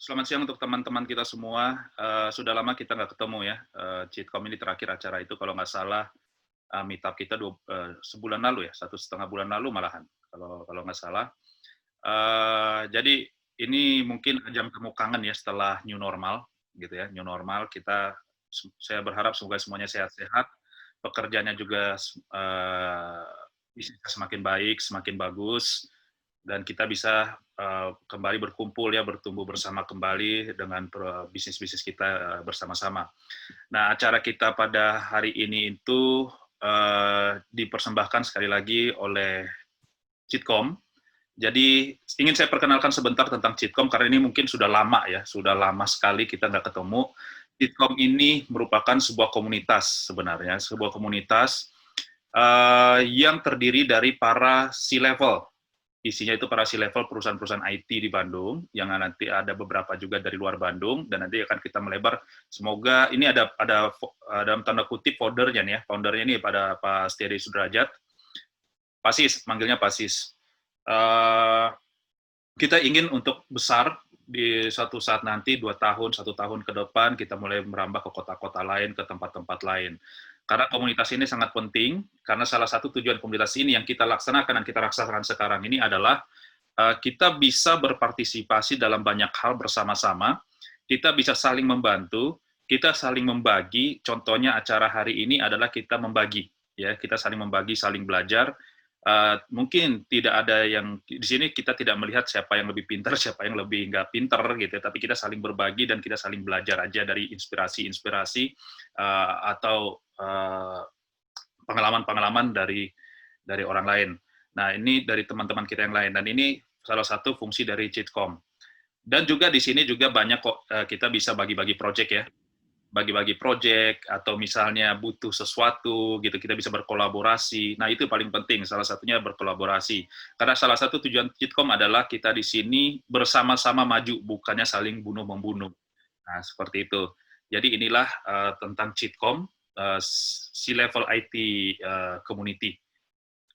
Selamat siang untuk teman-teman kita semua. Sudah lama kita nggak ketemu ya. Cheatcom ini terakhir acara itu kalau nggak salah meetup kita sebulan lalu ya, 1,5 bulan lalu malahan kalau nggak salah. Jadi ini mungkin ajang temu kangen ya setelah new normal gitu ya. New normal saya berharap semoga semuanya sehat-sehat, pekerjaannya juga bisnisnya semakin baik, semakin bagus, dan kita bisa kembali berkumpul ya, bertumbuh bersama kembali dengan bisnis-bisnis kita bersama-sama. Nah, acara kita pada hari ini itu dipersembahkan sekali lagi oleh Cheatcom. Jadi ingin saya perkenalkan sebentar tentang Cheatcom karena ini mungkin sudah lama ya, sudah lama sekali kita nggak ketemu. Cheatcom ini merupakan sebuah komunitas sebenarnya, sebuah komunitas yang terdiri dari para C-level. Isinya itu para C-level perusahaan-perusahaan IT di Bandung, yang nanti ada beberapa juga dari luar Bandung, dan nanti akan kita melebar. Semoga ini ada dalam tanda kutip foundernya nih ya, foundernya ini pada Pak Setiadi Sudrajat, Pasis, manggilnya Pasis. Kita ingin untuk besar di suatu saat nanti 2 tahun, 1 tahun ke depan kita mulai merambah ke kota-kota lain, ke tempat-tempat lain. Karena komunitas ini sangat penting, karena salah satu tujuan komunitas ini yang kita laksanakan dan kita rasakan sekarang ini adalah kita bisa berpartisipasi dalam banyak hal bersama-sama, kita bisa saling membantu, kita saling membagi. Contohnya acara hari ini adalah kita membagi, ya, kita saling membagi, saling belajar. Mungkin tidak ada yang di sini kita tidak melihat siapa yang lebih pintar, siapa yang lebih nggak pintar gitu, tapi kita saling berbagi dan kita saling belajar aja dari inspirasi-inspirasi atau pengalaman-pengalaman dari orang lain. Nah, ini dari teman-teman kita yang lain, dan ini salah satu fungsi dari Cheatcom. Dan juga di sini juga banyak kok kita bisa bagi-bagi project ya, bagi-bagi project, atau misalnya butuh sesuatu gitu, kita bisa berkolaborasi. Nah, itu paling penting, salah satunya berkolaborasi. Karena salah satu tujuan Cheatcom adalah kita di sini bersama-sama maju, bukannya saling bunuh-membunuh. Nah, seperti itu. Jadi inilah tentang Cheatcom, C-level IT community.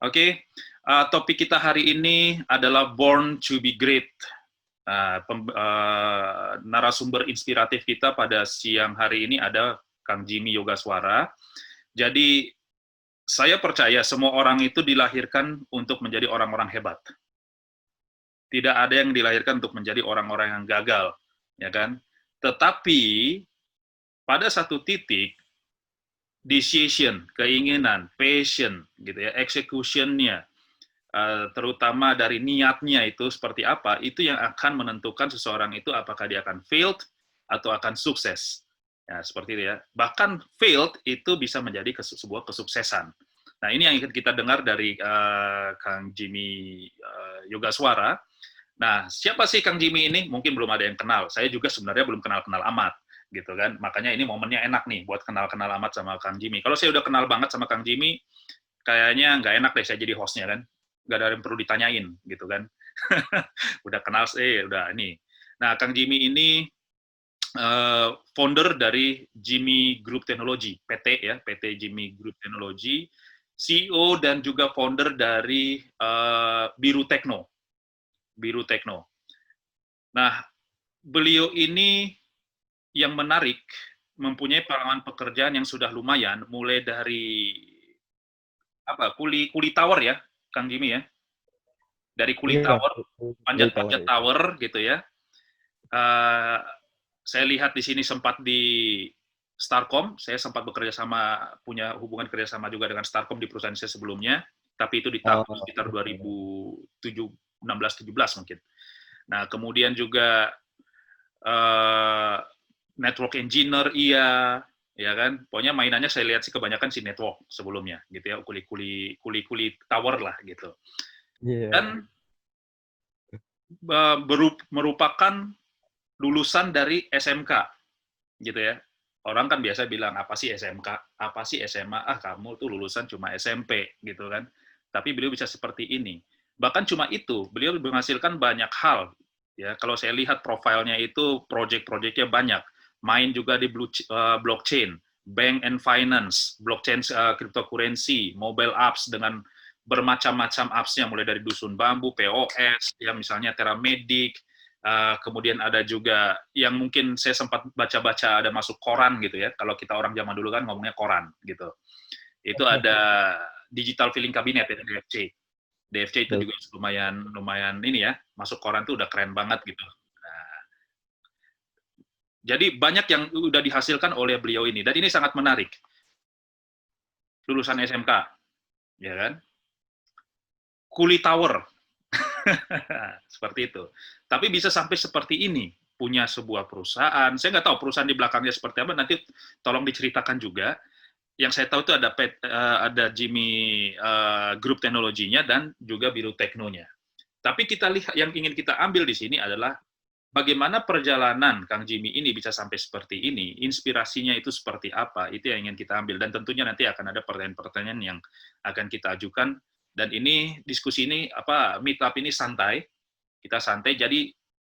Oke, topik kita hari ini adalah Born to be Great. Narasumber inspiratif kita pada siang hari ini ada Kang Jimmy Yogaswara. Jadi saya percaya semua orang itu dilahirkan untuk menjadi orang-orang hebat. Tidak ada yang dilahirkan untuk menjadi orang-orang yang gagal, ya kan? Tetapi pada satu titik decision, keinginan, passion, gitu ya, execution-nya, terutama dari niatnya itu seperti apa, itu yang akan menentukan seseorang itu apakah dia akan failed atau akan sukses. Ya, seperti itu ya. Bahkan failed itu bisa menjadi sebuah kesuksesan. Nah, ini yang kita dengar dari Kang Jimmy Yogaswara. Nah, siapa sih Kang Jimmy ini? Mungkin belum ada yang kenal. Saya juga sebenarnya belum kenal-kenal amat, gitu kan. Makanya ini momennya enak nih buat kenal-kenal amat sama Kang Jimmy. Kalau saya udah kenal banget sama Kang Jimmy, kayaknya nggak enak deh saya jadi hostnya kan, nggak ada yang perlu ditanyain gitu kan. Udah kenal sih, udah ini. Nah, Kang Jimmy ini founder dari Jimmy Group Technology, PT ya, PT Jimmy Group Technology, CEO dan juga founder dari Biru Tekno. Biru Tekno. Nah, beliau ini yang menarik, mempunyai pengalaman pekerjaan yang sudah lumayan, mulai dari kuli tower ya, Kang Jimmy ya, dari kuli Iya, tower, Blade Tower panjat-panjat ya. tower gitu ya. Uh, saya lihat di sini sempat di Starcom, saya sempat punya hubungan kerjasama juga dengan Starcom di perusahaan saya sebelumnya, tapi itu di tahun Oh, sekitar oke. 2016-17 mungkin. Nah, kemudian juga uh, network engineer iya, ya kan. Pokoknya mainannya saya lihat sih kebanyakan si network sebelumnya, gitu ya, kuli tower lah gitu. Iya. Dan merupakan lulusan dari SMK, gitu ya. Orang kan biasa bilang, apa sih SMK, apa sih SMA, kamu tuh lulusan cuma SMP, gitu kan. Tapi beliau bisa seperti ini. Bahkan cuma itu, beliau menghasilkan banyak hal. Ya, kalau saya lihat profilnya itu, project-projectnya banyak. Main juga di blockchain, bank and finance, blockchain cryptocurrency, mobile apps dengan bermacam-macam apps-nya, mulai dari Dusun Bambu, POS, ya misalnya Teramedic, Kemudian ada juga yang mungkin saya sempat baca-baca ada masuk koran gitu ya. Kalau kita orang zaman dulu kan ngomongnya koran gitu. Itu ada Digital Filing Cabinet ya, DFC. DFC itu juga lumayan ini ya, masuk koran tuh udah keren banget gitu. Nah, jadi banyak yang udah dihasilkan oleh beliau ini dan ini sangat menarik. Lulusan SMK, ya kan? Kuli Tower. Seperti itu. Tapi bisa sampai seperti ini, punya sebuah perusahaan. Saya nggak tahu perusahaan di belakangnya seperti apa, nanti tolong diceritakan juga. Yang saya tahu itu ada Jimmy grup teknologinya dan juga Biro Teknonya. Tapi kita lihat yang ingin kita ambil di sini adalah bagaimana perjalanan Kang Jimmy ini bisa sampai seperti ini, inspirasinya itu seperti apa, itu yang ingin kita ambil. Dan tentunya nanti akan ada pertanyaan-pertanyaan yang akan kita ajukan. Dan ini, diskusi ini, meet up ini santai, kita santai, jadi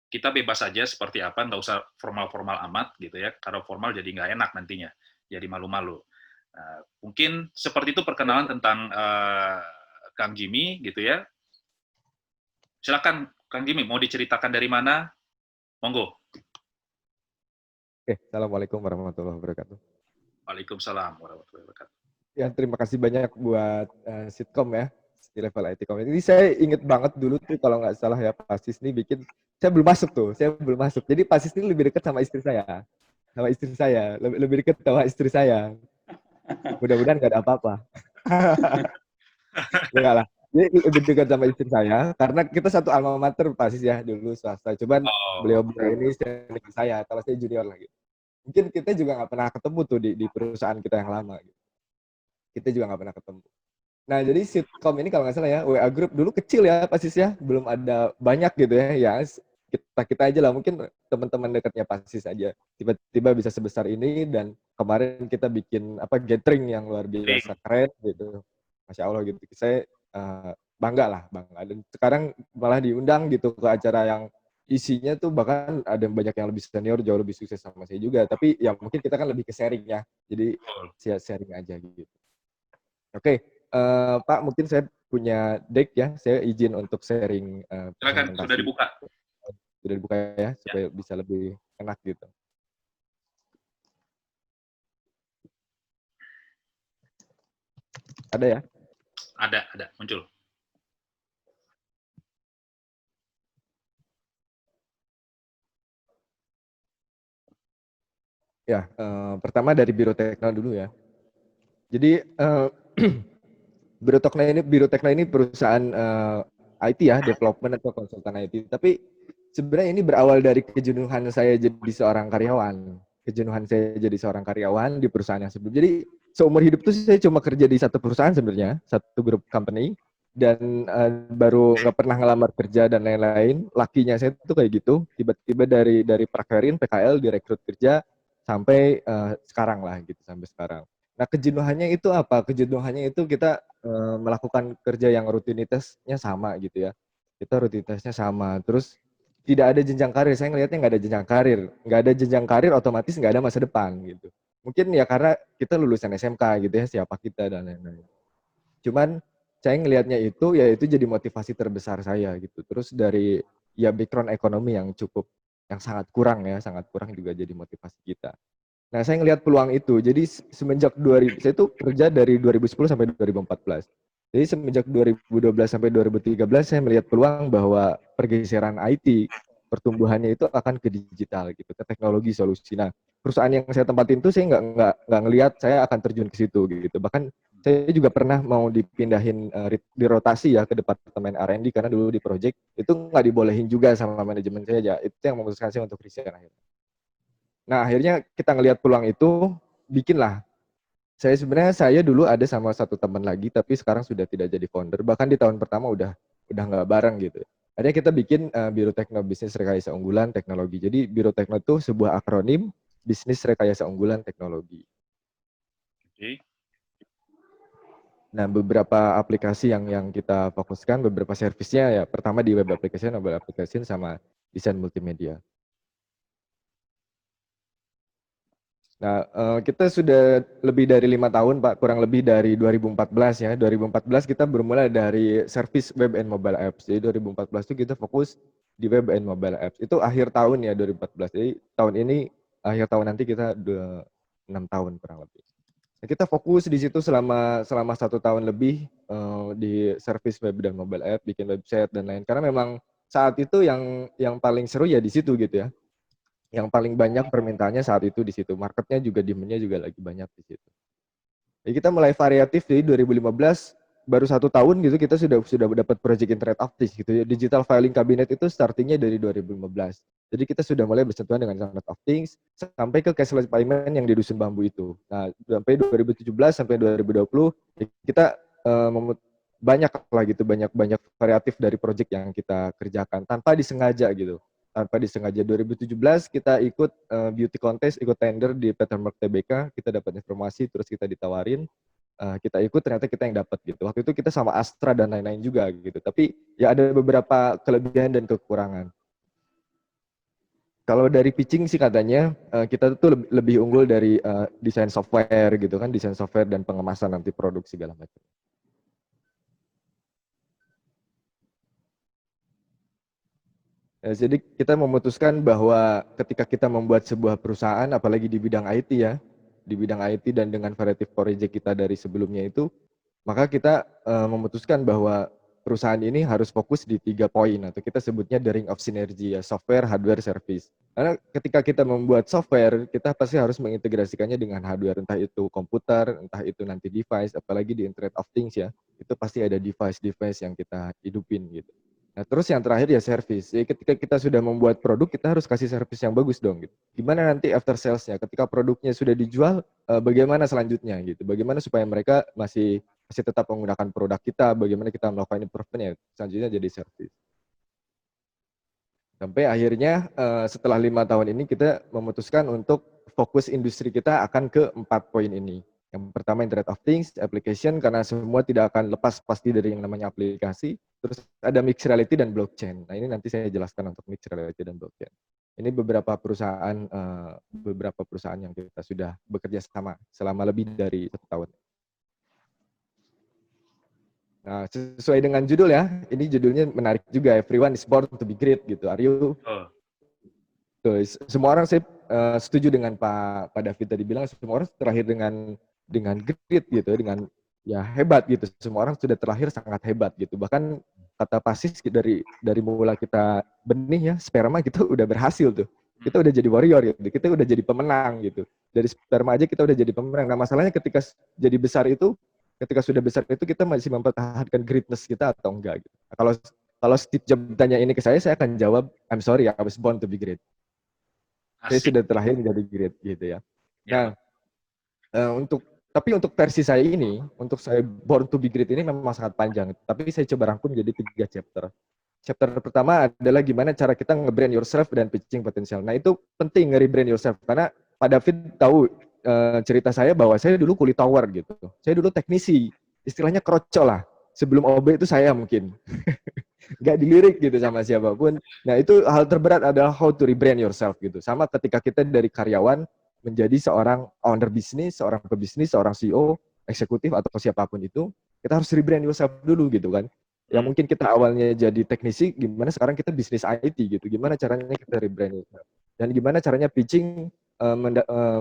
kita bebas saja seperti apa, nggak usah formal-formal amat, gitu ya, kalau formal jadi nggak enak nantinya, jadi malu-malu. Mungkin seperti itu perkenalan tentang Kang Jimmy, gitu ya. Silakan, Kang Jimmy, mau diceritakan dari mana? Monggo. Oke, Assalamualaikum warahmatullahi wabarakatuh. Waalaikumsalam warahmatullahi wabarakatuh. Ya, terima kasih banyak buat Sitkom ya, di level IT Com. Ini saya inget banget dulu tuh kalau nggak salah ya, Pasis ini bikin, saya belum masuk. Jadi Pasis ini lebih dekat sama istri saya. Lebih dekat sama istri saya. Mudah-mudahan nggak ada apa-apa. Enggak lah. Jadi lebih dekat sama istri saya, karena kita satu alma mater Pasis ya, dulu swasta. Cuman beliau ini senior saya, kalau saya junior lagi. Mungkin kita juga nggak pernah ketemu tuh di perusahaan kita yang lama. Gitu. Kita juga nggak pernah ketemu. Nah, jadi Sitkom ini kalau nggak salah ya, WA Group dulu kecil ya Pasis ya, belum ada banyak gitu ya. Ya kita aja lah, mungkin teman-teman dekatnya Pasis aja. Tiba-tiba bisa sebesar ini dan kemarin kita bikin gathering yang luar biasa keren gitu. Masya Allah gitu. Saya bangga. Dan sekarang malah diundang gitu ke acara yang isinya tuh bahkan ada banyak yang lebih senior, jauh lebih sukses sama saya juga. Tapi ya mungkin kita kan lebih ke sharing ya. Jadi sharing aja gitu. Oke, Pak, mungkin saya punya deck ya. Saya izin untuk sharing. Silakan, sudah dibuka. Sudah dibuka ya, supaya bisa lebih enak gitu. Ada ya? Ada, muncul. Ya, pertama dari Biro Tekno dulu ya. Jadi Biro Tekno ini perusahaan IT ya, development atau konsultan IT. Tapi sebenarnya ini berawal dari kejenuhan saya jadi seorang karyawan. Di perusahaan yang sebelum. Jadi seumur hidup tuh saya cuma kerja di satu perusahaan sebenarnya, satu grup company. Dan baru nggak pernah ngelamar kerja dan lain-lain. Lakinya saya tuh kayak gitu. Tiba-tiba dari Prakerin, PKL, direkrut kerja, sampai sekarang lah gitu, sampai sekarang. Nah, kejenuhannya itu apa? Kejenuhannya itu kita melakukan kerja yang rutinitasnya sama gitu ya. Kita rutinitasnya sama. Terus tidak ada jenjang karir. Saya ngelihatnya nggak ada jenjang karir. Nggak ada jenjang karir, otomatis nggak ada masa depan gitu. Mungkin ya karena kita lulusan SMK gitu ya, siapa kita dan lain-lain. Cuman saya ngelihatnya itu, ya itu jadi motivasi terbesar saya gitu. Terus dari ya background ekonomi yang sangat kurang juga jadi motivasi kita. Nah, saya ngelihat peluang itu. Jadi semenjak saya itu kerja dari 2010 sampai 2014. Jadi semenjak 2012 sampai 2013 saya melihat peluang bahwa pergeseran IT pertumbuhannya itu akan ke digital gitu, ke teknologi solusi. Nah, perusahaan yang saya tempatin itu saya nggak ngelihat saya akan terjun ke situ gitu. Bahkan saya juga pernah mau dipindahin dirotasi ya ke departemen R&D karena dulu di project itu nggak dibolehin juga sama manajemen saya aja. Itu yang memutuskan saya untuk resign akhirnya. Nah, akhirnya kita ngelihat peluang itu, bikinlah. Saya dulu ada sama satu teman lagi, tapi sekarang sudah tidak jadi founder. Bahkan di tahun pertama udah nggak bareng gitu. Akhirnya kita bikin Biro Tekno Bisnis Rekayasa Unggulan Teknologi. Jadi Biro Tekno itu sebuah akronim Bisnis Rekayasa Unggulan Teknologi. Nah, beberapa aplikasi yang kita fokuskan, beberapa servisnya ya, pertama di web application, mobile application, sama desain multimedia. Nah, kita sudah lebih dari 5 tahun, Pak, kurang lebih dari 2014 ya. 2014 kita bermula dari service web and mobile apps. Jadi 2014 itu kita fokus di web and mobile apps. Itu akhir tahun ya 2014. Jadi tahun ini akhir tahun nanti kita udah 6 tahun kurang lebih. Nah, kita fokus di situ selama 1 tahun lebih di service web dan mobile app, bikin website dan lain. Karena memang saat itu yang paling seru ya di situ gitu ya. Yang paling banyak permintaannya saat itu di situ. Marketnya juga demand-nya juga lagi banyak di situ. Jadi kita mulai variatif dari 2015, baru 1 tahun gitu kita sudah dapat project Internet of Things gitu ya. Digital filing cabinet itu startingnya dari 2015. Jadi kita sudah mulai bersentuhan dengan Internet of Things sampai ke cashless payment yang di Dusun Bambu itu. Nah, sampai 2017 sampai 2020 kita banyak lah gitu, banyak variatif dari project yang kita kerjakan tanpa disengaja gitu. Tanpa disengaja 2017 kita ikut beauty contest, ikut tender di Petermark TBK, kita dapat informasi terus kita ditawarin, kita ikut ternyata kita yang dapat gitu. Waktu itu kita sama Astra dan lain-lain juga gitu. Tapi ya ada beberapa kelebihan dan kekurangan. Kalau dari pitching sih katanya kita tuh lebih unggul dari desain software gitu kan, desain software dan pengemasan nanti produk segala macam. Jadi kita memutuskan bahwa ketika kita membuat sebuah perusahaan, apalagi di bidang IT ya, di bidang IT dan dengan variety project kita dari sebelumnya itu, maka kita memutuskan bahwa perusahaan ini harus fokus di 3 poin atau kita sebutnya the ring of synergy ya, software, hardware, service. Karena ketika kita membuat software, kita pasti harus mengintegrasikannya dengan hardware, entah itu komputer, entah itu nanti device, apalagi di Internet of Things ya, itu pasti ada device-device yang kita hidupin gitu. Nah, terus yang terakhir ya service. Jadi ketika kita sudah membuat produk, kita harus kasih service yang bagus dong gitu. Gimana nanti after sales-nya? Ketika produknya sudah dijual, bagaimana selanjutnya gitu? Bagaimana supaya mereka masih tetap menggunakan produk kita, bagaimana kita melakukan improvement ya, selanjutnya jadi service. Sampai akhirnya setelah 5 tahun ini kita memutuskan untuk fokus industri kita akan ke 4 poin ini. Yang pertama Internet of Things, application, karena semua tidak akan lepas pasti dari yang namanya aplikasi. Terus ada mixed reality dan blockchain. Nah ini nanti saya jelaskan untuk mixed reality dan blockchain. Ini beberapa perusahaan yang kita sudah bekerja sama selama lebih dari 1 tahun. Nah, sesuai dengan judul ya, ini judulnya menarik juga. Everyone is born to be great gitu. Are you? Tuh, semua orang saya setuju dengan Pak David tadi bilang, semua orang terlahir dengan great gitu, dengan ya hebat gitu. Semua orang sudah terlahir sangat hebat gitu. Bahkan kata Pasis dari mula kita benih ya, sperma kita udah berhasil tuh. Kita udah jadi warrior gitu. Kita udah jadi pemenang gitu. Dari sperma aja kita udah jadi pemenang. Nah, masalahnya ketika jadi besar itu, ketika sudah besar itu kita masih mempertahankan greatness kita atau enggak gitu. Nah, kalau Steve Jobs tanya ini ke saya akan jawab, I'm sorry, I was born to be great. Saya sudah terlahir menjadi great gitu ya. Nah, tapi untuk versi saya ini, untuk saya born to be great ini memang sangat panjang. Tapi saya coba rangkum jadi 3 chapter. Chapter pertama adalah gimana cara kita nge-brand yourself dan pitching potensial. Nah itu penting nge-rebrand yourself karena Pak David tahu cerita saya bahwa saya dulu kulit tower gitu. Saya dulu teknisi, istilahnya kroco lah. Sebelum OB itu saya mungkin. Nggak dilirik gitu sama siapapun. Nah itu hal terberat adalah how to rebrand yourself gitu. Sama ketika kita dari karyawan menjadi seorang owner bisnis, seorang pebisnis, seorang CEO, eksekutif atau siapapun itu, kita harus rebrand yourself dulu gitu kan. Yang mungkin kita awalnya jadi teknisi, gimana sekarang kita bisnis IT gitu. Gimana caranya kita rebrand yourself. Dan gimana caranya pitching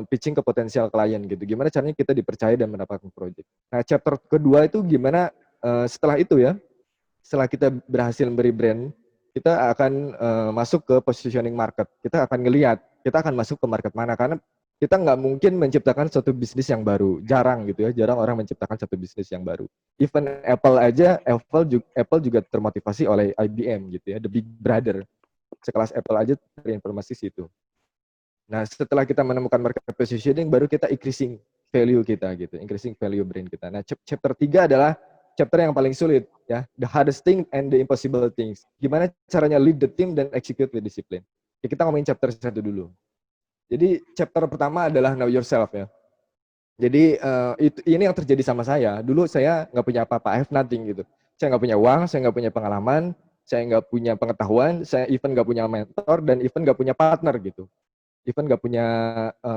pitching ke potensial klien gitu. Gimana caranya kita dipercaya dan mendapatkan project. Nah chapter kedua itu gimana setelah itu ya, setelah kita berhasil memberi brand, kita akan masuk ke positioning market. Kita akan ngelihat, kita akan masuk ke market mana. Karena kita nggak mungkin menciptakan suatu bisnis yang baru. Jarang gitu ya, jarang orang menciptakan satu bisnis yang baru. Even Apple aja, Apple juga termotivasi oleh IBM gitu ya, the big brother. Sekelas Apple aja terinformasi situ. Nah, setelah kita menemukan market positioning, baru kita increasing value kita gitu, increasing value brand kita. Nah, chapter 3 adalah chapter yang paling sulit ya, the hardest thing and the impossible things. Gimana caranya lead the team dan execute with discipline. Ya, kita ngomongin chapter 1 dulu. Jadi chapter pertama adalah know yourself ya. Jadi ini yang terjadi sama saya. Dulu saya nggak punya apa-apa, I have nothing gitu. Saya nggak punya uang, saya nggak punya pengalaman, saya nggak punya pengetahuan, saya even nggak punya mentor dan even nggak punya partner gitu. Even nggak punya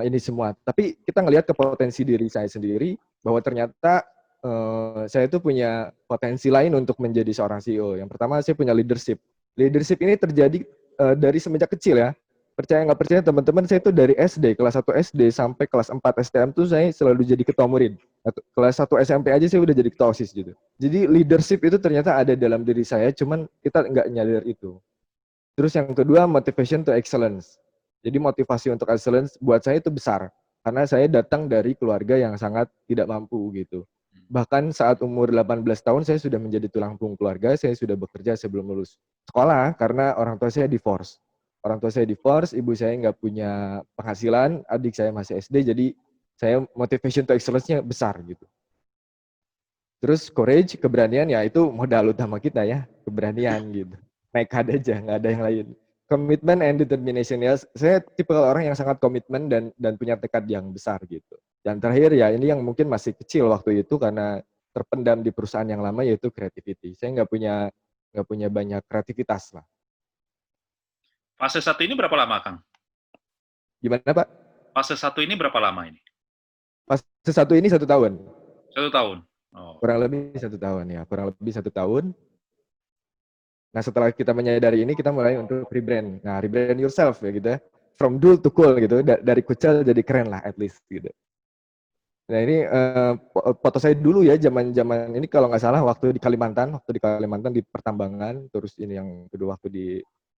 ini semua. Tapi kita ngelihat ke potensi diri saya sendiri bahwa ternyata saya itu punya potensi lain untuk menjadi seorang CEO. Yang pertama saya punya leadership. Leadership ini terjadi dari semenjak kecil ya. Percaya nggak percaya teman-teman, saya itu dari SD, kelas 1 SD sampai kelas 4 STM tuh saya selalu jadi ketua murid. Kelas 1 SMP aja saya udah jadi ketua OSIS gitu. Jadi leadership itu ternyata ada dalam diri saya, cuman kita nggak nyadar itu. Terus yang kedua, motivation to excellence. Jadi motivasi untuk excellence buat saya itu besar. Karena saya datang dari keluarga yang sangat tidak mampu gitu. Bahkan saat umur 18 tahun saya sudah menjadi tulang punggung keluarga, saya sudah bekerja sebelum lulus sekolah karena orang tua saya divorce. Orang tua saya divorce, ibu saya nggak punya penghasilan, adik saya masih SD, jadi saya motivation to excellence-nya besar gitu. Terus courage, keberanian, ya itu modal utama kita ya, keberanian gitu. Nekat aja, nggak ada yang lain. Commitment and determination, ya saya tipe orang yang sangat komitmen dan punya tekad yang besar gitu. Dan terakhir ya ini yang mungkin masih kecil waktu itu karena terpendam di perusahaan yang lama, yaitu creativity. Saya nggak punya banyak kreativitas lah. Fase 1 ini berapa lama, Kang? Gimana Pak? Fase 1 ini berapa lama ini? Pas satu ini 1 tahun. 1 tahun. Oh. Kurang lebih 1 tahun ya, kurang lebih 1 tahun. Nah setelah kita menyadari ini, kita mulai untuk rebrand. Nah rebrand yourself ya gitu ya. From dull to cool gitu, dari kucel jadi keren lah at least gitu. Nah ini foto saya dulu ya, zaman ini kalau nggak salah waktu di Kalimantan di pertambangan, terus ini yang kedua waktu di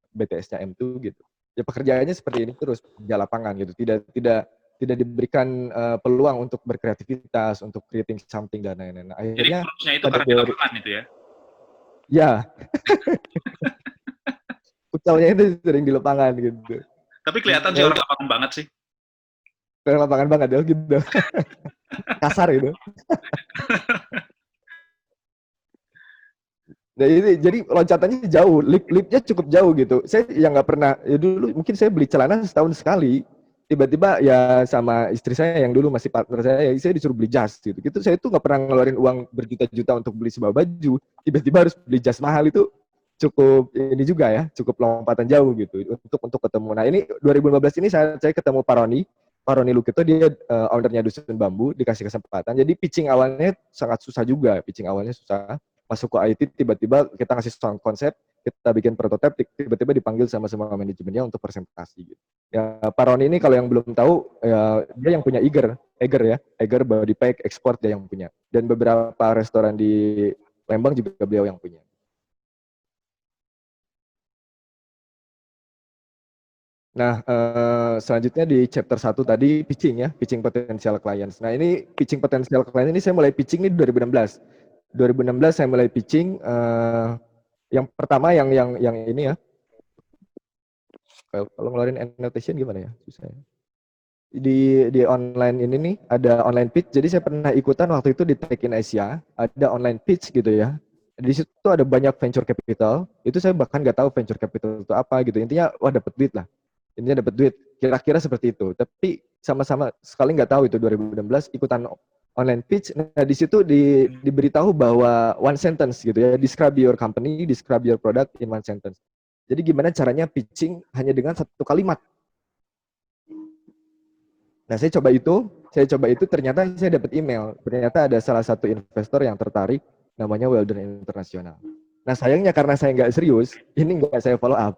BTS-nya M2 gitu. Ya pekerjaannya seperti ini terus, kerja lapangan gitu. Tidak diberikan peluang untuk berkreativitas, untuk creating something dan lain-lain. Nah, Jadi akhirnya kurusnya itu pada karena di lapangan itu ya? ya, kucelnya itu sering di lapangan gitu. Tapi kelihatan sih Ya, orang lapangan banget sih. ke lapangan banget ya gitu. Kasar gitu. Nah, ini jadi loncatannya jauh, lipnya cukup jauh gitu. Saya yang nggak pernah, ya dulu mungkin saya beli celana setahun sekali. Tiba-tiba ya sama istri saya yang dulu masih partner saya disuruh beli jas gitu. Gitu saya tuh nggak pernah ngeluarin uang berjuta-juta untuk beli sebuah baju. Tiba-tiba harus beli jas mahal itu cukup ini juga ya, cukup lompatan jauh gitu untuk ketemu. Nah ini 2015 ini saya ketemu Paroni Lukito, dia ownernya Dusun Bambu, dikasih kesempatan. Jadi pitching awalnya sangat susah juga, masuk ke IT, tiba-tiba kita ngasih sound konsep, kita bikin prototipe, tiba-tiba dipanggil sama semua manajemennya untuk presentasi gitu. Ya Paroni ini kalau yang belum tahu, ya, dia yang punya Eger Body Pack Export, dia yang punya. Dan beberapa restoran di Lembang juga beliau yang punya. Nah, selanjutnya di chapter 1 tadi pitching ya, pitching potential clients. Nah, ini pitching potential client ini saya mulai pitching ini 2016. 2016 saya mulai pitching, yang pertama yang ini ya. Kalau ngeluarin annotation gimana ya? Susah ya. Di online ini nih ada online pitch. Jadi saya pernah ikutan waktu itu di Tech in Asia, ada online pitch gitu ya. Di situ ada banyak venture capital. Itu saya bahkan nggak tahu venture capital itu apa gitu. Intinya wah dapat duit lah. Intinya dapat duit. Kira-kira seperti itu. Tapi sama-sama sekali nggak tahu itu 2016 ikutan online pitch. Nah di situ diberitahu bahwa one sentence gitu ya. Describe your company, describe your product in one sentence. Jadi gimana caranya pitching hanya dengan satu kalimat. Nah, saya coba itu ternyata saya dapat email. Ternyata ada salah satu investor yang tertarik, namanya Weldon International. Nah, sayangnya karena saya nggak serius, ini nggak saya follow up.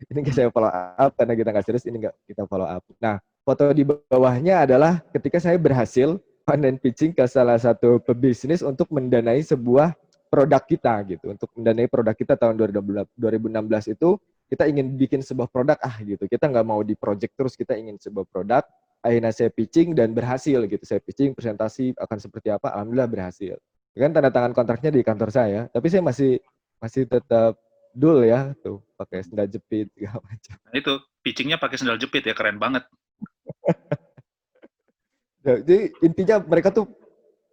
Ini nggak saya follow up karena kita nggak serius, ini nggak kita follow up. Nah, foto di bawahnya adalah ketika saya berhasil online pitching ke salah satu pebisnis untuk mendanai sebuah produk kita gitu. Untuk mendanai produk kita tahun 2016 itu, kita ingin bikin sebuah produk gitu. Kita nggak mau di project terus, kita ingin sebuah produk. Akhirnya saya pitching dan berhasil gitu. Saya pitching presentasi akan seperti apa, alhamdulillah berhasil. Kan tanda tangan kontraknya di kantor saya, tapi saya masih tetap dul ya tuh, pakai sendal jepit segala macam. Nah, itu pitchingnya pakai sendal jepit ya, keren banget. Jadi intinya mereka tuh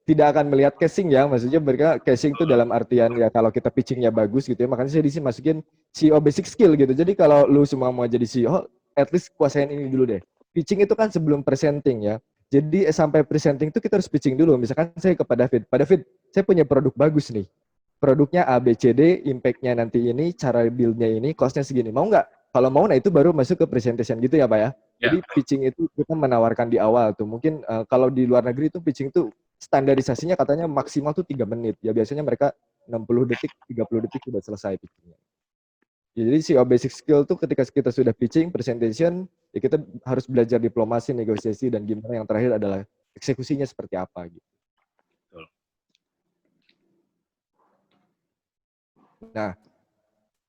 tidak akan melihat casing ya, maksudnya mereka casing tuh dalam artian ya kalau kita pitchingnya bagus gitu ya, makanya saya di sini masukin CEO basic skill gitu. Jadi kalau lu semua mau jadi CEO, at least kuasain ini dulu deh. Pitching itu kan sebelum presenting ya. Jadi sampai presenting itu kita harus pitching dulu. Misalkan saya kepada Pak David, saya punya produk bagus nih. Produknya A, B, C, D, impact-nya nanti ini, cara build-nya ini, cost-nya segini. Mau nggak? Kalau mau, nah itu baru masuk ke presentation gitu ya Pak ya. Ya, Jadi pitching itu kita menawarkan di awal tuh. Mungkin kalau di luar negeri itu pitching itu standarisasinya katanya maksimal tuh 3 menit. Ya biasanya mereka 60 detik, 30 detik sudah selesai pitchingnya. Ya, jadi CEO basic skill tuh ketika kita sudah pitching, presentation, ya kita harus belajar diplomasi, negosiasi, dan gimana yang terakhir adalah eksekusinya seperti apa gitu. Betul. Nah,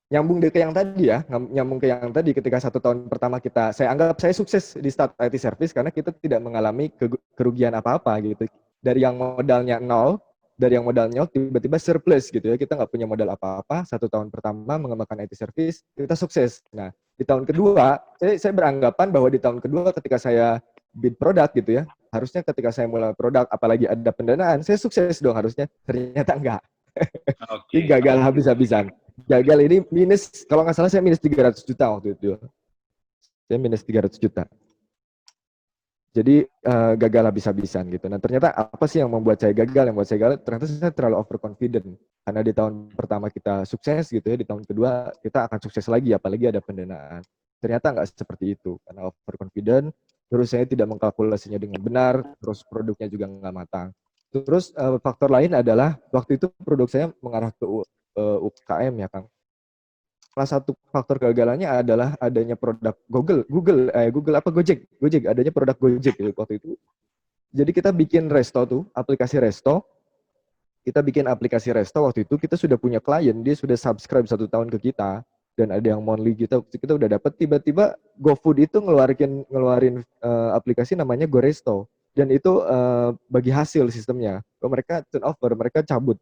nyambung ke yang tadi ya, nyambung ke yang tadi ketika 1 tahun pertama saya anggap saya sukses di start IT service karena kita tidak mengalami kerugian apa-apa gitu. Dari yang modalnya nol, tiba-tiba surplus gitu ya, kita nggak punya modal apa-apa. 1 tahun pertama mengembangkan IT service, kita sukses. Nah, di tahun kedua, saya beranggapan bahwa di tahun kedua ketika saya bid produk gitu ya, harusnya ketika saya mulai produk, apalagi ada pendanaan, saya sukses dong harusnya. Ternyata enggak. Ini Oke. gagal habis-habisan. Gagal ini minus, kalau nggak salah saya minus 300 juta waktu itu. Saya minus 300 juta. Jadi gagal habis-habisan gitu. Nah ternyata apa sih yang membuat saya gagal? Yang membuat saya gagal, ternyata saya terlalu overconfident. Karena di tahun pertama kita sukses gitu ya, di tahun kedua kita akan sukses lagi, apalagi ada pendanaan. Ternyata nggak seperti itu. Karena overconfident, terus saya tidak mengkalkulasinya dengan benar, terus produknya juga nggak matang. Terus faktor lain adalah waktu itu produk saya mengarah ke UKM ya Kang. Salah satu faktor kegagalannya adalah adanya produk Google apa Gojek adanya produk Gojek gitu waktu itu. Jadi kita bikin resto tuh, aplikasi resto. Kita bikin aplikasi resto waktu itu, kita sudah punya klien, dia sudah subscribe 1 tahun ke kita, dan ada yang monthly kita udah dapat. Tiba-tiba GoFood itu ngeluarin aplikasi namanya GoResto, dan itu bagi hasil sistemnya. Mereka turnover, mereka cabut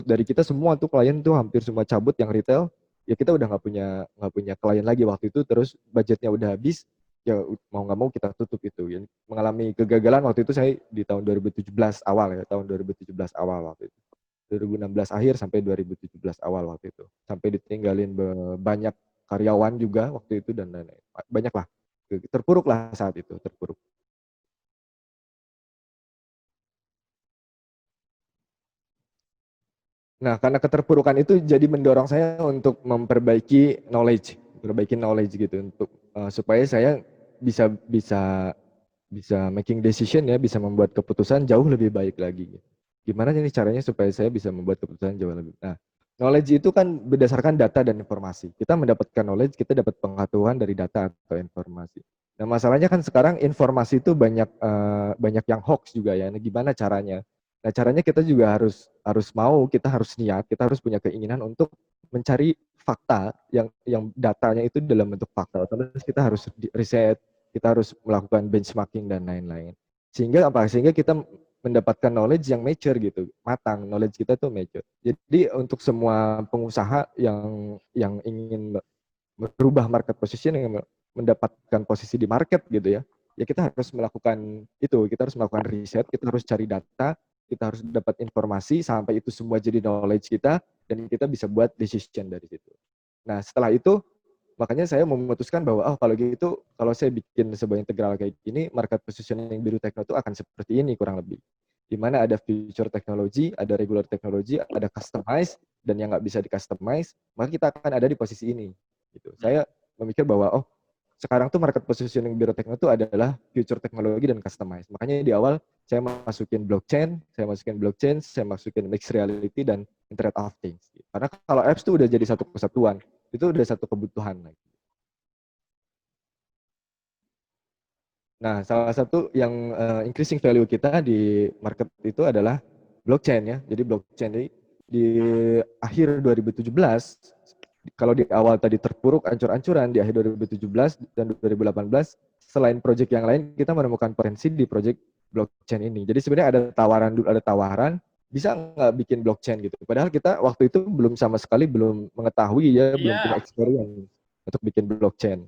dari kita semua tuh, klien tuh hampir semua cabut yang retail. Ya kita udah nggak punya klien lagi waktu itu, terus budgetnya udah habis, ya mau nggak mau kita tutup itu. Ya, mengalami kegagalan waktu itu saya di tahun 2017 awal ya, tahun 2017 awal waktu itu. 2016 akhir sampai 2017 awal waktu itu. Sampai ditinggalin banyak karyawan juga waktu itu dan lain-lain. Banyak lah. Terpuruk lah saat itu, terpuruk. Nah, karena keterpurukan itu jadi mendorong saya untuk memperbaiki knowledge gitu untuk supaya saya bisa bisa bisa making decision ya, bisa membuat keputusan jauh lebih baik lagi. Gimana nih caranya supaya saya bisa membuat keputusan jauh lebih. Nah, knowledge itu kan berdasarkan data dan informasi. Kita mendapatkan knowledge, kita dapat pengetahuan dari data atau informasi. Nah, masalahnya kan sekarang informasi itu banyak yang hoax juga ya. Nah, gimana caranya? Nah, caranya kita juga harus mau, kita harus niat, kita harus punya keinginan untuk mencari fakta yang datanya itu dalam bentuk fakta. Otomatis kita harus riset, kita harus melakukan benchmarking dan lain-lain. Sehingga apa? Sehingga kita mendapatkan knowledge yang mature gitu, matang. Knowledge kita tuh mature. Jadi untuk semua pengusaha yang ingin merubah market position, yang mendapatkan posisi di market gitu ya, ya kita harus melakukan itu, kita harus melakukan riset, kita harus cari data, kita harus dapat informasi sampai itu semua jadi knowledge kita, dan kita bisa buat decision dari situ. Nah setelah itu makanya saya memutuskan bahwa kalau gitu, kalau saya bikin sebuah integral kayak gini, market positioning Biru Tekno itu akan seperti ini kurang lebih. Di mana ada feature teknologi, ada regular teknologi, ada customize, dan yang nggak bisa di customize, maka kita akan ada di posisi ini. Gitu. Saya memikir bahwa sekarang tuh market positioning Biro Tekno itu adalah future teknologi dan customize. Makanya di awal saya masukin blockchain, saya masukin mixed reality dan Internet of Things. Karena kalau apps itu udah jadi satu kesatuan, itu udah satu kebutuhan lagi. Nah, salah satu yang increasing value kita di market itu adalah blockchain ya. Jadi blockchain di akhir 2017, kalau di awal tadi terpuruk ancur-ancuran, di akhir 2017 dan 2018, selain project yang lain, kita menemukan potensi di project blockchain ini. Jadi sebenarnya ada tawaran, bisa nggak bikin blockchain gitu. Padahal kita waktu itu belum mengetahui ya, belum punya experience untuk bikin blockchain.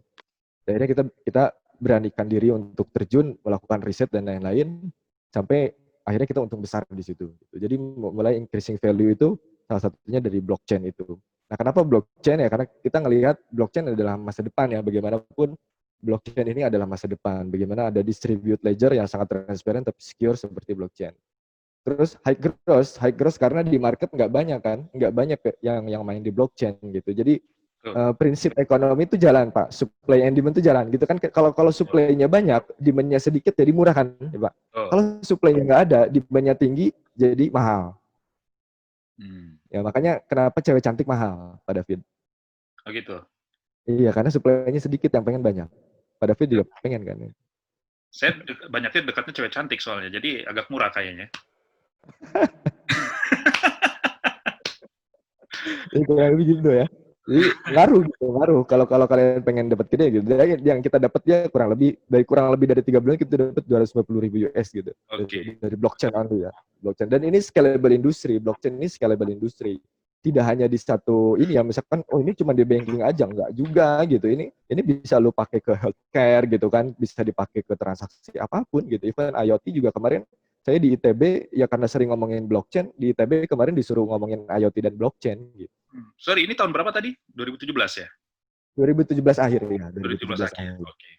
Akhirnya kita beranikan diri untuk terjun, melakukan riset dan lain-lain, sampai akhirnya kita untung besar di situ. Jadi mulai increasing value itu salah satunya dari blockchain itu. Nah, kenapa blockchain ya? Karena kita ngelihat blockchain adalah masa depan ya. Bagaimanapun blockchain ini adalah masa depan. Bagaimana ada distribute ledger yang sangat transparan tapi secure seperti blockchain. Terus high growth karena di market nggak banyak yang main di blockchain gitu. Jadi prinsip ekonomi itu jalan Pak, supply and demand itu jalan gitu kan. Kalau supply-nya banyak, demand-nya sedikit jadi murah kan, ya, Pak. Kalau supply-nya nggak ada, demand-nya tinggi jadi mahal. Ya makanya kenapa cewek cantik mahal, Pak David. Oh gitu. Iya, karena supply-nya sedikit yang pengen banyak. Pak David juga pengen kan. Saya banyaknya dekatnya cewek cantik soalnya, jadi agak murah kayaknya. Ya, kurang lebih gitu ya. Jadi ngaruh gitu, ngaruh. Kalau kalau kalian pengen dapat gede gitu, yang kita dapat ya kurang lebih dari 3 bulan kita dapat 250.000 US gitu Oke. dari blockchain ya, blockchain. Dan ini scalable industri, blockchain ini scalable industri. Tidak hanya di satu ini ya, misalkan oh ini cuma di banking aja, enggak juga gitu. Ini bisa lu pakai ke healthcare gitu kan, bisa dipakai ke transaksi apapun gitu. Even IoT juga kemarin saya di ITB ya karena sering ngomongin blockchain, di ITB kemarin disuruh ngomongin IoT dan blockchain gitu. Sorry, ini tahun berapa tadi? 2017 ya? 2017 akhir ya, 2017 2017 akhir. akhir. Oke.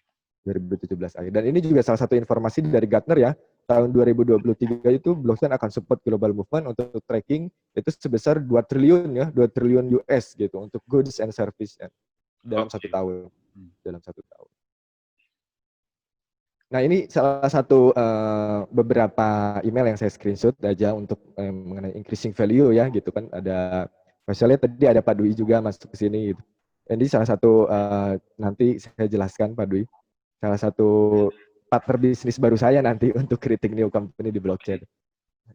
2017 akhir. Dan ini juga salah satu informasi dari Gartner ya, tahun 2023 itu blockchain akan support global movement untuk tracking itu sebesar 2 triliun ya, 2 triliun US gitu untuk goods and service ya, dalam satu Oke. tahun. Dalam 1 tahun. Nah ini salah satu beberapa email yang saya screenshot aja untuk mengenai increasing value ya gitu kan. Ada misalnya tadi ada Pak Dwi juga masuk ke sini gitu. Ini salah satu nanti saya jelaskan Pak Dwi. Salah satu partner bisnis baru saya nanti untuk creating new company di blockchain.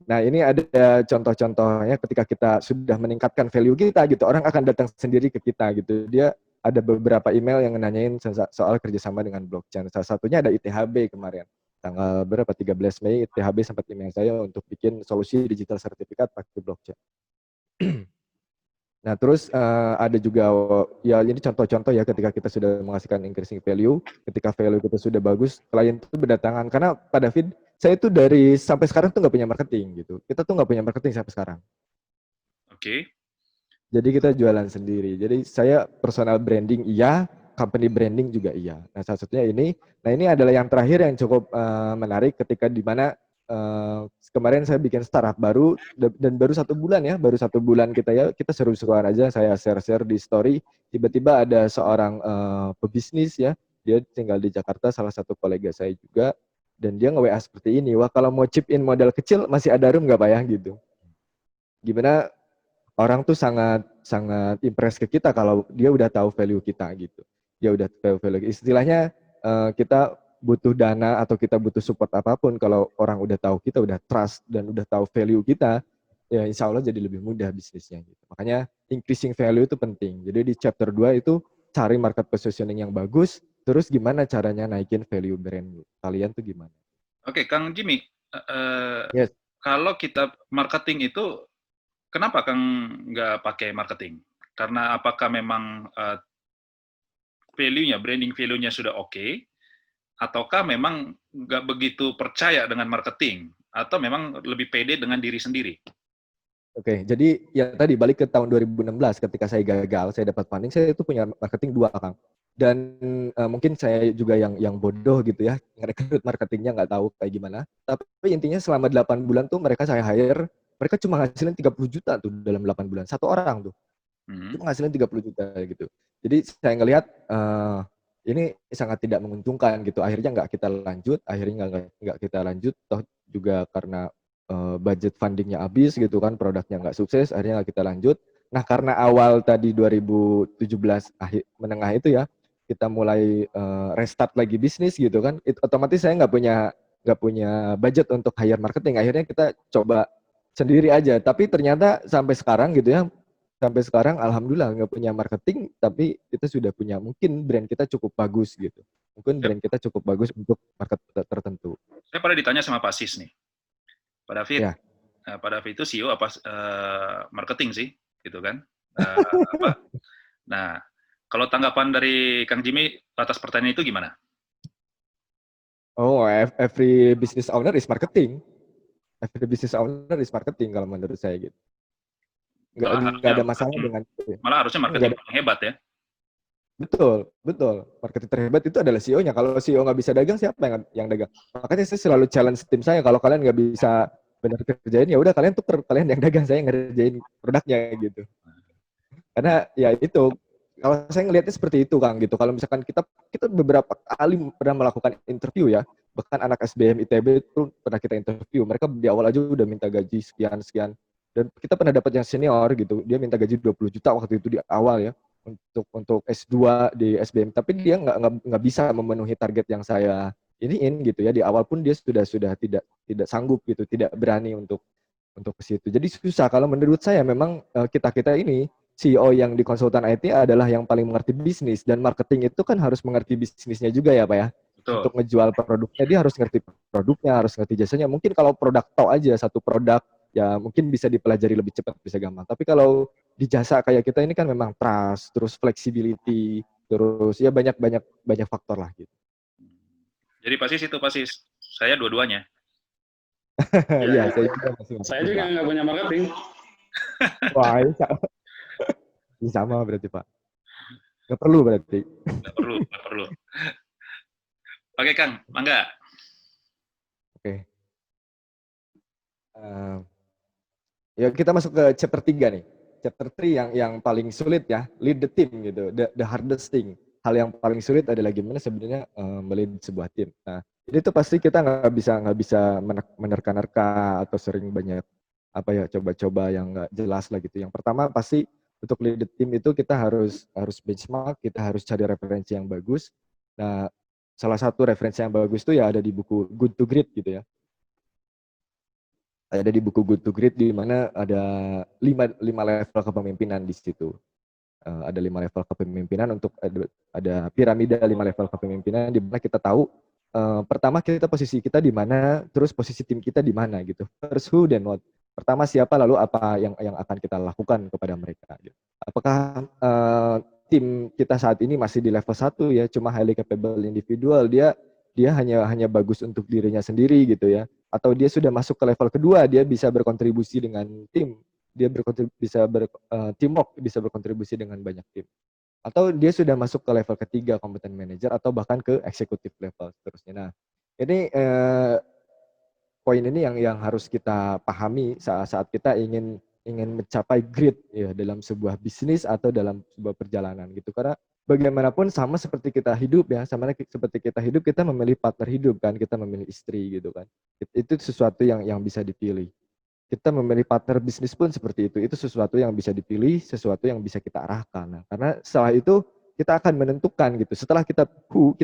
Nah ini ada contoh-contohnya ketika kita sudah meningkatkan value kita gitu, orang akan datang sendiri ke kita gitu. Dia ada beberapa email yang nanyain soal kerjasama dengan blockchain. Salah satunya ada ITHB kemarin. Tanggal berapa? 13 Mei ITHB sempat email saya untuk bikin solusi digital sertifikat pakai blockchain. Nah, terus ada juga ya ini contoh-contoh ya ketika kita sudah menghasilkan increasing value, ketika value kita sudah bagus, klien itu berdatangan. Karena Pak David, saya itu dari sampai sekarang tuh nggak punya marketing gitu. Kita tuh nggak punya marketing sampai sekarang. Oke. Jadi kita jualan sendiri. Jadi saya personal branding iya, company branding juga iya. Nah, salah satunya ini. Nah, ini adalah yang terakhir yang cukup menarik ketika di mana kemarin saya bikin startup baru dan baru 1 bulan ya, baru 1 bulan kita seru-seruan aja. Saya share-share di story. Tiba-tiba ada seorang pebisnis ya, dia tinggal di Jakarta, salah satu kolega saya juga, dan dia nge-WA seperti ini. Wah kalau mau chip in modal kecil masih ada room nggak Pak ya gitu. Gimana orang tuh sangat sangat impress ke kita kalau dia udah tahu value kita gitu. Dia udah tahu value. Istilahnya kita butuh dana atau kita butuh support apapun kalau orang udah tahu kita, udah trust dan udah tahu value kita, ya insya Allah jadi lebih mudah bisnisnya gitu. Makanya increasing value itu penting. Jadi di chapter 2 itu cari market positioning yang bagus, terus gimana caranya naikin value brand kalian tuh gimana. Oke, Kang Jimmy, Yes. kalau kita marketing itu, kenapa Kang nggak pakai marketing? Karena apakah memang value-nya, branding value-nya sudah oke, ataukah memang nggak begitu percaya dengan marketing, atau memang lebih pede dengan diri sendiri? Oke, jadi ya tadi balik ke tahun 2016 ketika saya gagal, saya dapat funding, saya itu punya marketing 2, Kang. Dan mungkin saya juga yang bodoh gitu ya, ngerekrut marketingnya nggak tahu kayak gimana. Tapi intinya selama 8 bulan tuh mereka saya hire, mereka cuma ngasilin 30 juta tuh dalam 8 bulan. Satu orang tuh, cuma ngasilin 30 juta gitu. Jadi saya ngelihat ini sangat tidak menguntungkan gitu. Akhirnya nggak kita lanjut, nggak kita lanjut, toh juga karena budget fundingnya habis gitu kan, produknya nggak sukses, akhirnya nggak kita lanjut. Nah karena awal tadi 2017 menengah itu ya, kita mulai restart lagi bisnis gitu kan, otomatis saya nggak punya budget untuk hire marketing. Akhirnya kita coba sendiri aja. Tapi ternyata sampai sekarang gitu ya, sampai sekarang alhamdulillah nggak punya marketing, tapi kita sudah punya mungkin brand kita cukup bagus gitu. Mungkin brand kita cukup bagus untuk market tertentu. Saya pernah ditanya sama Pak Sis nih, Pak David, Ya. Pak David itu CEO apa marketing sih, gitu kan? Nah, kalau tanggapan dari Kang Jimmy atas pertanyaan itu gimana? Oh, every business owner is marketing. Every business owner is marketing kalau menurut saya gitu. Malah Nggak harusnya ada masalah dengan itu. malah harusnya Nggak marketing ada. paling hebat ya. Betul, betul. Marketing terhebat itu adalah CEO-nya. Kalau CEO nggak bisa dagang, siapa yang dagang? Makanya saya selalu challenge tim saya, kalau kalian nggak bisa benar kerjain, ya udah kalian tuker, kalian yang dagang, saya ngerjain produknya gitu. Karena ya itu, kalau saya ngelihatnya seperti itu Kang gitu. Kalau misalkan kita beberapa kali pernah melakukan interview ya, bahkan anak SBM ITB itu pernah kita interview. Mereka di awal aja udah minta gaji sekian. Dan kita pernah dapat yang senior gitu, dia minta gaji 20 juta waktu itu di awal ya. untuk S2 di SBM, tapi dia nggak bisa memenuhi target yang saya iniin gitu ya. Di awal pun dia sudah tidak sanggup gitu, tidak berani untuk ke situ. Jadi susah. Kalau menurut saya memang kita ini CEO yang di konsultan IT adalah yang paling mengerti bisnis, dan marketing itu kan harus mengerti bisnisnya juga ya Pak ya. Betul. Untuk ngejual produknya dia harus ngerti produknya, harus ngerti jasanya. Mungkin kalau produk tok aja, satu produk ya mungkin bisa dipelajari lebih cepat, bisa gampang. Tapi kalau di jasa kayak kita ini kan memang trust, terus flexibility, terus ya banyak faktor lah gitu. Jadi Pasis itu Pasis, saya dua-duanya. Iya, saya juga masih Saya marketing, juga Pak. nggak punya marketing. Wah, ini sama berarti Pak. Nggak perlu berarti. Nggak perlu, nggak perlu. Oke Kang, mangga. Oke. Ya kita masuk ke chapter 3 nih. Chapter 3 yang paling sulit ya, lead the team gitu. The hardest thing. Hal yang paling sulit adalah gimana sebenarnya melead sebuah tim. Nah, itu pasti kita nggak bisa menerka-nerka atau sering banyak apa ya coba-coba yang nggak jelas lah gitu. Yang pertama pasti untuk lead the team itu kita harus benchmark, kita harus cari referensi yang bagus. Nah, salah satu referensi yang bagus itu ya ada di buku Good to Great gitu ya. Ada di buku Good to Great di mana ada 5 level kepemimpinan di situ. Ada 5 level kepemimpinan untuk ada piramida 5 level kepemimpinan di mana kita tahu pertama posisi kita di mana, terus posisi tim kita di mana gitu. First who then what. Pertama siapa, lalu apa yang akan kita lakukan kepada mereka gitu. Apakah tim kita saat ini masih di level 1 ya, cuma highly capable individual, dia hanya bagus untuk dirinya sendiri gitu ya, atau dia sudah masuk ke level kedua, dia bisa berkontribusi dengan tim, dia teamwork, bisa berkontribusi dengan banyak tim, atau dia sudah masuk ke level ketiga, competent manager, atau bahkan ke executive level seterusnya. Nah, ini poin ini yang harus kita pahami saat kita ingin mencapai great ya dalam sebuah bisnis atau dalam sebuah perjalanan gitu. Karena bagaimanapun sama seperti kita hidup ya, seperti kita hidup, kita memilih partner hidup kan, kita memilih istri gitu kan. Itu sesuatu yang bisa dipilih. Kita memilih partner bisnis pun seperti itu. Itu sesuatu yang bisa dipilih, sesuatu yang bisa kita arahkan. Nah, karena setelah itu kita akan menentukan gitu. Setelah kita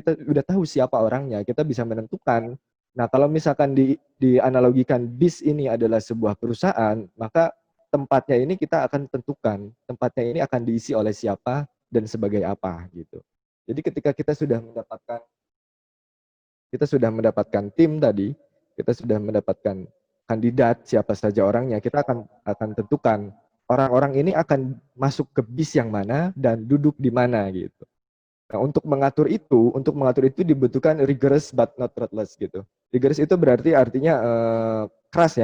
udah tahu siapa orangnya, kita bisa menentukan. Nah, kalau misalkan dianalogikan bis ini adalah sebuah perusahaan, maka tempatnya ini kita akan tentukan. Tempatnya ini akan diisi oleh siapa dan sebagai apa gitu. Jadi ketika kita sudah mendapatkan tim tadi, kita sudah mendapatkan kandidat siapa saja orangnya, kita akan tentukan orang-orang ini akan masuk ke bis yang mana dan duduk di mana gitu. Nah, untuk mengatur itu dibutuhkan rigorous but not ruthless gitu. Rigorous itu berarti artinya keras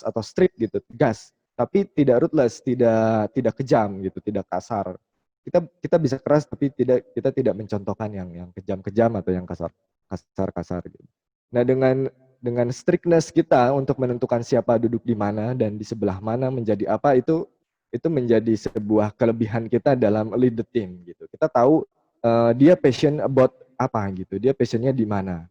atau strict gitu, tegas, tapi tidak ruthless, tidak kejam gitu, tidak kasar. Kita bisa keras tapi kita tidak mencontohkan yang kejam-kejam atau yang kasar gitu. Nah, dengan strictness kita untuk menentukan siapa duduk di mana dan di sebelah mana menjadi apa, itu menjadi sebuah kelebihan kita dalam lead the team gitu. Kita tahu dia passion about apa gitu, dia passionnya di mana.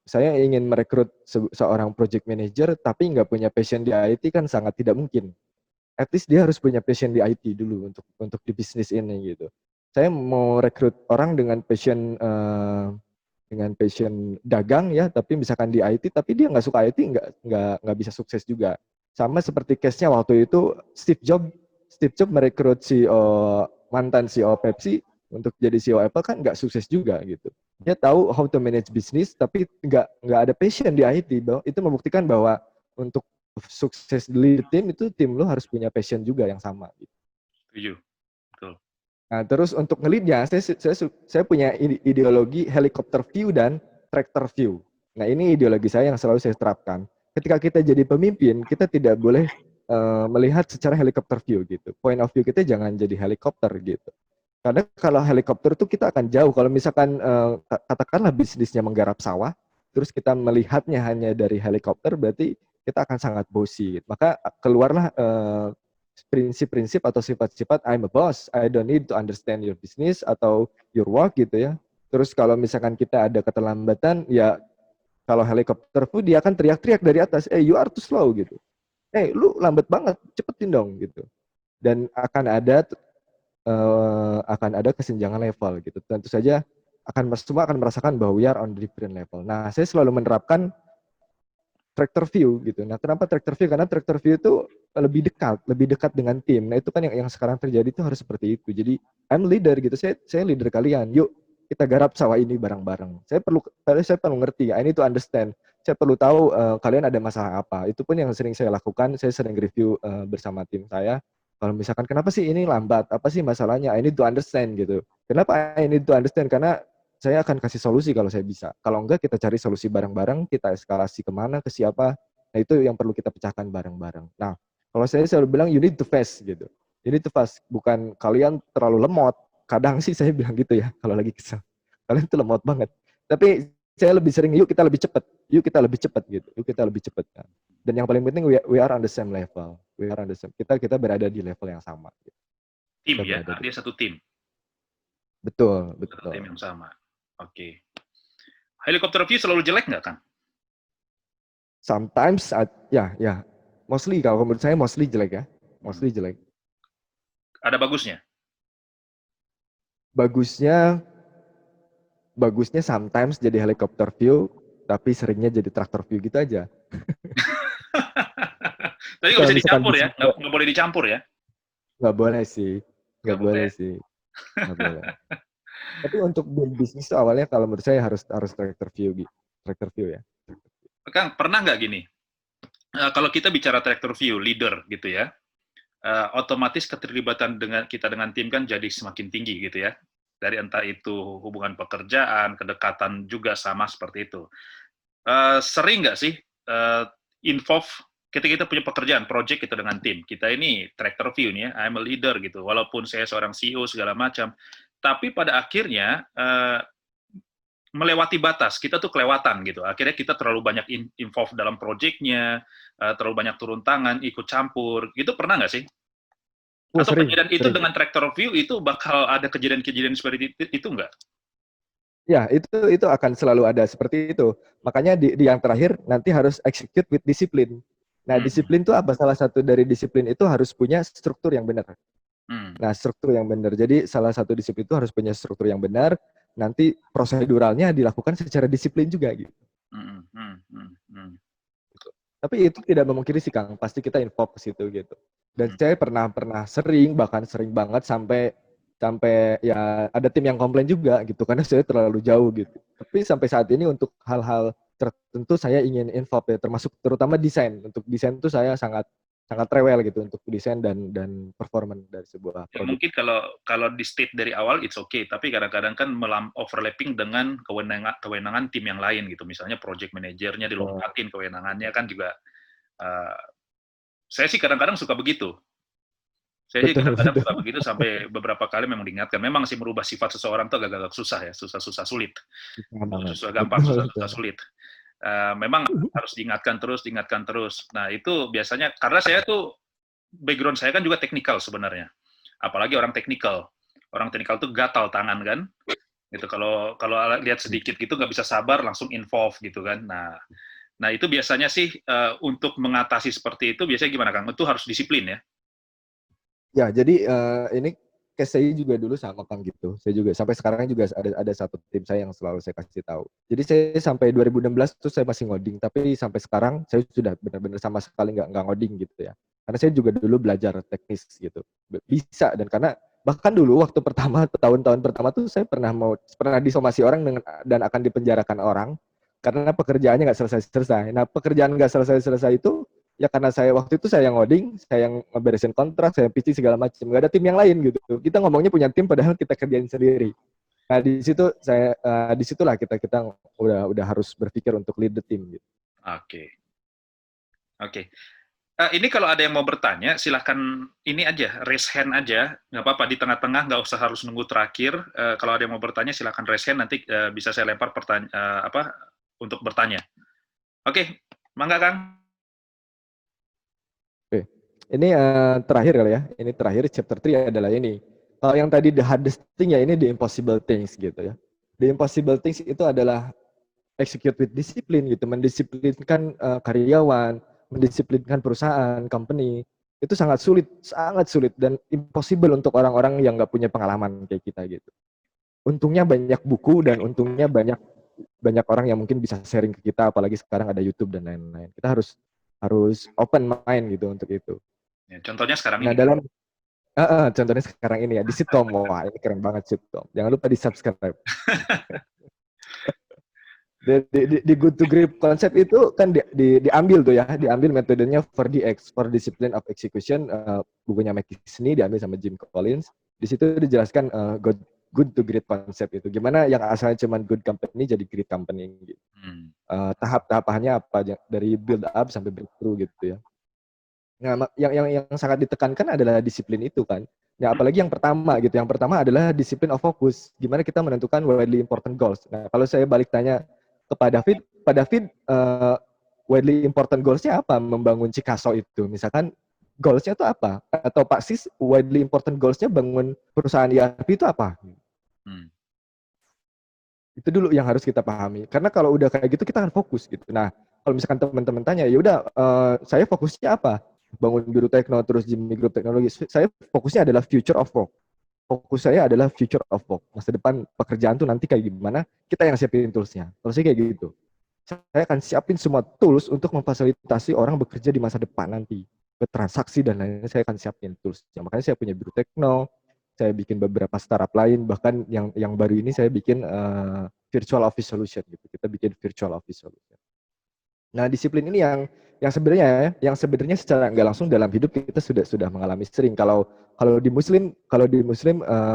Saya ingin merekrut seorang project manager tapi nggak punya passion di IT kan sangat tidak mungkin. At least dia harus punya passion di IT dulu untuk di bisnis ini gitu. Saya mau rekrut orang dengan passion dagang ya, tapi misalkan di IT tapi dia nggak suka IT, nggak bisa sukses juga. Sama seperti case-nya waktu itu Steve Jobs merekrut mantan CEO Pepsi untuk jadi CEO Apple kan nggak sukses juga gitu. Dia tahu how to manage bisnis tapi nggak ada passion di IT. Itu membuktikan bahwa untuk sukses di tim itu tim lo harus punya passion juga yang sama gitu. Setuju. Betul. Nah, terus untuk nge-lead-nya saya punya ideologi helicopter view dan tractor view. Nah, ini ideologi saya yang selalu saya terapkan. Ketika kita jadi pemimpin, kita tidak boleh melihat secara helicopter view gitu. Point of view kita jangan jadi helikopter gitu. Karena kalau helikopter itu kita akan jauh. Kalau misalkan katakanlah bisnisnya menggarap sawah, terus kita melihatnya hanya dari helikopter, berarti kita akan sangat bosi. Maka keluarlah prinsip-prinsip atau sifat-sifat I'm a boss, I don't need to understand your business atau your work gitu ya. Terus kalau misalkan kita ada keterlambatan, ya kalau helikopter pun dia akan teriak-teriak dari atas, you are too slow gitu. Lu lambat banget, cepetin dong gitu. Dan akan ada akan ada kesenjangan level gitu. Tentu saja semua akan merasakan bahwa we are on different level. Nah, saya selalu menerapkan tractor view gitu. Nah, kenapa tractor view? Karena tractor view itu lebih dekat dengan tim. Nah, itu kan yang sekarang terjadi itu harus seperti itu. Jadi, I'm leader gitu. Saya leader kalian. Yuk, kita garap sawah ini bareng-bareng. Saya perlu ngerti. I need to understand. Saya perlu tahu kalian ada masalah apa. Itu pun yang sering saya lakukan. Saya sering review bersama tim saya. Kalau misalkan kenapa sih ini lambat? Apa sih masalahnya? I need to understand gitu. Kenapa I need to understand? Karena saya akan kasih solusi kalau saya bisa. Kalau enggak, kita cari solusi bareng-bareng, kita eskalasi kemana, ke siapa. Nah, itu yang perlu kita pecahkan bareng-bareng. Nah, kalau saya selalu bilang, you need to fast gitu. You need to fast. Bukan kalian terlalu lemot. Kadang sih saya bilang gitu ya, kalau lagi kesel. Kalian tuh lemot banget. Tapi saya lebih sering, yuk kita lebih cepat. Yuk kita lebih cepat gitu. Yuk kita lebih cepat. Kan. Dan yang paling penting, we are on the same level. We are on the same. Kita berada di level yang sama. Gitu. Tim ya, dia satu tim. Betul, Satu betul. tim yang sama. Oke. Helikopter view selalu jelek nggak, Kang? Sometimes, ya. Mostly, kalau menurut saya mostly jelek ya. Mostly jelek. Ada bagusnya? Bagusnya sometimes jadi helicopter view, tapi seringnya jadi tractor view gitu aja. Tapi nggak bisa dicampur ya? Nggak boleh dicampur ya? Nggak boleh sih. Nggak boleh boleh. sih. Nggak boleh. Tapi untuk bisnis itu awalnya kalau menurut saya harus tractor view gitu. Tractor view ya. Kang, pernah nggak gini? Kalau kita bicara tractor view, leader gitu ya, otomatis keterlibatan kita dengan tim kan jadi semakin tinggi gitu ya. Dari entah itu hubungan pekerjaan, kedekatan juga sama seperti itu. Sering nggak sih involve kita punya pekerjaan, project kita dengan tim. Kita ini tractor view nih ya, I'm a leader gitu. Walaupun saya seorang CEO segala macam, tapi pada akhirnya melewati batas, kita tuh kelewatan gitu. Akhirnya kita terlalu banyak involve dalam project-nya, terlalu banyak turun tangan, ikut campur. Gitu pernah nggak sih? Atau kejadian itu dengan tractor view itu bakal ada kejadian-kejadian seperti itu nggak? Ya, itu akan selalu ada seperti itu. Makanya di yang terakhir nanti harus execute with disiplin. Nah, disiplin itu apa? Salah satu dari disiplin itu harus punya struktur yang benar. Nah, struktur yang benar. Jadi salah satu disiplin itu harus punya struktur yang benar. Nanti proseduralnya dilakukan secara disiplin juga gitu. Tapi itu tidak memungkiri sih Kang, pasti kita involve ke situ gitu. Dan saya pernah bahkan sering banget sampai ya ada tim yang komplain juga gitu karena saya terlalu jauh gitu. Tapi sampai saat ini untuk hal-hal tertentu saya ingin involve ya, termasuk terutama desain. Untuk desain itu saya sangat rewel gitu untuk desain dan performance dari sebuah produk. Mungkin kalau di state dari awal it's okay, tapi kadang-kadang kan overlapping dengan kewenangan tim yang lain gitu. Misalnya project manajernya dilompatin kewenangannya kan juga. Saya sih kadang-kadang suka begitu. Saya sih kadang-kadang suka begitu sampai beberapa kali memang diingatkan. Memang sih merubah sifat seseorang itu agak-agak susah ya, susah sulit. Susah gampang, susah sulit. Memang harus diingatkan terus. Nah itu biasanya karena saya tuh background saya kan juga teknikal sebenarnya. Apalagi orang teknikal tuh gatal tangan kan. Gitu kalau lihat sedikit gitu nggak bisa sabar langsung involve gitu kan. Nah itu biasanya sih untuk mengatasi seperti itu biasanya gimana Kang? Itu harus disiplin ya. Ya, jadi ini case saya juga dulu sama Kang gitu. Saya juga sampai sekarang juga ada satu tim saya yang selalu saya kasih tahu. Jadi saya sampai 2016 itu saya masih ngoding, tapi sampai sekarang saya sudah benar-benar sama sekali nggak ngoding gitu ya. Karena saya juga dulu belajar teknis gitu. Bisa dan karena bahkan dulu waktu pertama tahun-tahun pertama tuh saya pernah disomasi orang dan akan dipenjarakan orang karena pekerjaannya nggak selesai-selesai. Nah, pekerjaan nggak selesai-selesai itu ya karena waktu itu saya yang ngoding, saya yang ngeberesin kontrak, saya pitching segala macam. Gak ada tim yang lain gitu. Kita ngomongnya punya tim padahal kita kerjain sendiri. Nah, disitulah kita udah harus berpikir untuk lead the team gitu. Oke. Ini kalau ada yang mau bertanya, silahkan ini aja, raise hand aja, nggak apa-apa di tengah-tengah, nggak usah harus nunggu terakhir. Kalau ada yang mau bertanya, silahkan raise hand, nanti bisa saya lempar untuk bertanya. Oke, mangga Kang. Oke. Ini terakhir kali ya. Ini terakhir chapter 3 adalah ini. Kalau yang tadi the hardest thing ya ini the impossible things gitu ya. The impossible things itu adalah execute with discipline gitu, mendisiplinkan karyawan, mendisiplinkan perusahaan, company. Itu sangat sulit dan impossible untuk orang-orang yang nggak punya pengalaman kayak kita gitu. Untungnya banyak buku dan untungnya banyak banyak orang yang mungkin bisa sharing ke kita, apalagi sekarang ada YouTube dan lain-lain. Kita harus harus open mind gitu untuk itu. Ya, contohnya sekarang Nah ini. dalam contohnya sekarang ini ya di Sitcom, wah ini keren banget Sitcom. Jangan lupa di subscribe. Di Good to Great konsep itu kan diambil tuh ya, diambil metodenya 4DX, for Discipline of Execution, bukunya McKinsey diambil sama Jim Collins. Di situ dijelaskan good to great konsep itu. Gimana yang asalnya cuma good company jadi great company gitu. Tahap-tahapannya apa dari build up sampai breakthrough gitu ya. Nah, yang sangat ditekankan adalah disiplin itu kan. Ya, apalagi yang pertama gitu. Yang pertama adalah disiplin of focus. Gimana kita menentukan widely important goals. Nah, kalau saya balik tanya kepada David, Pak David, widely important goals-nya apa membangun Cikaso itu? Misalkan goals-nya itu apa? Atau Pak Sis, widely important goals-nya bangun perusahaan ERP itu apa? Itu dulu yang harus kita pahami. Karena kalau udah kayak gitu kita akan fokus gitu. Nah, kalau misalkan teman-teman tanya, ya udah saya fokusnya apa? Bangun Biru Tekno terus Jimmy Group Teknologi. Saya fokusnya adalah future of work. Fokus saya adalah future of work. Masa depan pekerjaan tuh nanti kayak gimana? Kita yang siapin toolsnya. Kalau saya kayak gitu. Saya akan siapin semua tools untuk memfasilitasi orang bekerja di masa depan nanti. Bertransaksi dan lain-lain saya akan siapin toolsnya. Makanya saya punya Biru Tekno, saya bikin beberapa startup lain, bahkan yang baru ini saya bikin virtual office solution gitu. Kita bikin virtual office solution. Nah, disiplin ini yang sebenarnya secara nggak langsung dalam hidup kita sudah mengalami sering. Kalau di Muslim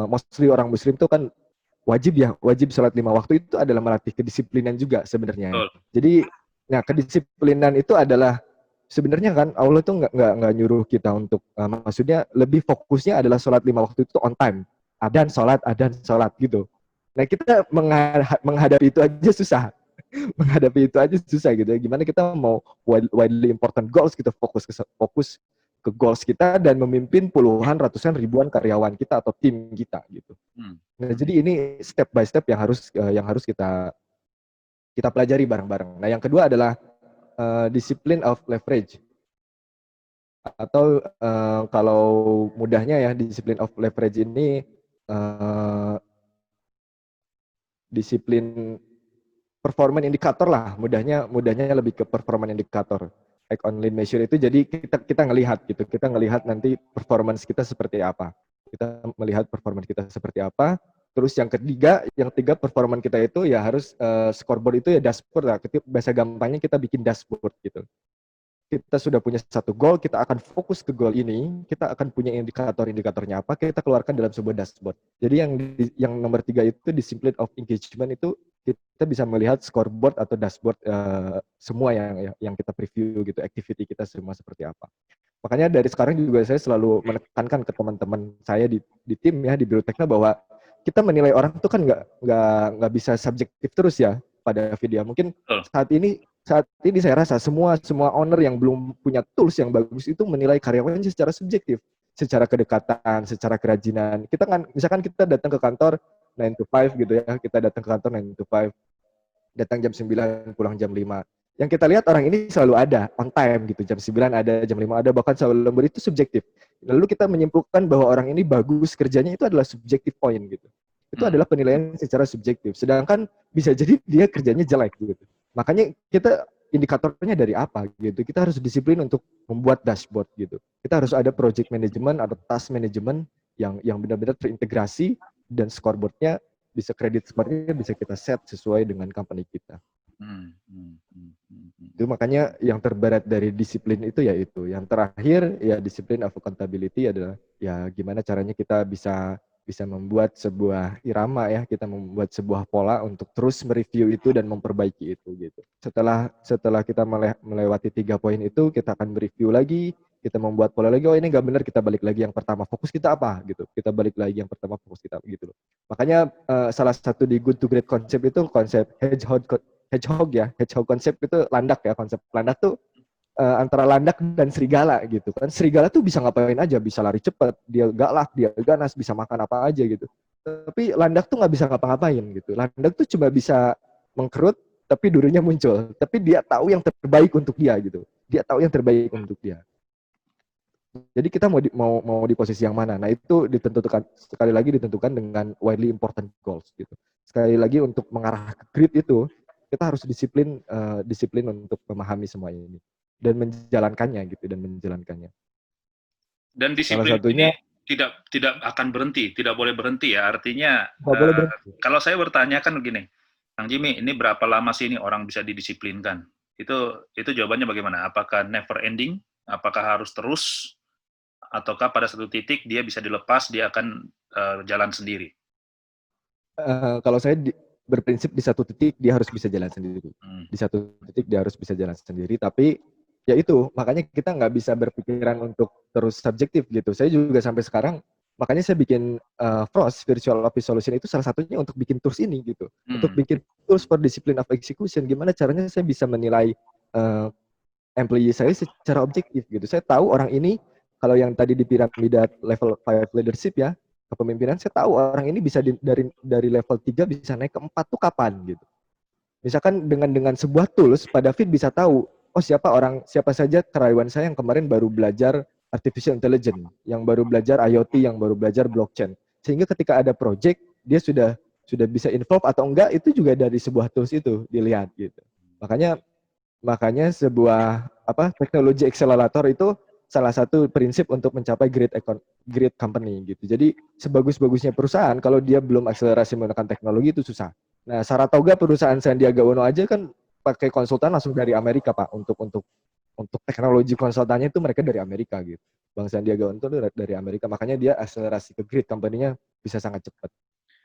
mostly orang Muslim itu kan wajib sholat 5 waktu itu adalah melatih kedisiplinan juga sebenarnya. Jadi, nah kedisiplinan itu adalah sebenarnya kan Allah tuh nggak nyuruh kita untuk maksudnya lebih fokusnya adalah sholat 5 waktu itu on time, adan sholat gitu. Nah kita menghadapi itu aja susah. Menghadapi itu aja susah gitu ya. Gimana kita mau widely important goals kita fokus ke goals kita dan memimpin puluhan, ratusan, ribuan karyawan kita atau tim kita gitu. Nah, jadi ini step by step yang harus kita pelajari bareng-bareng. Nah, yang kedua adalah discipline of leverage. Atau kalau mudahnya ya disiplin of leverage ini disiplin performance indikator lah, mudahnya lebih ke performance indikator. Like on lean measure itu jadi kita ngelihat gitu, kita ngelihat nanti performance kita seperti apa. Kita melihat performance kita seperti apa. Terus yang ketiga performance kita itu ya harus scoreboard itu ya dashboard lah. Bahasa gampangnya kita bikin dashboard gitu. Kita sudah punya satu goal, kita akan fokus ke goal ini, kita akan punya indikator-indikatornya apa, kita keluarkan dalam sebuah dashboard. Jadi yang nomor 3 itu discipline of engagement itu kita bisa melihat scoreboard atau dashboard semua yang kita preview gitu, activity kita semua seperti apa. Makanya dari sekarang juga saya selalu menekankan ke teman-teman saya di tim ya di Biru Tekno bahwa kita menilai orang itu kan nggak bisa subjektif terus ya pada video. Mungkin saat ini saya rasa semua owner yang belum punya tools yang bagus itu menilai karyawannya secara subjektif, secara kedekatan, secara kerajinan. Kita kan misalkan kita datang ke kantor 9 to 5 gitu ya, kita datang ke kantor 9 to 5, datang jam 9, pulang jam 5. Yang kita lihat orang ini selalu ada, on time gitu, jam 9 ada, jam 5 ada, bahkan selalu lembur, itu subjektif. Lalu kita menyimpulkan bahwa orang ini bagus kerjanya, itu adalah subjektif point gitu. Itu adalah penilaian secara subjektif. Sedangkan bisa jadi dia kerjanya jelek gitu. Makanya kita indikatornya dari apa gitu. Kita harus disiplin untuk membuat dashboard gitu. Kita harus ada project management atau task management yang benar-benar terintegrasi dan scoreboardnya bisa kredit skornya bisa kita set sesuai dengan company kita. Itu makanya yang terberat dari disiplin itu ya itu. Yang terakhir ya disiplin of accountability adalah ya gimana caranya kita bisa membuat sebuah irama ya, kita membuat sebuah pola untuk terus mereview itu dan memperbaiki itu gitu. Setelah kita melewati 3 poin itu, kita akan mereview lagi, kita membuat pola lagi, oh ini nggak benar, kita balik lagi yang pertama, fokus kita apa gitu. Kita balik lagi yang pertama, fokus kita gitu loh. Makanya salah satu di Good to Great konsep itu konsep hedgehog konsep itu landak ya, konsep landak tuh antara landak dan serigala gitu kan. Serigala tuh bisa ngapain aja, bisa lari cepat, dia galak, dia ganas, bisa makan apa aja gitu. Tapi landak tuh nggak bisa ngapa-ngapain gitu. Landak tuh cuma bisa mengkerut, tapi durinya muncul. Tapi dia tahu yang terbaik untuk dia gitu. Dia tahu yang terbaik untuk dia. Jadi kita mau di posisi yang mana? Nah itu ditentukan sekali lagi ditentukan dengan widely important goals gitu. Sekali lagi untuk mengarah ke grid itu kita harus disiplin untuk memahami semua ini dan menjalankannya gitu dan menjalankannya. Dan Salah disiplin ini satunya tidak akan berhenti, tidak boleh berhenti ya. Artinya nggak boleh berhenti. kalau saya bertanya kan begini, Kang Jimmy, ini berapa lama sih ini orang bisa didisiplinkan? Itu jawabannya bagaimana? Apakah never ending? Apakah harus terus? Ataukah pada satu titik dia bisa dilepas, dia akan jalan sendiri? Kalau saya berprinsip di satu titik dia harus bisa jalan sendiri. Di satu titik dia harus bisa jalan sendiri. Tapi ya itu makanya kita nggak bisa berpikiran untuk terus subjektif gitu. Saya juga sampai sekarang makanya saya bikin Frost Virtual Office Solution itu salah satunya untuk bikin tools ini gitu. Untuk bikin tools for discipline of execution. Gimana caranya saya bisa menilai employee saya secara objektif gitu. Saya tahu orang ini kalau yang tadi di piramida level 5 leadership ya, kepemimpinan saya tahu orang ini bisa dari level 3 bisa naik ke 4 tuh kapan gitu. Misalkan dengan sebuah tools Pak David bisa tahu oh siapa saja karyawan saya yang kemarin baru belajar artificial intelligence, yang baru belajar IoT, yang baru belajar blockchain. Sehingga ketika ada project dia sudah bisa involve atau enggak itu juga dari sebuah tools itu dilihat gitu. Makanya sebuah teknologi accelerator itu salah satu prinsip untuk mencapai great company gitu. Jadi sebagus-bagusnya perusahaan kalau dia belum akselerasi menggunakan teknologi itu susah. Nah, Saratoga perusahaan Sandiaga Uno aja kan pakai konsultan langsung dari Amerika, Pak. Untuk teknologi konsultannya itu mereka dari Amerika gitu. Bang Sandiaga Uno itu dari Amerika, makanya dia akselerasi ke great company-nya bisa sangat cepat.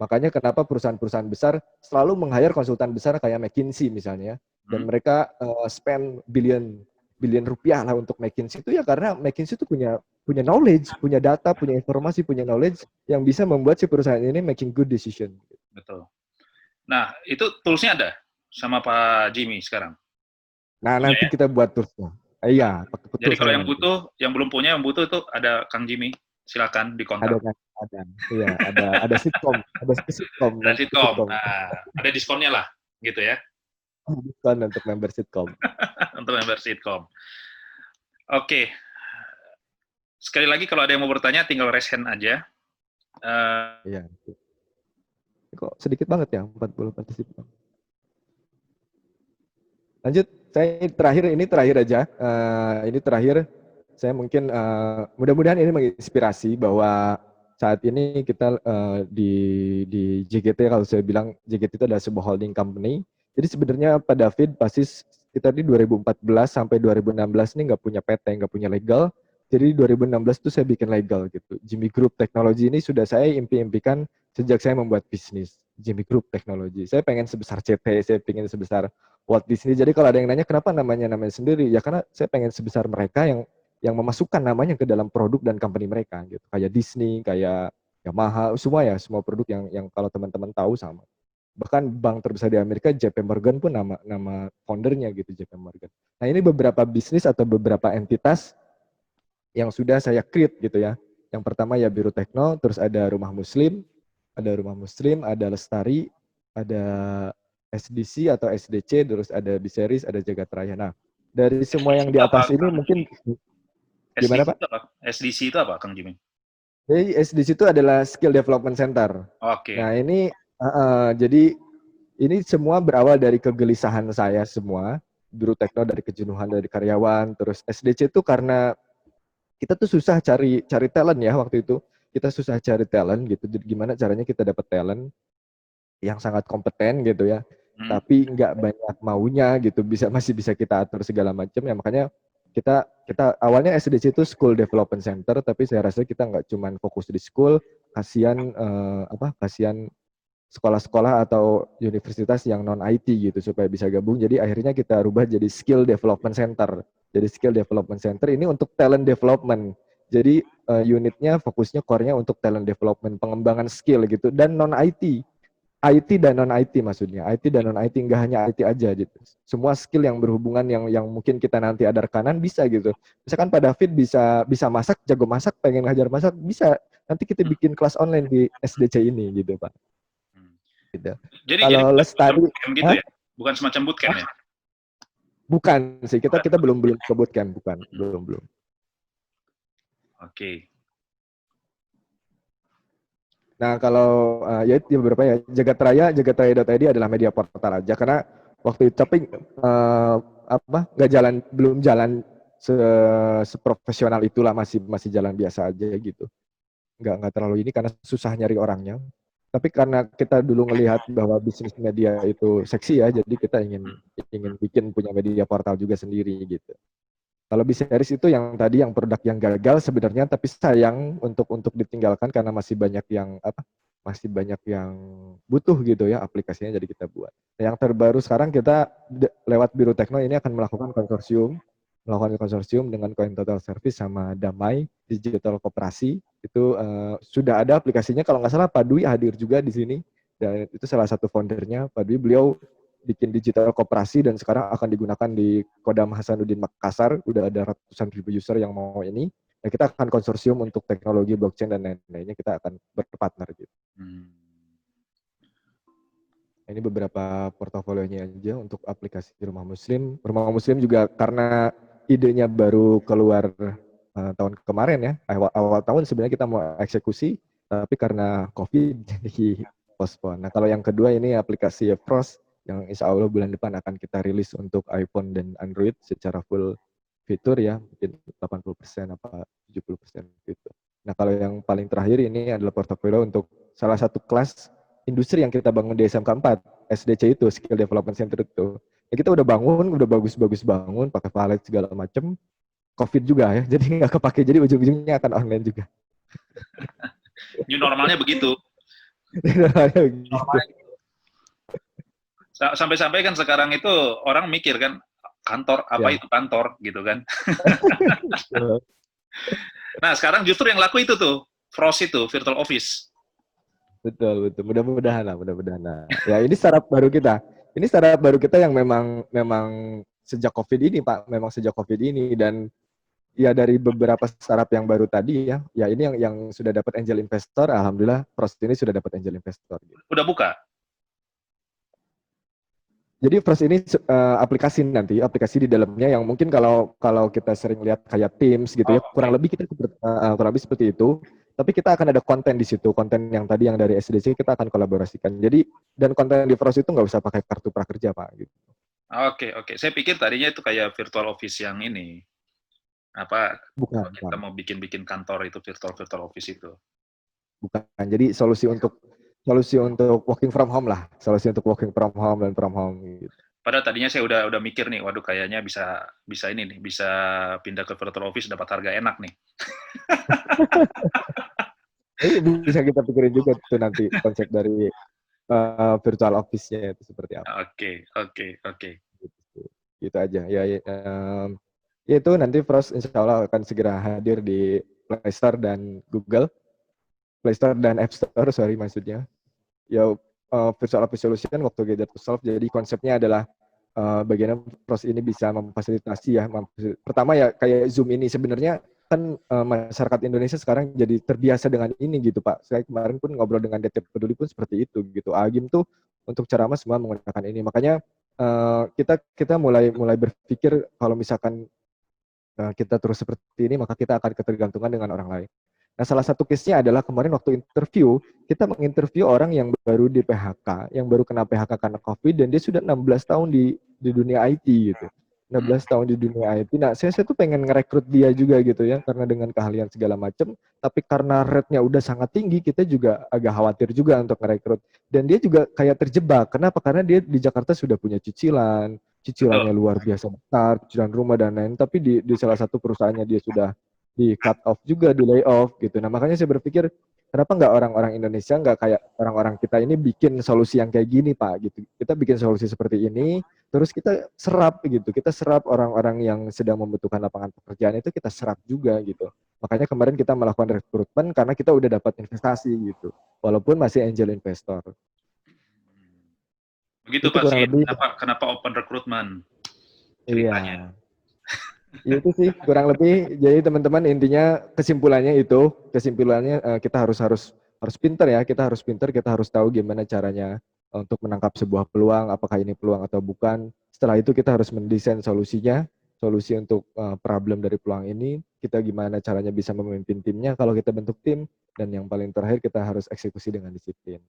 Makanya kenapa perusahaan-perusahaan besar selalu meng-hire konsultan besar kayak McKinsey misalnya, dan mereka spend billion rupiah lah untuk McKinsey itu ya karena McKinsey itu punya knowledge, punya data, punya informasi, punya knowledge yang bisa membuat si perusahaan ini making good decision. Betul. Nah, itu toolsnya ada sama Pak Jimmy sekarang? Nah, nanti kita buat toolsnya. Iya, betul. Jadi kalau yang butuh, yang belum punya, yang butuh itu ada Kang Jimmy. Silakan dikontak. Ada. Iya, ada sitkom. Ada sitkom. Ada sitkom. Nah, ada diskonnya lah, gitu ya. Diskon untuk member sitkom. Untuk member sitkom. Oke. Sekali lagi kalau ada yang mau bertanya, tinggal raise hand aja. Iya. Kok sedikit banget ya, 40 partisipan. Lanjut, saya terakhir aja. Ini terakhir, saya mungkin mudah-mudahan ini menginspirasi bahwa saat ini kita di JGT, kalau saya bilang JGT itu adalah sebuah holding company. Jadi sebenarnya Pak David pasti kita di 2014 sampai 2016 ini nggak punya PT, nggak punya legal. Jadi 2016 itu saya bikin legal gitu. Jimmy Group Technology ini sudah saya impikan sejak saya membuat bisnis. Jimmy Group Technology. Saya pengen sebesar CT, saya pengen sebesar Walt Disney. Jadi kalau ada yang nanya kenapa namanya sendiri, ya karena saya pengen sebesar mereka yang memasukkan namanya ke dalam produk dan company mereka gitu. Kayak Disney, kayak Yamaha, semua produk yang kalau teman-teman tahu sama. Bahkan bank terbesar di Amerika JP Morgan pun nama foundernya gitu, JP Morgan. Nah, ini beberapa bisnis atau beberapa entitas yang sudah saya create gitu ya. Yang pertama ya Biro Tekno, terus ada Rumah Muslim, ada Lestari, ada SDC atau SDC, terus ada Biseris, ada Jagat Raya. Nah, dari semua yang di atas ini mungkin gimana Pak? SDC itu apa, Kang Jimmy? Jadi SDC itu adalah Skill Development Center. Oke. Nah ini jadi ini semua berawal dari kegelisahan saya semua. Biro Tekno dari kejenuhan dari karyawan, terus SDC itu karena kita tuh susah cari talent ya waktu itu. Kita susah cari talent gitu. Jadi gimana caranya kita dapat talent yang sangat kompeten gitu ya. Tapi nggak banyak maunya gitu. Masih bisa kita atur segala macam ya, makanya kita awalnya SDC itu School Development Center, tapi saya rasa kita nggak cuma fokus di school, kasihan sekolah-sekolah atau universitas yang non IT gitu supaya bisa gabung. Jadi akhirnya kita rubah jadi Skill Development Center. Jadi Skill Development Center ini untuk talent development. Jadi unitnya fokusnya core-nya untuk talent development, pengembangan skill gitu, dan non IT. IT dan non IT maksudnya. IT dan non IT, nggak hanya IT aja gitu. Semua skill yang berhubungan yang mungkin kita nanti ada rekanan bisa gitu. Misalkan Pak David bisa masak, jago masak, pengen ngajar masak, bisa. Nanti kita bikin kelas online di SDC ini gitu, Pak. Gitu. Jadi kalau Lestari gitu ya? Bukan semacam bootcamp ya? Bukan sih, kita belum ke bootcamp, belum. Oke. Nah, kalau ya itu beberapa ya, jagadraya.id adalah media portal aja karena waktu itu tapi nggak jalan, belum jalan seprofesional itulah, masih jalan biasa aja gitu. Nggak terlalu ini karena susah nyari orangnya. Tapi karena kita dulu ngelihat bahwa bisnis media itu seksi ya, jadi kita ingin ingin bikin punya media portal juga sendiri gitu. Kalau Biseris itu yang tadi yang produk yang gagal sebenarnya, tapi sayang untuk ditinggalkan karena masih banyak yang butuh gitu ya aplikasinya, jadi kita buat. Nah, yang terbaru sekarang kita lewat Biro Tekno ini akan melakukan konsorsium dengan Coin Total Service sama Damai Digital Koperasi. Itu sudah ada aplikasinya, kalau nggak salah Pak Dwi hadir juga di sini, dan itu salah satu foundernya Pak Dwi. Beliau bikin digital koperasi dan sekarang akan digunakan di Kodam Hasanuddin Makassar. Udah ada ratusan ribu user yang mau ini. Ya, kita akan konsorsium untuk teknologi blockchain dan lain-lainnya, kita akan berpartner gitu. Ini beberapa portofolionya aja untuk aplikasi Rumah Muslim. Rumah Muslim juga karena idenya baru keluar tahun kemarin ya. Awal tahun sebenarnya kita mau eksekusi, tapi karena COVID jadi postpone. Nah, kalau yang kedua ini aplikasi Frost yang insya Allah bulan depan akan kita rilis untuk iPhone dan Android secara full fitur ya, mungkin 80% apa 70% gitu. Nah, kalau yang paling terakhir ini adalah portofolio untuk salah satu kelas industri yang kita bangun di SMK 4, SDC itu, Skill Development Center itu. Ya, kita udah bangun, udah bagus-bagus bangun, pakai valet segala macam. COVID juga ya, jadi nggak kepake, jadi ujung-ujungnya akan online juga. New normalnya begitu. Gitu. Sampai-sampai kan sekarang itu orang mikir kan, kantor, apa Ya. itu kantor, gitu kan. Nah, sekarang justru yang laku itu tuh, Frost itu, virtual office. Betul. Mudah-mudahan lah. Ya, ini startup baru kita. Ini startup baru kita yang memang sejak COVID ini, Pak. Memang sejak COVID ini. Dan ya dari beberapa startup yang baru tadi ya ini yang sudah dapat angel investor, alhamdulillah Frost ini sudah dapat angel investor. Gitu. Udah buka? Jadi Frost ini aplikasi di dalamnya yang mungkin kalau kita sering lihat kayak Teams gitu ya, kurang lebih seperti itu. Tapi kita akan ada konten di situ, konten yang tadi yang dari SDC kita akan kolaborasikan. Jadi dan konten di Frost itu nggak usah pakai kartu prakerja, Pak. Gitu. Oke. Saya pikir tadinya itu kayak virtual office yang ini. Kalau kita mau bikin kantor itu virtual office itu. Bukan. Jadi solusi untuk working from home lah. Solusi untuk working from home dan from home gitu. Padahal tadinya saya udah mikir nih, waduh kayaknya bisa ini nih, bisa pindah ke virtual office dapat harga enak nih. Bisa kita pikirin juga tuh nanti konsep dari virtual office-nya itu seperti apa. Oke. Gitu aja. Ya, itu nanti Frost insya Allah akan segera hadir di Play Store dan Google. Play Store dan App Store, maksudnya. Ya, Virtual Office Solution waktu Gather to Solve. Jadi konsepnya adalah bagaimana Frost ini bisa memfasilitasi ya. Pertama ya kayak Zoom ini sebenarnya kan masyarakat Indonesia sekarang jadi terbiasa dengan ini gitu Pak. Saya kemarin pun ngobrol dengan DT Peduli pun seperti itu gitu. Agim tuh untuk ceramah semua menggunakan ini. Makanya kita mulai berpikir kalau misalkan kita terus seperti ini maka kita akan ketergantungan dengan orang lain. Nah, salah satu case-nya adalah kemarin waktu interview, kita menginterview orang yang baru di PHK, yang baru kena PHK karena COVID, dan dia sudah 16 tahun di dunia IT gitu. 16 tahun di dunia IT. Nah, saya tuh pengen ngerekrut dia juga gitu ya, karena dengan keahlian segala macam, tapi karena rate-nya udah sangat tinggi, kita juga agak khawatir juga untuk ngerekrut. Dan dia juga kayak terjebak. Kenapa? Karena dia di Jakarta sudah punya cicilannya luar biasa besar, cicilan rumah dan lain, tapi di salah satu perusahaannya dia sudah di cut off juga, di lay off gitu. Nah, makanya saya berpikir kenapa nggak orang-orang Indonesia nggak kayak orang-orang kita ini bikin solusi yang kayak gini Pak gitu. Kita bikin solusi seperti ini, terus kita serap gitu. Kita serap orang-orang yang sedang membutuhkan lapangan pekerjaan itu kita serap juga gitu. Makanya kemarin kita melakukan rekrutmen karena kita udah dapat investasi gitu. Walaupun masih angel investor. Begitu Itu Pak kurang sih, lebih. kenapa open recruitment ceritanya? Iya. Itu sih kurang lebih. Jadi teman-teman intinya kesimpulannya kita harus pinter ya. Kita harus tahu gimana caranya untuk menangkap sebuah peluang, apakah ini peluang atau bukan. Setelah itu kita harus mendesain solusi untuk problem dari peluang ini. kita gimana caranya bisa memimpin timnya kalau kita bentuk tim, dan yang paling terakhir kita harus eksekusi dengan disiplin.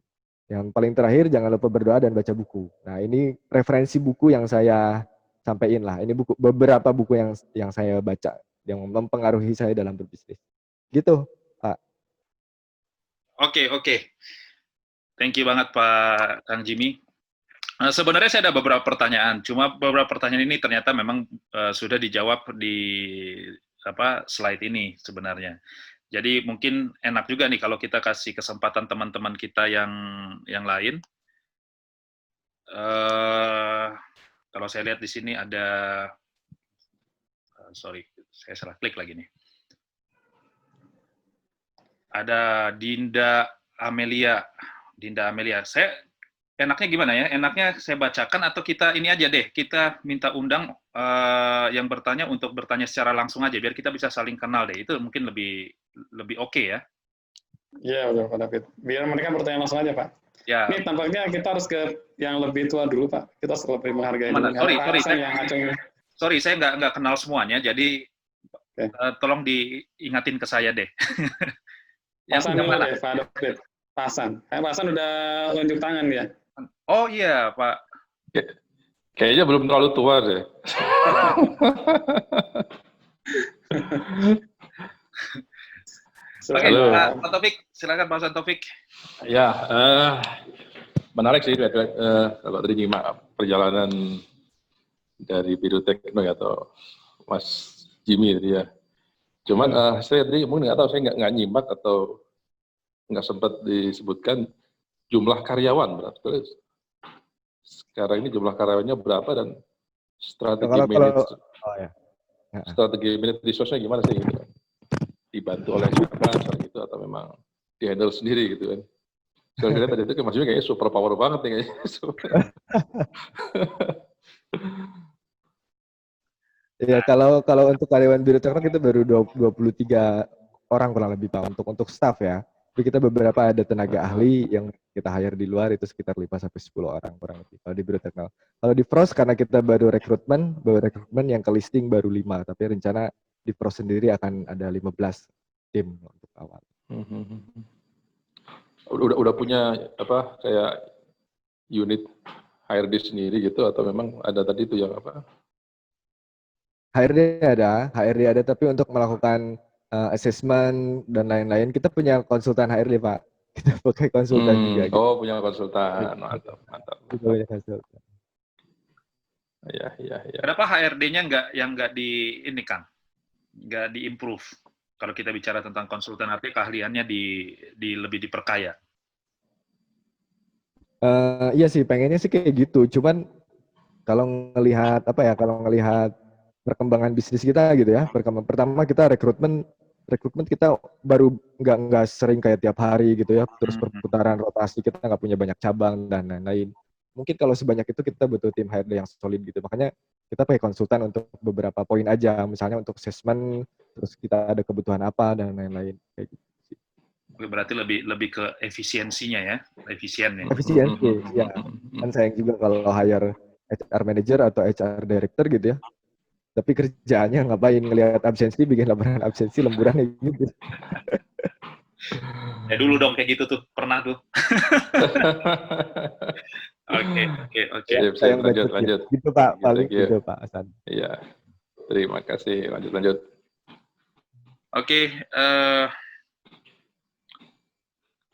Yang paling terakhir jangan lupa berdoa dan baca buku. Nah, ini referensi buku yang saya sampaikan lah. Ini beberapa buku yang saya baca yang mempengaruhi saya dalam berbisnis. Gitu, Pak. Oke. Thank you banget Pak Kang Jimmy. Sebenarnya saya ada beberapa pertanyaan, cuma beberapa pertanyaan ini ternyata memang sudah dijawab di slide ini sebenarnya. Jadi mungkin enak juga nih kalau kita kasih kesempatan teman-teman kita yang lain. Kalau saya lihat di sini ada, sorry, saya salah klik lagi nih. Ada Dinda Amelia. Saya enaknya gimana ya? Enaknya saya bacakan atau kita ini aja deh, kita minta undang yang bertanya untuk bertanya secara langsung aja, biar kita bisa saling kenal deh. Itu mungkin lebih oke ya. Iya, betul Pak David. Biar mereka bertanya langsung aja, Pak. Ya. Ini tampaknya kita harus ke yang lebih tua dulu, Pak. Kita harus lebih menghargai. Sorry, saya nggak kenal semuanya, jadi tolong diingatin ke saya deh. Pasan dulu deh, Pak David. Pasan. Pasan udah lonjok tangan ya. Oh iya, Pak. Kayaknya belum terlalu tua deh. Oke, Pak Taufik, silakan Pak Taufik. Ya, menarik sih kalau tadi nyimak perjalanan dari Bidoktekno atau Mas Jimmy tadi ya. Cuman saya tadi mungkin nggak tahu, saya nggak nyimak atau nggak sempat disebutkan jumlah karyawan berapa. Sekarang ini jumlah karyawannya berapa dan strategi manage resource-nya gimana sih gitu kan? Dibantu oleh siapa gitu atau memang di-handle sendiri gitu kan. Soalnya tadi itu Mas Jimmy kayaknya super power banget nih kayaknya. Ya, kalau untuk karyawan Bidoktekno kita baru 23 orang kurang lebih Pak untuk staff ya. Tapi kita beberapa ada tenaga ahli yang kita hire di luar itu sekitar 5-10 orang kurang lebih kalau di Bidoktekno. Kalau di Frost karena kita baru rekrutmen yang ke listing baru 5, tapi rencana di Frost sendiri akan ada 15 tim untuk awal. Udah punya apa kayak unit HRD sendiri gitu atau memang ada tadi itu yang apa? HRD ada tapi untuk melakukan assessment dan lain-lain kita punya konsultan HRD Pak. Kita pakai konsultan juga. Gitu. Oh punya konsultan, mantap. Kita punya konsultan. Ya. Kenapa HRD-nya nggak nggak di-improve? Kalau kita bicara tentang konsultan, artinya keahliannya lebih diperkaya. Iya sih, pengennya sih kayak gitu. Cuman kalau ngelihat perkembangan bisnis kita gitu ya. Pertama kita rekrutmen kita baru nggak sering kayak tiap hari gitu ya. Terus perputaran rotasi kita nggak punya banyak cabang dan lain-lain. Mungkin kalau sebanyak itu kita butuh tim HRD yang solid gitu. Makanya kita pakai konsultan untuk beberapa poin aja. Misalnya untuk assessment, terus kita ada kebutuhan apa dan lain-lain kayak gitu. Berarti lebih ke efisiensinya ya, efisiensi ya. Kan sayang juga kalau hire HR manager atau HR director gitu ya. Tapi kerjaannya ngapain, ngelihat absensi, bikin laporan absensi, lemburan gitu. Ya dulu dong kayak gitu tuh, pernah tuh. Oke. Lanjut. Gitu Pak, paling gitu Pak Hasan. Iya. Terima kasih. Lanjut. Oke,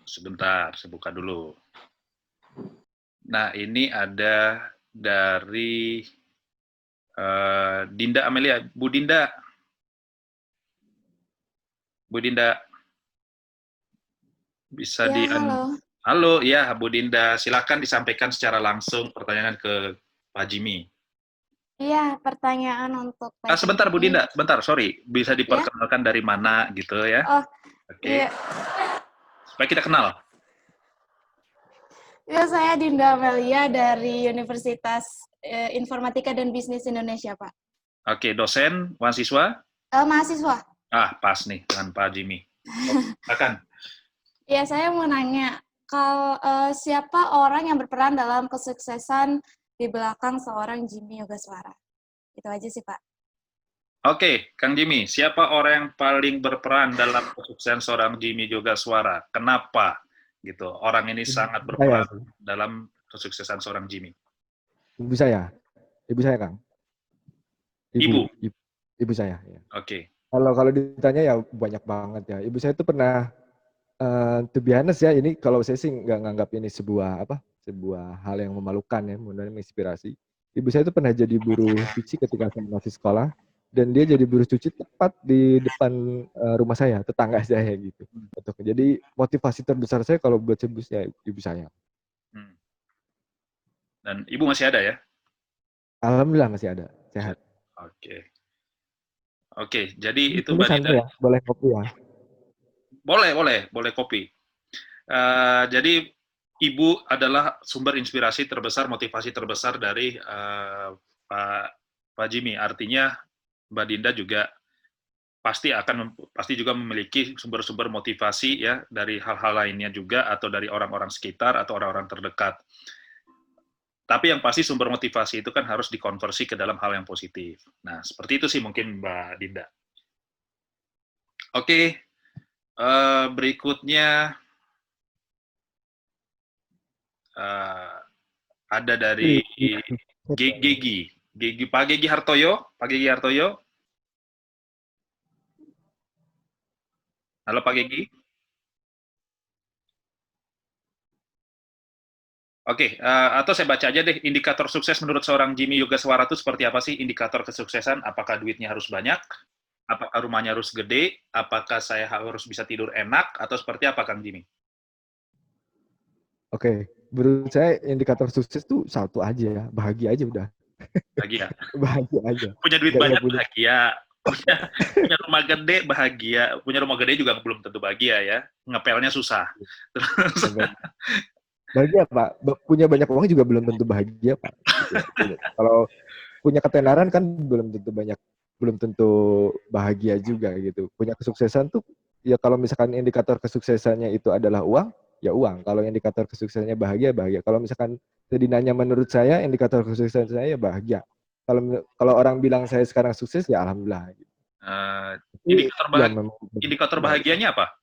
sebentar, saya buka dulu. Nah, ini ada dari Dinda Amelia. Bu Dinda, bisa ya, halo, ya Bu Dinda, silakan disampaikan secara langsung pertanyaan ke Pak Jimmy. Iya, pertanyaan untuk Pak sebentar Bu Dinda, sorry, bisa diperkenalkan dari mana gitu ya? Oh, oke. Iya. Supaya kita kenal. Ya, saya Dinda Amelia dari Universitas Informatika dan Bisnis Indonesia, Pak. Oke, dosen, mahasiswa? Mahasiswa. Pas nih dengan Pak Jimmy. Silakan. Ya, saya mau nanya, siapa orang yang berperan dalam kesuksesan di belakang seorang Jimmy Yogaswara? Itu aja sih, Pak. Oke, Kang Jimmy, siapa orang yang paling berperan dalam kesuksesan seorang Jimmy Yogaswara? Kenapa? Gitu. Orang ini sangat berperan dalam kesuksesan seorang Jimmy. Ibu saya, Kang. Ibu saya. Ya. Oke. Kalau ditanya ya banyak banget ya. Ibu saya itu pernah, to be honest ya, ini kalau saya sih nggak nganggap ini sebuah hal yang memalukan ya, mudah-mudahan menginspirasi. Ibu saya itu pernah jadi buruh cuci ketika saya masih sekolah, dan dia jadi buruh cuci tepat di depan rumah saya, tetangga saya gitu. Jadi motivasi terbesar saya kalau buat sembuh ya ibu saya. Dan ibu masih ada ya? Alhamdulillah masih ada, sehat. Oke, jadi itu Mbak Dinda. Ya, boleh kopi ya? Boleh kopi. Jadi ibu adalah sumber inspirasi terbesar, motivasi terbesar dari Pak Jimmy. Artinya Mbak Dinda juga pasti juga memiliki sumber-sumber motivasi ya dari hal-hal lainnya juga, atau dari orang-orang sekitar atau orang-orang terdekat. Tapi yang pasti sumber motivasi itu kan harus dikonversi ke dalam hal yang positif. Nah, seperti itu sih mungkin Mbak Dinda. Oke, berikutnya ada dari Pak Gegi Hartoyo. Halo Pak Gegi. Oke, atau saya baca aja deh, indikator sukses menurut seorang Jimmy Yogaswara itu seperti apa sih indikator kesuksesan? Apakah duitnya harus banyak? Apakah rumahnya harus gede? Apakah saya harus bisa tidur enak? Atau seperti apa, Kang Jimmy? Oke, menurut saya indikator sukses tuh satu aja ya, bahagia aja udah. Bahagia? Bahagia aja. Punya duit banyak bahagia. Punya rumah gede bahagia. Punya rumah gede juga belum tentu bahagia ya. Ngepelnya susah. Terus bahagia Pak, punya banyak uang juga belum tentu bahagia Pak. Kalau punya ketenaran kan belum tentu bahagia juga gitu. Punya kesuksesan tuh ya, kalau misalkan indikator kesuksesannya itu adalah uang, ya uang. Kalau indikator kesuksesannya bahagia. Kalau misalkan tadi nanya menurut saya indikator kesuksesan saya ya bahagia. Kalau orang bilang saya sekarang sukses ya alhamdulillah. Indikator bahagianya apa?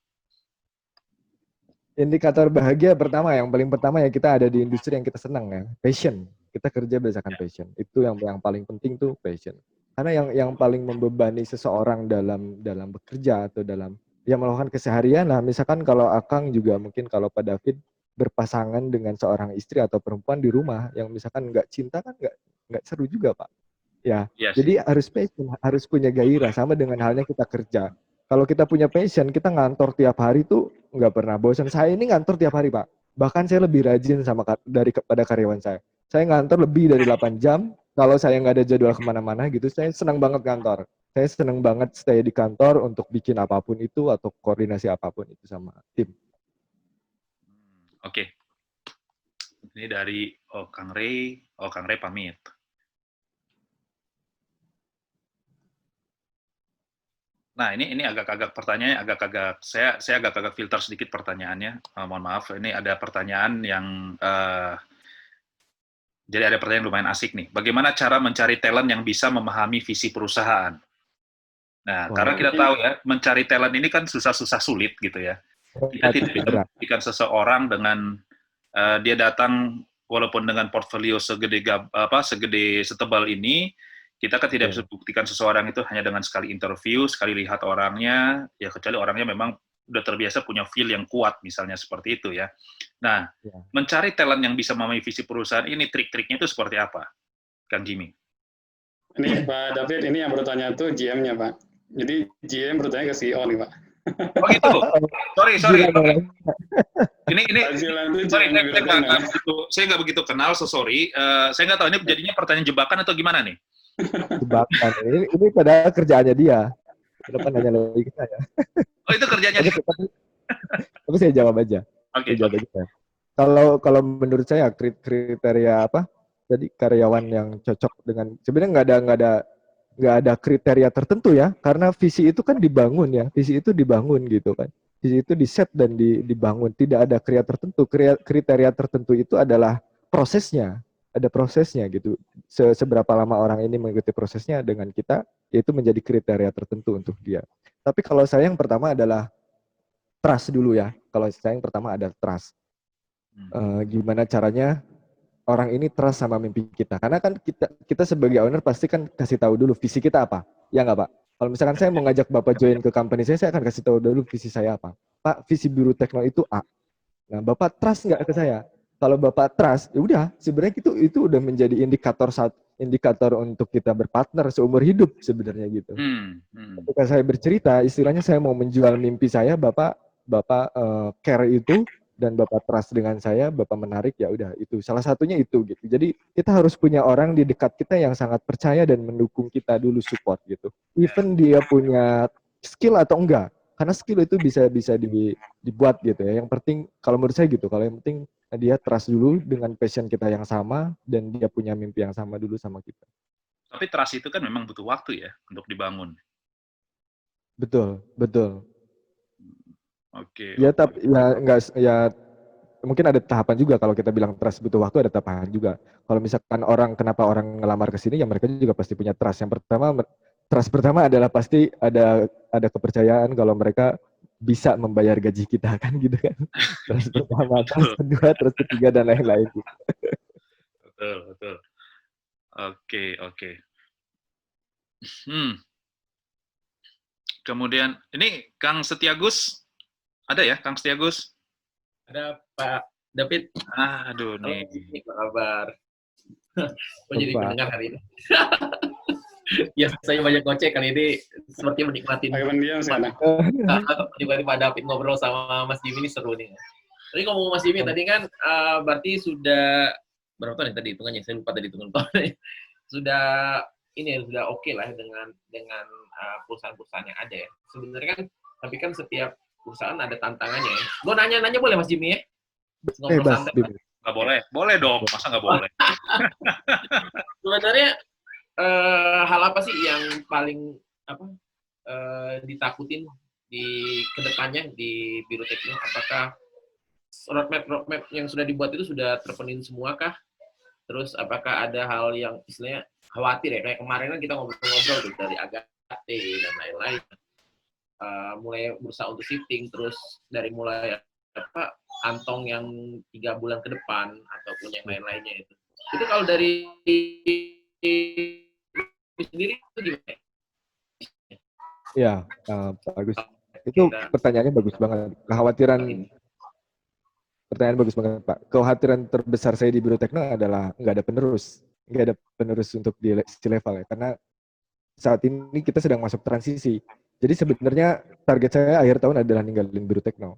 Indikator bahagia yang paling pertama ya, kita ada di industri yang kita senang ya, passion. Kita kerja berdasarkan passion. Itu yang paling penting tuh passion. Karena yang paling membebani seseorang dalam bekerja atau dalam yang melakukan keseharian. Nah, misalkan kalau Akang juga mungkin kalau Pak David berpasangan dengan seorang istri atau perempuan di rumah yang misalkan nggak cinta kan nggak seru juga Pak. Ya, jadi harus passion, harus punya gairah, sama dengan halnya kita kerja. Kalau kita punya passion, kita ngantor tiap hari tuh nggak pernah bosan. Saya ini ngantor tiap hari, Pak. Bahkan saya lebih rajin pada karyawan saya. Saya ngantor lebih dari 8 jam. Kalau saya nggak ada jadwal kemana-mana gitu, saya senang banget kantor. Saya senang banget stay di kantor untuk bikin apapun itu atau koordinasi apapun itu sama tim. Oke. Ini dari Kang Ray pamit. Nah, ini agak-agak pertanyaannya agak-agak saya agak-agak filter sedikit pertanyaannya. Mohon maaf, ini ada pertanyaan yang jadi ada pertanyaan lumayan asik nih. Bagaimana cara mencari talent yang bisa memahami visi perusahaan? Nah, karena kita tahu ya, mencari talent ini kan susah-susah sulit gitu ya. Kita tidak bisa membuktikan seseorang dengan dia datang walaupun dengan portfolio segede setebal ini. Kita kan tidak bisa buktikan seseorang itu hanya dengan sekali interview, sekali lihat orangnya, ya kecuali orangnya memang udah terbiasa punya feel yang kuat, misalnya seperti itu ya. Nah, mencari talent yang bisa memahami visi perusahaan ini, trik-triknya itu seperti apa, Kang Jimmy? Ini Pak David, ini yang bertanya itu GM-nya Pak. Jadi GM bertanya ke CEO nih Pak. Oh gitu? Sorry. Ini sorry, saya nggak begitu kenal, sorry. Saya nggak tahu ini jadinya pertanyaan jebakan atau gimana nih? Jebakan. Ini pada kerjaannya dia. Kenapa nanya lagi ke saya? Oh, itu kerjanya dia. Tapi saya jawab aja. Oke. Kalau menurut saya kriteria apa? Jadi karyawan yang cocok dengan, sebenarnya nggak ada kriteria tertentu ya, karena visi itu kan dibangun ya, visi itu dibangun gitu kan, visi itu diset dan dibangun, tidak ada kriteria tertentu itu adalah prosesnya, ada prosesnya gitu. Seberapa lama orang ini mengikuti prosesnya dengan kita, yaitu menjadi kriteria tertentu untuk dia. Tapi kalau saya yang pertama adalah trust dulu ya. Kalau saya yang pertama ada trust. Gimana caranya orang ini trust sama mimpi kita? Karena kan kita sebagai owner pasti kan kasih tahu dulu visi kita apa, ya nggak Pak? Kalau misalkan saya mau ngajak Bapak join ke company saya akan kasih tahu dulu visi saya apa. Pak, visi Biro Tekno itu A. Nah, Bapak trust nggak ke saya? Kalau Bapak trust, ya udah, sebenarnya itu udah menjadi indikator untuk kita berpartner seumur hidup sebenarnya gitu. Ketika saya bercerita, istilahnya saya mau menjual mimpi saya, Bapak care itu dan Bapak trust dengan saya, Bapak menarik, ya udah itu salah satunya itu gitu. Jadi kita harus punya orang di dekat kita yang sangat percaya dan mendukung kita dulu, support gitu. Even dia punya skill atau enggak. Karena skill itu bisa dibuat gitu ya. Yang penting kalau menurut saya gitu, kalau yang penting dia trust dulu dengan passion kita yang sama dan dia punya mimpi yang sama dulu sama kita. Tapi trust itu kan memang butuh waktu ya untuk dibangun. Betul. Oke. Ya tapi ya enggak ya mungkin ada tahapan juga. Kalau kita bilang trust butuh waktu, ada tahapan juga. Kalau misalkan kenapa orang ngelamar ke sini, ya mereka juga pasti punya trust. Yang pertama, trust pertama adalah pasti ada kepercayaan kalau mereka bisa membayar gaji kita kan gitu kan. Trust pertama, trust kedua, trust ketiga dan lain-lain. Betul. Oke. Kemudian ini Kang Setiagus ada ya, Kang Setiagus? Ada Pak David. Aduh nih. Apa kabar? Oh, jadi pendengar hari ini. Ya, saya banyak ngoceh kali ini, seperti menikmati Pak David ngobrol sama Mas Jimmy, ini seru nih. Tadi ngomong Mas Jimmy tadi kan berarti sudah berapa tahun tadi hitungannya? Saya lupa tadi hitungan tahun. Sudah oke lah dengan perusahaan-perusahaan yang ada ya. Sebenarnya kan, tapi kan setiap perusahaan ada tantangannya ya. Gue nanya boleh Mas Jimmy ya? Ngobrol santai. Nggak boleh? Boleh dong, masa nggak boleh? Sebenarnya hal apa sih yang paling ditakutin di kedepannya di Biro Tekno? Apakah roadmap yang sudah dibuat itu sudah terpenuhi semua kah? Terus apakah ada hal yang istilahnya khawatir ya? Kayak kemarin kan kita ngobrol-ngobrol gitu, dari Agate dan lain-lain. Mulai berusaha untuk shifting, terus dari mulai kantong yang 3 bulan ke depan ataupun yang lain-lainnya itu. Itu kalau dari sendiri itu gimana? Ya, bagus. Itu pertanyaannya bagus banget. Pertanyaan bagus banget, Pak. Kekhawatiran terbesar saya di Biro Tekno adalah nggak ada penerus untuk di C-level ya. Karena saat ini kita sedang masuk transisi. Jadi sebenarnya target saya akhir tahun adalah ninggalin Biro Tekno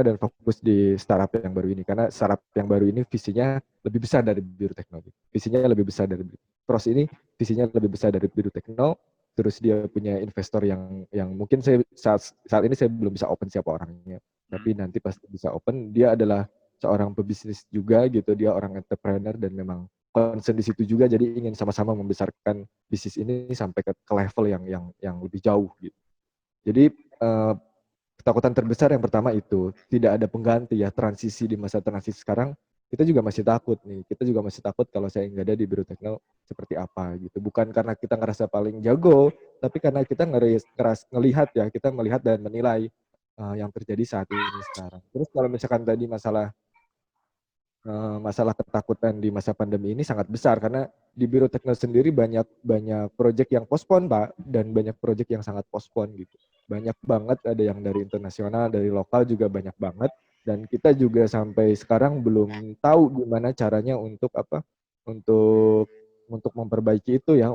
dan fokus di startup yang baru ini. Karena startup yang baru ini visinya lebih besar dari Biro Tekno. Visinya lebih besar dari Pros ini, visinya lebih besar dari Biro Tekno. Terus dia punya investor yang mungkin saat ini saya belum bisa open siapa orangnya. Tapi nanti pasti bisa open. Dia adalah seorang pebisnis juga gitu. Dia orang entrepreneur dan memang concern di situ juga. Jadi ingin sama-sama membesarkan bisnis ini sampai ke level yang lebih jauh gitu. Jadi ketakutan terbesar yang pertama itu tidak ada pengganti ya, transisi di masa transisi sekarang. Kita juga masih takut nih. Kita juga masih takut kalau saya nggak ada di Biro Tekno seperti apa gitu. Bukan karena kita ngerasa paling jago, tapi karena kita ngelihat ya, kita melihat dan menilai yang terjadi saat ini sekarang. Terus kalau misalkan tadi masalah ketakutan di masa pandemi ini sangat besar karena di Biro Tekno sendiri banyak proyek yang postpone Pak, dan banyak proyek yang sangat postpone gitu. Banyak banget, ada yang dari internasional, dari lokal juga banyak banget, dan kita juga sampai sekarang belum tahu gimana caranya untuk memperbaiki itu ya,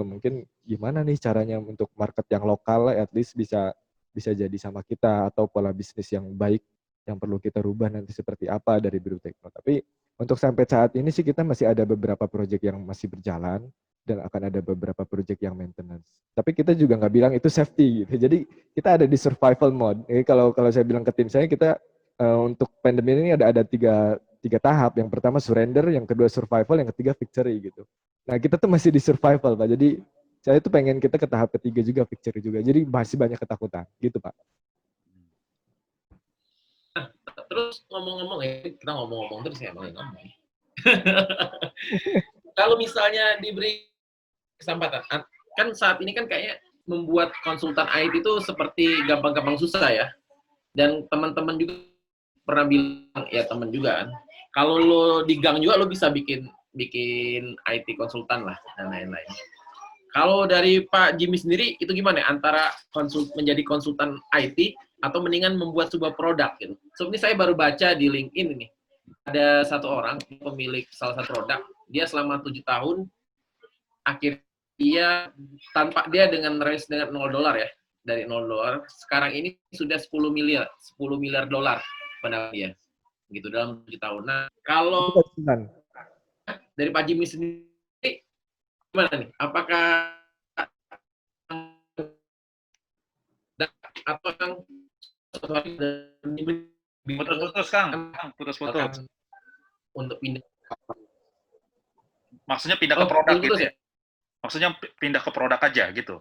mungkin gimana nih caranya untuk market yang lokal at least bisa jadi sama kita, atau pola bisnis yang baik yang perlu kita rubah nanti seperti apa dari Biro Tekno. Tapi untuk sampai saat ini sih kita masih ada beberapa proyek yang masih berjalan dan akan ada beberapa proyek yang maintenance. Tapi kita juga nggak bilang itu safety gitu. Jadi kita ada di survival mode. Jadi kalau saya bilang ke tim saya, kita untuk pandemi ini ada tiga tahap. Yang pertama surrender, yang kedua survival, yang ketiga victory gitu. Nah kita tuh masih di survival Pak. Jadi saya tuh pengen kita ke tahap ketiga juga, victory juga. Jadi masih banyak ketakutan gitu Pak. Terus ngomong-ngomong ya, kita ngomong-ngomong terus ya ngomong. Kalau misalnya diberi kesempatan, kan saat ini kan kayaknya membuat konsultan IT itu seperti gampang-gampang susah ya. Dan teman-teman juga pernah bilang, ya teman juga kan, kalau lo di gang juga lo bisa bikin IT konsultan lah dan lain-lain. Kalau dari Pak Jimmy sendiri itu gimana ya? Antara menjadi konsultan IT atau mendingan membuat sebuah produk gitu. Seperti saya baru baca di LinkedIn ini, ada satu orang pemilik salah satu produk, dia selama 7 tahun akhirnya dia dengan range dengan $0 ya, dari $0 sekarang ini sudah 10 miliar dolar pada dia gitu dalam 7 tahun. Nah, kalau dari Pak Jimmy sendiri gimana nih? Apakah atau Kang putus-putus Kang, putus-putus. Untuk pindah. Maksudnya pindah ke produk gitu ya? Maksudnya pindah ke produk aja gitu.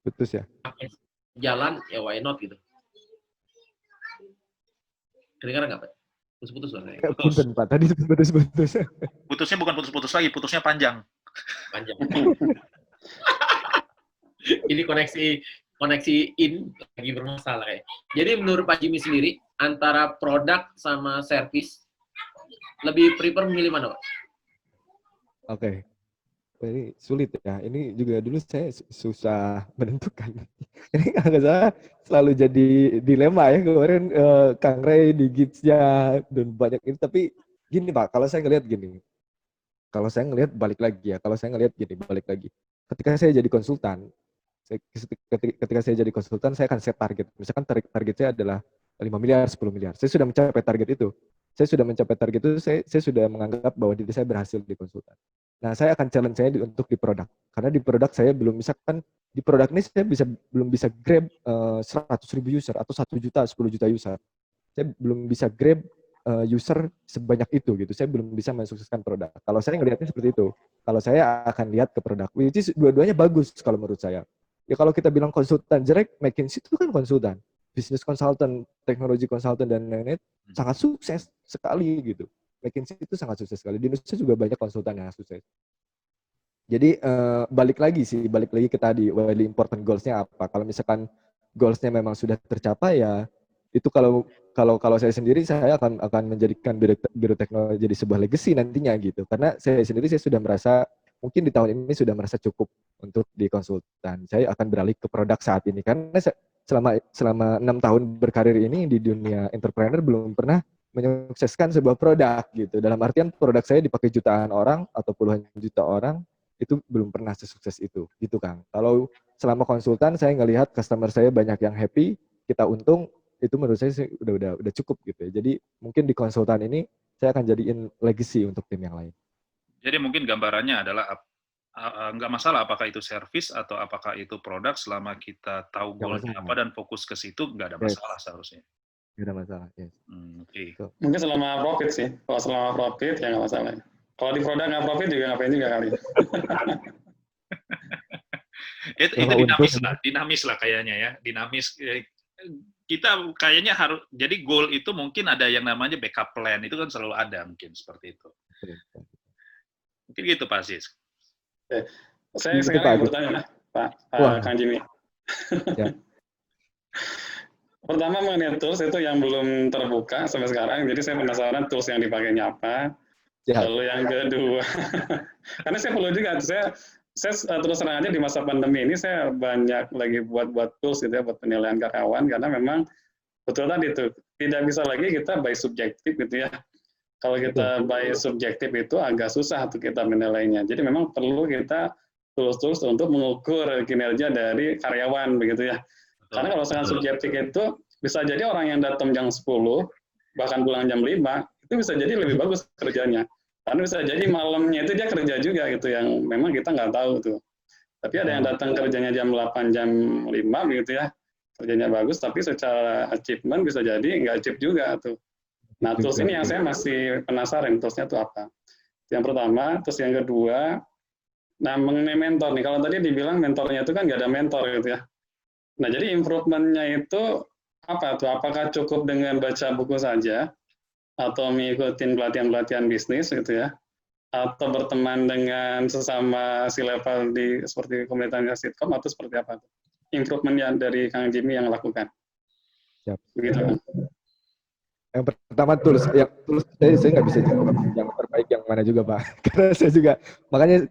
Putus ya? Jalan ya why not gitu. Kedengaran nggak Pak? Putus-putus suaranya. Putus Pak, tadi putus-putus. Putusnya bukan putus-putus lagi, putusnya panjang. Panjang. Ini koneksi in lagi bermasalah ya. Jadi menurut Pak Jimmy sendiri antara produk sama service lebih prefer memilih mana Pak? Oke. Ini sulit ya. Ini juga dulu saya susah menentukan. Ini agak salah selalu jadi dilema ya kemarin Kang Ray di Gigs-nya dan banyak ini. Tapi gini Pak, kalau saya ngelihat gini. Kalau saya ngelihat balik lagi ya. Kalau saya ngelihat gini balik lagi. Ketika saya jadi konsultan, ketika saya jadi konsultan saya akan set target. Misalkan target saya adalah 5 miliar, 10 miliar. Saya sudah mencapai target itu. Saya sudah menganggap bahwa diri saya berhasil di konsultan. Nah, saya akan challenge saya untuk di produk. Karena di produk saya belum misalkan di produk ini saya belum bisa grab 100.000 user atau 1 juta, 10 juta user. Saya belum bisa grab user sebanyak itu gitu. Saya belum bisa mensukseskan produk. Kalau saya ngelihatnya seperti itu. Kalau saya akan lihat ke produk. Which is dua-duanya bagus kalau menurut saya. Ya kalau kita bilang konsultan, Jerek, McKinsey itu kan konsultan. Business consultant, teknologi consultant, dan lain-lain sangat sukses sekali gitu. McKinsey itu sangat sukses sekali. Di Indonesia juga banyak konsultan yang sukses. Jadi balik lagi ke tadi, really important goals-nya apa. Kalau misalkan goals-nya memang sudah tercapai ya, itu kalau saya sendiri saya akan menjadikan biro teknologi jadi sebuah legacy nantinya gitu. Karena saya sudah merasa mungkin di tahun ini sudah merasa cukup untuk di konsultan. Saya akan beralih ke produk saat ini karena selama 6 tahun berkarir ini di dunia entrepreneur belum pernah menyukseskan sebuah produk gitu. Dalam artian produk saya dipakai jutaan orang atau puluhan juta orang itu belum pernah sesukses itu gitu Kang. Kalau selama konsultan saya ngelihat customer saya banyak yang happy, kita untung, itu menurut saya udah cukup gitu ya. Jadi mungkin di konsultan ini saya akan jadiin legacy untuk tim yang lain. Jadi mungkin gambarannya adalah nggak masalah apakah itu service atau apakah itu produk, selama kita tahu goalnya apa dan fokus ke situ, nggak ada masalah seharusnya. Nggak ada masalah, yes. Okay. Mungkin selama profit sih. Kalau selama profit ya nggak masalah. Kalau di produk nggak profit juga ngapain juga kali. itu dinamis lah kayaknya ya. Dinamis. Kita kayaknya harus, jadi goal itu mungkin ada yang namanya backup plan, itu kan selalu ada mungkin seperti itu. Mungkin gitu Pak Aziz. Saya sekarang bertanya Pak Kang Jimmy. Ya. Pertama mengenai tools itu yang belum terbuka sampai sekarang, jadi saya penasaran tools yang dipakainya apa. Ya. Lalu yang kedua, karena saya perlu juga, saya terus terang aja di masa pandemi ini saya banyak lagi buat tools gitu ya buat penilaian karyawan, karena memang betul tadi itu tidak bisa lagi kita by subjektif gitu ya. Kalau kita by subjektif itu agak susah untuk kita menilainya. Jadi memang perlu kita tools untuk mengukur kinerja dari karyawan begitu ya. Karena kalau sangat subjektif itu bisa jadi orang yang datang jam 10 bahkan pulang jam 5 itu bisa jadi lebih bagus kerjanya. Karena bisa jadi malamnya itu dia kerja juga gitu yang memang kita nggak tahu tuh. Tapi ada yang datang kerjanya jam 8, jam 5 gitu ya. Kerjanya bagus tapi secara achievement bisa jadi nggak achieve juga tuh. Nah, tools ini yang saya masih penasaran, toolsnya itu apa. Yang pertama, terus yang kedua, nah mengenai mentor nih, kalau tadi dibilang mentornya itu kan nggak ada mentor gitu ya. Nah, jadi improvement-nya itu apa tuh? Apakah cukup dengan baca buku saja, atau mengikuti pelatihan-pelatihan bisnis gitu ya? atau berteman dengan sesama si level di seperti komunitasnya Sitkom atau seperti apa tuh? Improvement yang dari Kang Jimmy yang lakukan. Siap. Begitu kan? Yang pertama tools, saya nggak bisa jawab yang terbaik yang mana juga Pak, karena saya juga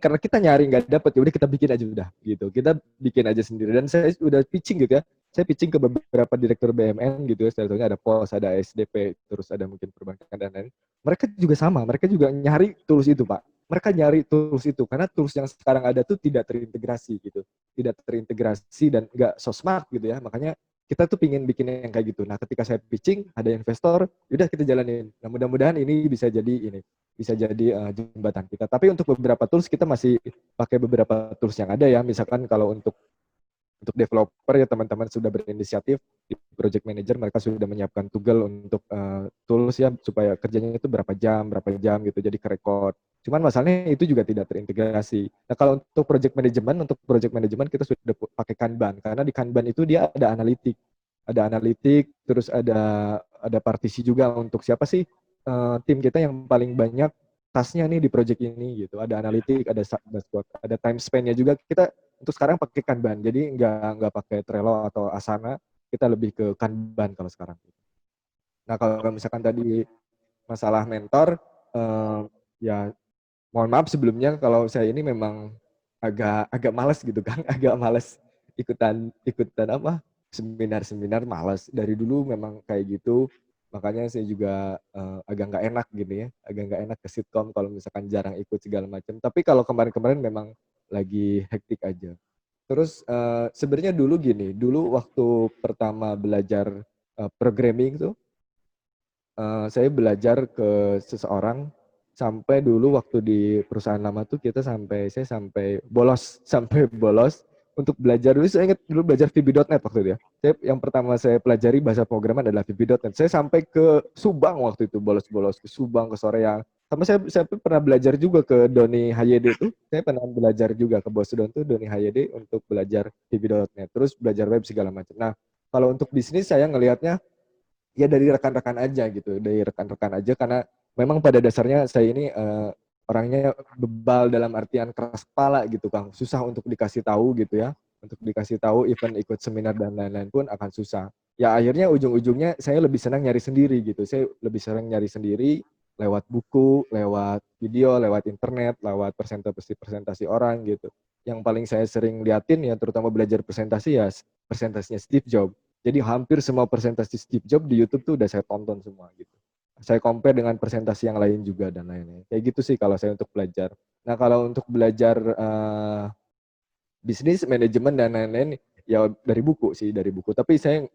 karena kita nyari nggak dapat, ya udah kita bikin aja udah gitu, kita bikin aja sendiri. Dan saya udah pitching gitu ya, saya pitching ke beberapa direktur BUMN gitu ya, contohnya ada POS, ada SDP, terus ada mungkin perbankan dan lain-lain. Mereka juga sama, mereka juga nyari tools itu Pak. Mereka nyari tools itu karena tools yang sekarang ada tuh tidak terintegrasi gitu, tidak terintegrasi dan nggak so smart gitu ya, makanya kita tuh pingin bikin yang kayak gitu. Nah, ketika saya pitching, ada investor, udah kita jalanin. Nah, mudah-mudahan ini bisa jadi jembatan kita. Tapi untuk beberapa tools kita masih pakai beberapa tools yang ada ya. Misalkan kalau untuk developer ya teman-teman sudah berinisiatif di project manager, mereka sudah menyiapkan Toggle untuk tools ya supaya kerjanya itu berapa jam gitu, jadi ke record. Cuman masalahnya itu juga tidak terintegrasi. Nah, kalau untuk project manajemen kita sudah pakai Kanban, karena di Kanban itu dia ada analitik, terus ada partisi juga untuk siapa sih tim kita yang paling banyak tasnya nih di project ini gitu. Ada analitik, ada dashboard, ada time span-nya juga. Kita untuk sekarang pakai Kanban, jadi nggak pakai Trello atau Asana, kita lebih ke Kanban kalau sekarang. Nah, kalau misalkan tadi masalah mentor, ya mohon maaf sebelumnya kalau saya ini memang agak malas gitu kan, agak malas ikutan apa seminar malas. Dari dulu memang kayak gitu, makanya saya juga agak nggak enak gini ya, agak nggak enak ke Sitkom kalau misalkan jarang ikut segala macam. Tapi kalau kemarin-kemarin memang lagi hektik aja. Terus sebenarnya dulu waktu pertama belajar programming tuh, saya belajar ke seseorang sampai dulu waktu di perusahaan lama tuh saya sampai bolos untuk belajar. Dulu saya ingat dulu belajar VB.NET waktu itu ya. Yang pertama saya pelajari bahasa pemrograman adalah VB.NET. Saya sampai ke Subang waktu itu, bolos-bolos ke Subang, ke Soreang. Sama saya pernah belajar juga ke Doni HYD itu. Saya pernah belajar juga ke Bos Don tuh Doni HYD untuk belajar VB.NET. Terus belajar web segala macam. Nah, kalau untuk bisnis saya ngelihatnya ya dari rekan-rekan aja gitu, karena memang pada dasarnya saya ini orangnya bebal dalam artian keras kepala gitu Kang, susah untuk dikasih tahu gitu ya, even ikut seminar dan lain-lain pun akan susah. Ya akhirnya ujung-ujungnya saya lebih senang nyari sendiri gitu, lewat buku, lewat video, lewat internet, lewat presentasi orang gitu. Yang paling saya sering liatin ya terutama belajar presentasi ya presentasinya Steve Jobs. Jadi hampir semua presentasi Steve Jobs di YouTube tuh udah saya tonton semua gitu. Saya compare dengan presentasi yang lain juga dan lain-lain. Kayak gitu sih kalau saya untuk belajar. Nah, kalau untuk belajar bisnis, manajemen dan lain-lain ya dari buku. Tapi saya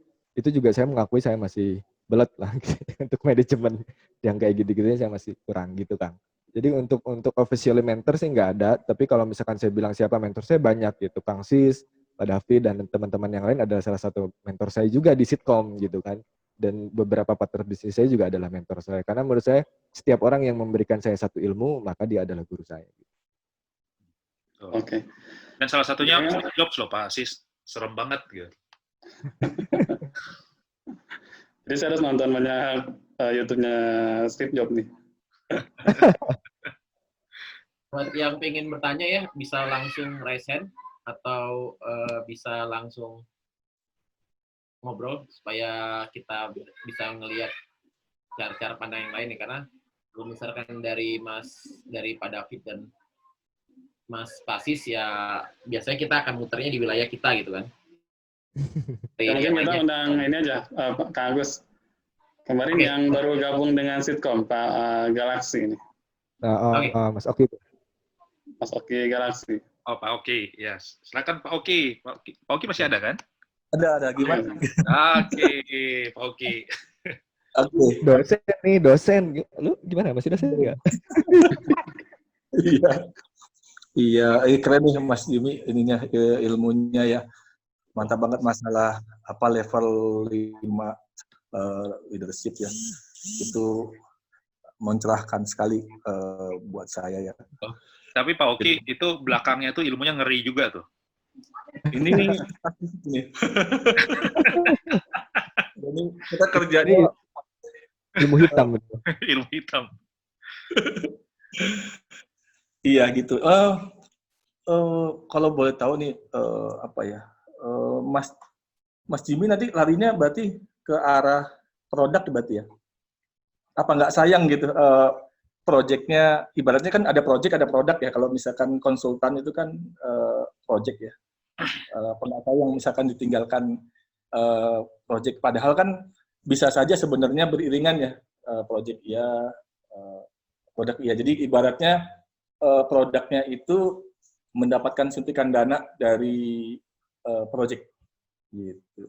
mengakui saya masih belet lah untuk manajemen yang kayak gitu-gitu saya masih kurang gitu Kang. Jadi untuk official mentor sih nggak ada, tapi kalau misalkan saya bilang siapa mentor saya banyak gitu, Kang Sis, Pak David dan teman-teman yang lain adalah salah satu mentor saya juga di Sitkom gitu kan. Dan beberapa partner bisnis saya juga adalah mentor saya. Karena menurut saya setiap orang yang memberikan saya satu ilmu maka dia adalah guru saya. Oke. Dan salah satunya Steve Jobs loh Pak Sis, serem banget gitu. Jadi saya harus nonton banyak YouTube-nya Steve Jobs nih. Buat yang pengen bertanya ya, bisa langsung raise hand atau bisa langsung ngobrol supaya kita bisa ngelihat cara-cara pandang yang lain ya, karena kalau misalkan dari Pak David dan Mas Pasis ya biasanya kita akan muternya di wilayah kita gitu kan. Ya, mungkin kita undang ini aja Kak Agus. Kemarin yang baru gabung dengan Sitkom, Pak Galaxy ini. Mas Oki. Mas Oki Galaxy. Oh, Pak Oki, ya. Silakan Pak Oki. Pak Oki masih ada kan? Ada, gimana? Oke, Pak Oki. Oke. Dosen. Lu gimana? Masih dosen nggak? Iya, keren nih Mas Jimmy ininya ilmunya ya. Mantap banget masalah level 5 leadership ya. Itu mencerahkan sekali buat saya ya. Tapi Pak Oki itu belakangnya tuh ilmunya ngeri juga tuh. Ini Jadi kita kerjanya ilmu hitam. Ilmu hitam. Iya gitu. Kalau boleh tahu nih, apa ya, Mas Jimmy nanti larinya berarti ke arah produk berarti ya? Apa nggak sayang gitu, project-nya, ibaratnya kan ada project, ada produk ya, kalau misalkan konsultan itu kan project ya. Apa nggak sayang misalkan ditinggalkan project, padahal kan bisa saja sebenarnya beriringan ya, project ya, produk ya. Jadi ibaratnya produknya itu mendapatkan suntikan dana dari project gitu.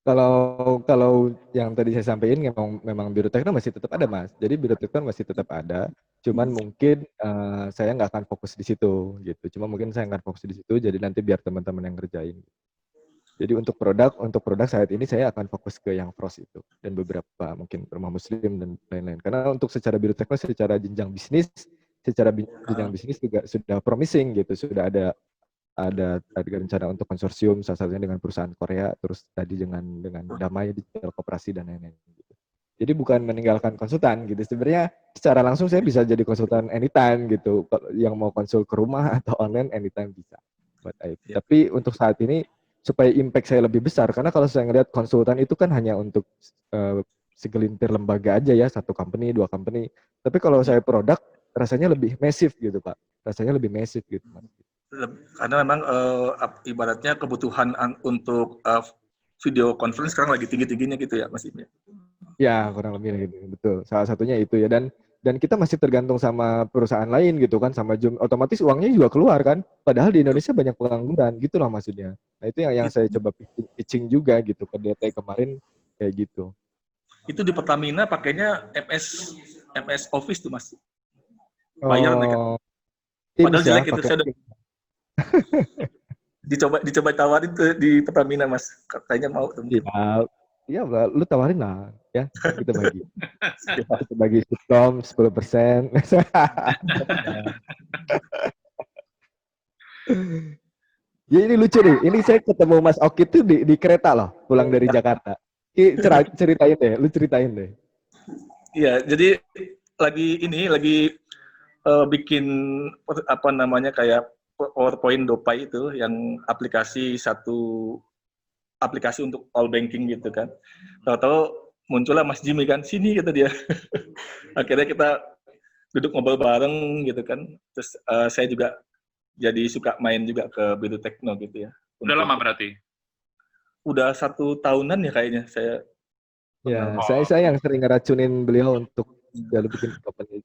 Kalau yang tadi saya sampaikan memang Biro Tekno masih tetap ada, Mas. Jadi Biro Tekno masih tetap ada, cuman mungkin saya nggak akan fokus di situ gitu. Cuma mungkin saya akan fokus di situ, jadi nanti biar teman-teman yang ngerjain. Jadi untuk produk saat ini saya akan fokus ke yang Frost itu dan beberapa mungkin Rumah Muslim dan lain-lain. Karena untuk secara Biro Tekno, secara jenjang bisnis juga sudah promising gitu, sudah ada rencana untuk konsorsium, salah satunya dengan perusahaan Korea, terus tadi dengan Damai Digital Koperasi dan lain-lain gitu. Jadi bukan meninggalkan konsultan gitu. Sebenarnya secara langsung saya bisa jadi konsultan anytime gitu. Yang mau konsul ke rumah atau online anytime bisa buat IT. Tapi untuk saat ini supaya impact saya lebih besar, karena kalau saya ngelihat konsultan itu kan hanya untuk segelintir lembaga aja ya, satu company, dua company. Tapi kalau saya produk rasanya lebih masif gitu, Pak. Rasanya lebih masif gitu, Mas. Karena memang ibaratnya kebutuhan untuk video conference sekarang lagi tinggi-tingginya gitu ya, Mas Ibnu. Ya, kurang lebih gitu. Betul. Salah satunya itu ya, dan kita masih tergantung sama perusahaan lain gitu kan, sama Zoom, otomatis uangnya juga keluar kan. Padahal di Indonesia banyak pengangguran, gitulah maksudnya. Nah, itu yang saya coba pitching juga gitu ke DT kemarin kayak gitu. Itu di Pertamina pakainya MS Office tuh, Mas. Bayar mereka. Padahal jelek itu, saya dicoba tawarin tuh di Pertamina, Mas. Katanya mau tuh. Iya, lu tawarin lah ya, kita bagi. Kita bagi subkom 10%. Ya ini lucu nih. Ini saya ketemu Mas Oki tuh di kereta loh, pulang dari Jakarta. Ceritain deh, lu ceritain deh. Iya, jadi lagi bikin apa namanya kayak PowerPoint Dopai itu yang aplikasi untuk all banking gitu kan. Tahu-tahu muncullah Mas Jimmy kan, sini kata dia. Akhirnya kita duduk ngobrol bareng gitu kan. Terus saya juga jadi suka main juga ke Biro Tekno gitu ya. Udah lama berarti? Udah 1 tahunan ya kayaknya saya. Ya, saya yang sering ngeracunin beliau untuk bikin company.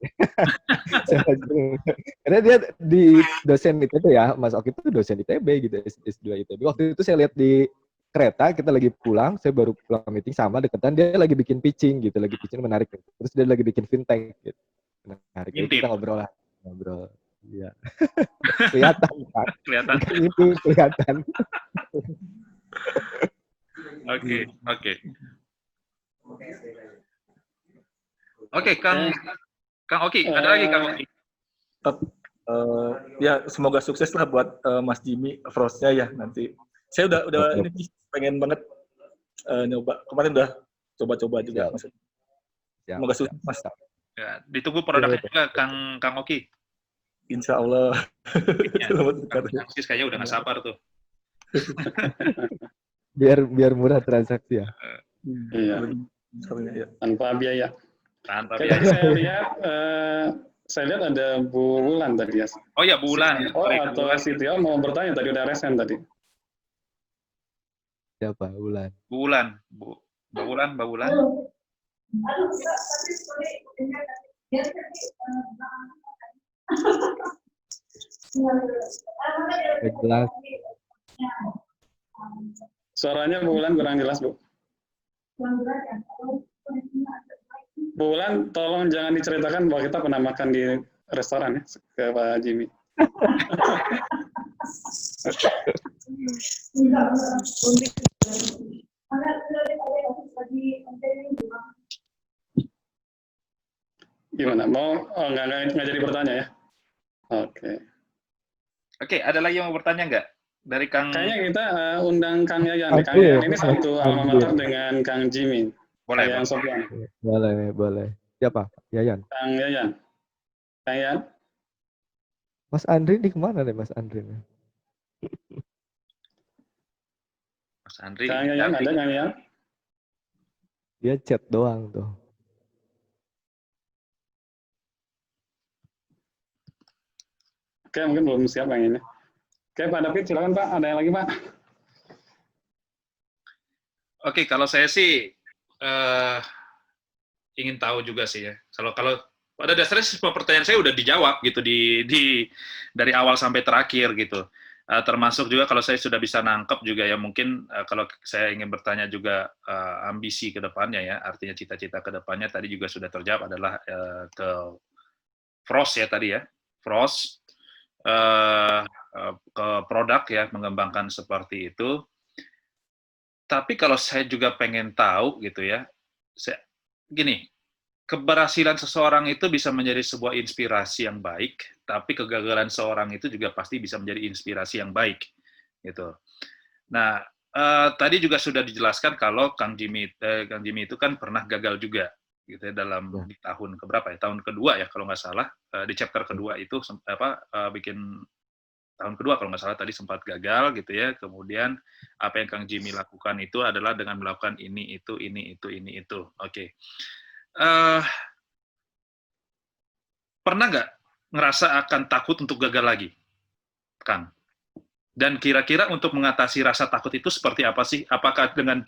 Karena dia di dosen ITB ya, Mas Oki itu dosen ITB gitu, S2 ITB. Waktu itu saya lihat di kereta, kita lagi pulang, saya baru pulang meeting sama deketan, dia lagi bikin pitching gitu, lagi pitching menarik. Terus dia lagi bikin fintech gitu. Menarik. Kita ngobrol. Iya. Kelihatan, Pak. Kelihatan. Itu kelihatan. Oke, Kang Oki, ada lagi Kang Oki? Ya semoga sukses lah buat Mas Jimmy Frostnya ya nanti. Saya udah ini pengen banget nyoba. Kemarin udah coba-coba juga Mas. Semoga sukses Mas. Ya, ditunggu produknya juga Kang Oki. Insya Allah. Kang Sis kayaknya udah nggak sabar tuh. biar murah transaksi ya. Iya. Tanpa biaya. Tanpa biaya. Saya lihat ada Bu Wulan tadi ya. Oh ya, Bu Wulan. Atau Sitio mau bertanya tadi, udah resen tadi. Siapa? Wulan. Bu Wulan. Mbak Wulan. Jelas. Suaranya Bu Wulan kurang jelas, Bu. Bu Wulan, tolong jangan diceritakan bahwa kita pernah makan di restoran ya, ke Pak Jimmy. Gimana? Mau nggak jadi bertanya ya? Oke, ada lagi yang mau bertanya nggak? Dari Kang... Kayaknya kita undang Kang Yayan. Kang Yayan ini satu alma mater dengan Kang Jimmy. Boleh. Boleh. Siapa? Yayan. Kang Yayan. Kang Yan? Mas Andri di kemana nih Mas Andri? Mas Andri, Kang Yan ada Kang Yan? Dia chat doang tuh. Oke, mungkin belum siap Kang ini. Oke, Pak David, silakan Pak. Ada yang lagi Pak? Oke, kalau saya sih ingin tahu juga sih ya. Kalau pada dasarnya semua pertanyaan saya udah dijawab gitu dari awal sampai terakhir gitu. Termasuk juga kalau saya sudah bisa nangkep juga ya mungkin kalau saya ingin bertanya juga ambisi ke depannya ya, artinya cita-cita ke depannya tadi juga sudah terjawab adalah ke Frost ya tadi ya. Frost ke produk ya, mengembangkan seperti itu. Tapi kalau saya juga pengen tahu gitu ya, gini, keberhasilan seseorang itu bisa menjadi sebuah inspirasi yang baik, tapi kegagalan seorang itu juga pasti bisa menjadi inspirasi yang baik, gitu. Nah, tadi juga sudah dijelaskan kalau Kang Jimmy itu kan pernah gagal juga, gitu ya, di tahun keberapa ya? Tahun kedua ya kalau nggak salah, di chapter kedua itu bikin tahun kedua kalau nggak salah tadi sempat gagal gitu ya. Kemudian apa yang Kang Jimmy lakukan itu adalah dengan melakukan ini itu. Oke. Pernah nggak ngerasa akan takut untuk gagal lagi, Kang? Dan kira-kira untuk mengatasi rasa takut itu seperti apa sih? Apakah dengan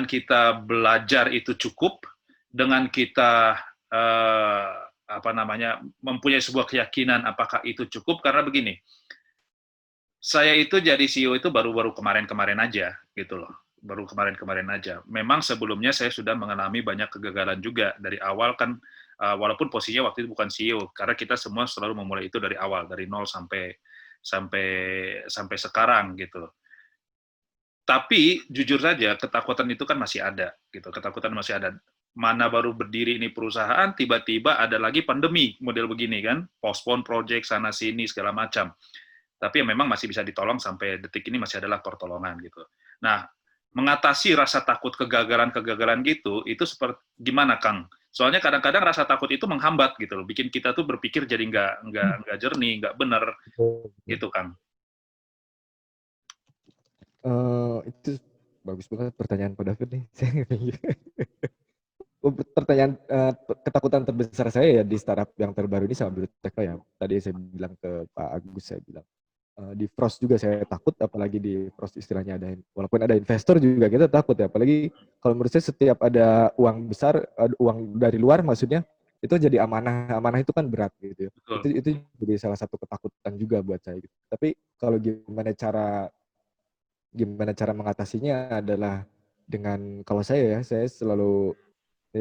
kita belajar itu cukup? Dengan kita mempunyai sebuah keyakinan apakah itu cukup? Karena begini, saya itu jadi CEO itu baru-baru kemarin-kemarin aja gitu loh. Baru kemarin-kemarin aja. Memang sebelumnya saya sudah mengalami banyak kegagalan juga dari awal kan, walaupun posisinya waktu itu bukan CEO, karena kita semua selalu memulai itu dari awal, dari nol sampai sekarang gitu. Tapi jujur saja ketakutan itu kan masih ada gitu. Ketakutan masih ada. Mana baru berdiri ini perusahaan, tiba-tiba ada lagi pandemi model begini kan, postpone project sana sini segala macam. Tapi memang masih bisa ditolong sampai detik ini masih adalah pertolongan gitu. Nah, mengatasi rasa takut kegagalan-kegagalan gitu, itu seperti gimana Kang? Soalnya kadang-kadang rasa takut itu menghambat gitu loh, bikin kita tuh berpikir jadi nggak jernih, nggak benar gitu Kang. Itu bagus banget pertanyaan Pak David nih. Pertanyaan ketakutan terbesar saya ya di startup yang terbaru ini sama Birutekno ya. Tadi saya bilang ke Pak Agus, saya bilang di Frost juga saya takut, apalagi di Frost istilahnya walaupun ada investor juga kita takut ya. Apalagi kalau menurut saya setiap ada uang besar, uang dari luar maksudnya, itu jadi amanah itu kan berat gitu ya. Itu jadi salah satu ketakutan juga buat saya gitu. Tapi kalau gimana cara mengatasinya adalah dengan, kalau saya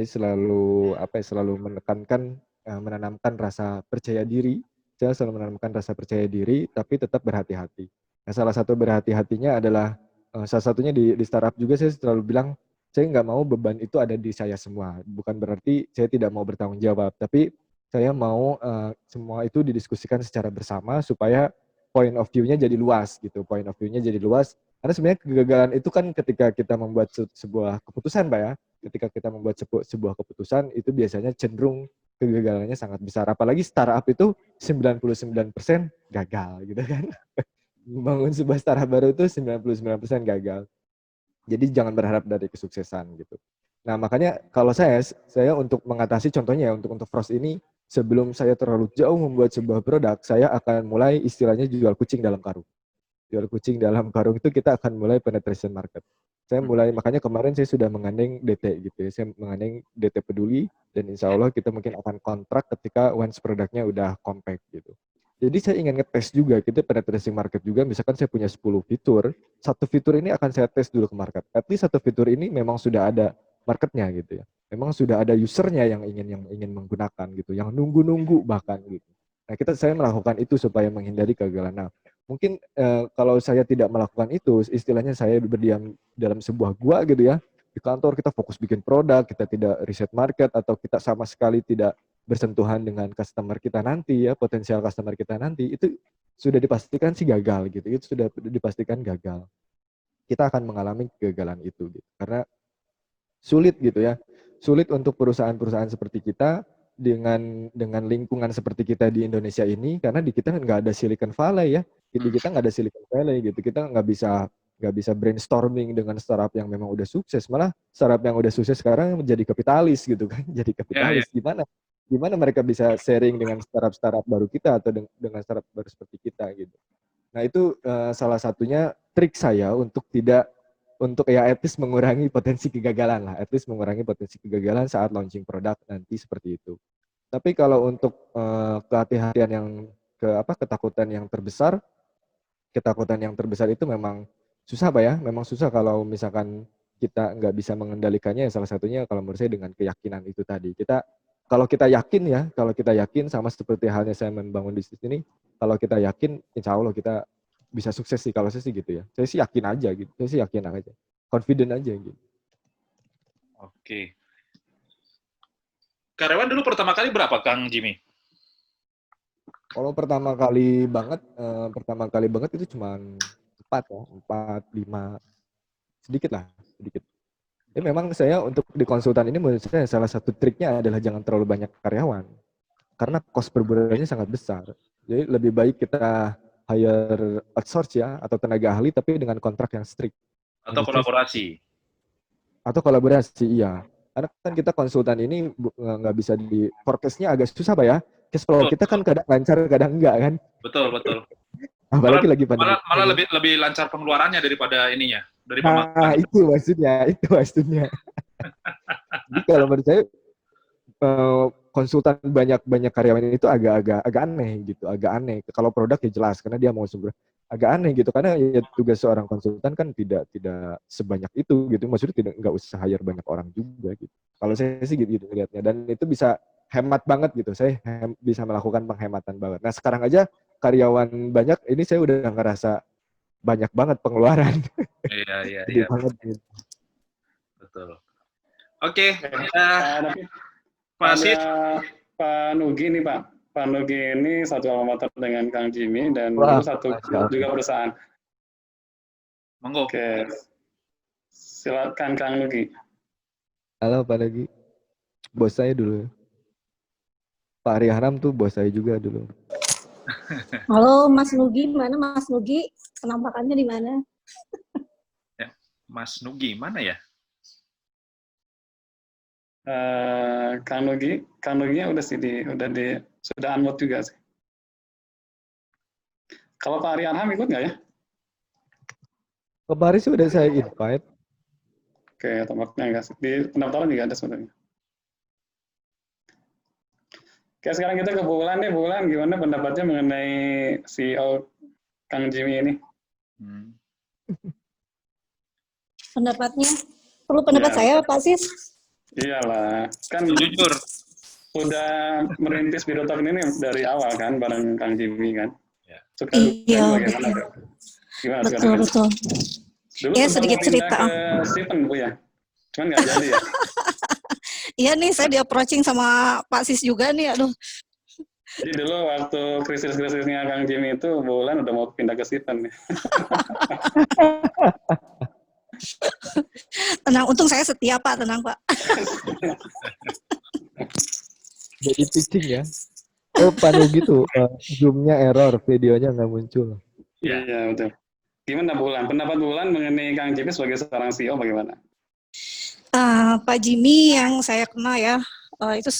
selalu menekankan, menanamkan rasa percaya diri. Saya selalu menanamkan rasa percaya diri, tapi tetap berhati-hati. Nah, salah satu berhati-hatinya adalah, salah satunya di startup juga saya selalu bilang, saya nggak mau beban itu ada di saya semua. Bukan berarti saya tidak mau bertanggung jawab, tapi saya mau semua itu didiskusikan secara bersama supaya point of view-nya jadi luas gitu. Point of view-nya jadi luas. Karena sebenarnya kegagalan itu kan ketika kita membuat sebuah keputusan, Pak ya. Ketika kita membuat sebuah keputusan, itu biasanya cenderung kegagalannya sangat besar. Apalagi startup itu 99% gagal gitu kan. Membangun sebuah startup baru itu 99% gagal. Jadi jangan berharap dari kesuksesan gitu. Nah, makanya kalau saya untuk mengatasi, contohnya untuk Frost ini, sebelum saya terlalu jauh membuat sebuah produk, saya akan mulai istilahnya jual kucing dalam karung. Jual kucing dalam karung itu kita akan mulai penetration market. Saya mulai, makanya kemarin saya sudah mengandeng DT gitu ya. Saya mengandeng DT peduli, dan insya Allah kita mungkin akan kontrak ketika once produknya udah compact gitu. Jadi saya ingin ngetes juga, kita penetrasi market juga, misalkan saya punya 10 fitur, satu fitur ini akan saya tes dulu ke market. At least satu fitur ini memang sudah ada marketnya gitu ya. Memang sudah ada usernya yang ingin menggunakan gitu, yang nunggu-nunggu bahkan gitu. Nah, saya melakukan itu supaya menghindari kegagalan. Nah, mungkin kalau saya tidak melakukan itu, istilahnya saya berdiam dalam sebuah gua gitu ya. Di kantor kita fokus bikin produk, kita tidak riset market, atau kita sama sekali tidak bersentuhan dengan customer kita nanti ya, potensial customer kita nanti, itu sudah dipastikan sih gagal gitu. Itu sudah dipastikan gagal. Kita akan mengalami kegagalan itu gitu. Karena sulit gitu ya. Sulit untuk perusahaan-perusahaan seperti kita dengan lingkungan seperti kita di Indonesia ini, karena di kita nggak ada Silicon Valley ya, di kita nggak ada Silicon Valley gitu, kita nggak bisa brainstorming dengan startup yang memang udah sukses, malah startup yang udah sukses sekarang menjadi kapitalis gitu kan, jadi kapitalis. Gimana mereka bisa sharing dengan startup baru kita atau dengan startup baru seperti kita gitu. Nah itu salah satunya trik saya untuk at least mengurangi potensi kegagalan lah, at least mengurangi potensi kegagalan saat launching produk nanti seperti itu. Tapi kalau untuk kehati-hatian yang ketakutan yang terbesar itu memang susah Pak ya, memang susah kalau misalkan kita nggak bisa mengendalikannya. Salah satunya kalau menurut saya dengan keyakinan itu tadi. Kalau kita yakin sama seperti halnya saya membangun bisnis ini, kalau kita yakin, insya Allah kita bisa sukses sih. Kalau saya sih gitu ya. Saya sih yakin aja gitu. Confident aja gitu. Oke. Karyawan dulu pertama kali berapa, Kang Jimmy? Kalau pertama kali banget itu cuma 4, 5, sedikit. Ya memang saya untuk di konsultan ini menurut saya salah satu triknya adalah jangan terlalu banyak karyawan. Karena cost per bulannya sangat besar. Jadi lebih baik kita hire outsource ya, atau tenaga ahli tapi dengan kontrak yang strict. Atau kolaborasi? Atau kolaborasi, iya. Karena kan kita konsultan ini nggak bisa di forecast-nya agak susah Pak ya. Cash flow kita kan kadang lancar, kadang enggak kan. Betul. Apalagi lagi pandemi. Malah lebih lancar pengeluarannya daripada ininya. Dari pemasukan. Itu maksudnya. Jadi kalau menurut saya konsultan banyak karyawan itu agak aneh gitu, agak aneh. Kalau produk ya jelas karena dia mau sumber, agak aneh gitu karena ya tugas seorang konsultan kan tidak sebanyak itu gitu. Maksudnya nggak usah hire banyak orang juga gitu. Kalau saya sih gitu lihatnya, dan itu bisa hemat banget gitu. Saya bisa melakukan penghematan banget. Nah sekarang aja karyawan banyak, ini saya udah ngerasa banyak banget pengeluaran. Iya. Banget, gitu. Betul. Oke. Pak Nugi nih Pak. Pak Nugi ini satu alma mater dengan Kang Jimmy dan satu juga perusahaan. Monggo. Oke. Silakan Kang Nugi. Halo Pak Nugi. Bos saya dulu. Pak Arihanam tuh bos saya juga dulu. Halo Mas Nugi, mana Mas Nugi? Penampakannya di mana? Ya, Mas Nugi mana ya? Kang Nugi-nya sudah unmute juga sih. Kalau Pak Arihanam ikut nggak ya? Pak Aris sudah saya invite. Oke, tampaknya enggak sih. Di pendaftaran juga ada sebenarnya. Oke, sekarang kita ke Bulan nih. Bulan, gimana pendapatnya mengenai CEO Kang Jimmy ini? Pendapatnya? Perlu pendapat saya, Pak Sis? Iyalah, kan jujur. Udah merintis Birotalk ini dari awal kan, bareng Kang Jimmy kan? Ya. Iya, bagaimana? Gimana betul. Dulu ya sedikit cerita. Ke Stephen Bu ya, cuman nggak jadi ya. Iya nih, saya di-approaching sama Pak Sis juga nih, aduh. Jadi dulu waktu krisis-krisisnya Kang Jimmy itu, Bulan udah mau pindah ke Stephen. Tenang, untung saya setia Pak, tenang Pak. Jadi pitching ya. Pak Nugi tuh, Zoom-nya error, videonya nggak muncul. Iya, betul. Gimana Bulan? Pendapat Bulan mengenai Kang Jimmy sebagai seorang CEO bagaimana? Pak Jimmy yang saya kenal ya, itu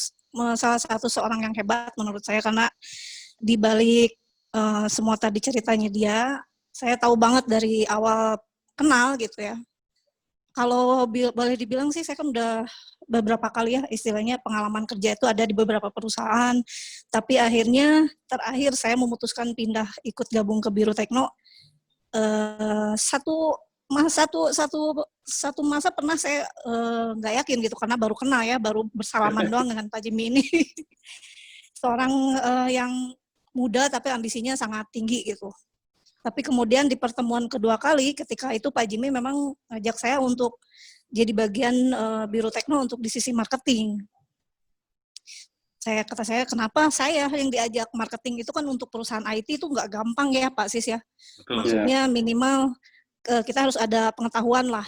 salah satu seorang yang hebat menurut saya, karena di balik semua tadi ceritanya dia, saya tahu banget dari awal kenal gitu ya. Kalau boleh dibilang sih, saya kan udah beberapa kali ya istilahnya pengalaman kerja itu ada di beberapa perusahaan, tapi terakhir saya memutuskan pindah ikut gabung ke Biro Tekno. Satu masa pernah saya nggak yakin gitu karena baru kenal ya, baru bersalaman doang dengan Pak Jimmy ini. Seorang yang muda tapi ambisinya sangat tinggi gitu. Tapi kemudian di pertemuan kedua kali, ketika itu Pak Jimmy memang ngajak saya untuk jadi bagian Biro Tekno untuk di sisi marketing. Kata saya, kenapa saya yang diajak marketing itu kan untuk perusahaan IT itu nggak gampang ya Pak Sis ya. Betul. Maksudnya minimal kita harus ada pengetahuan lah,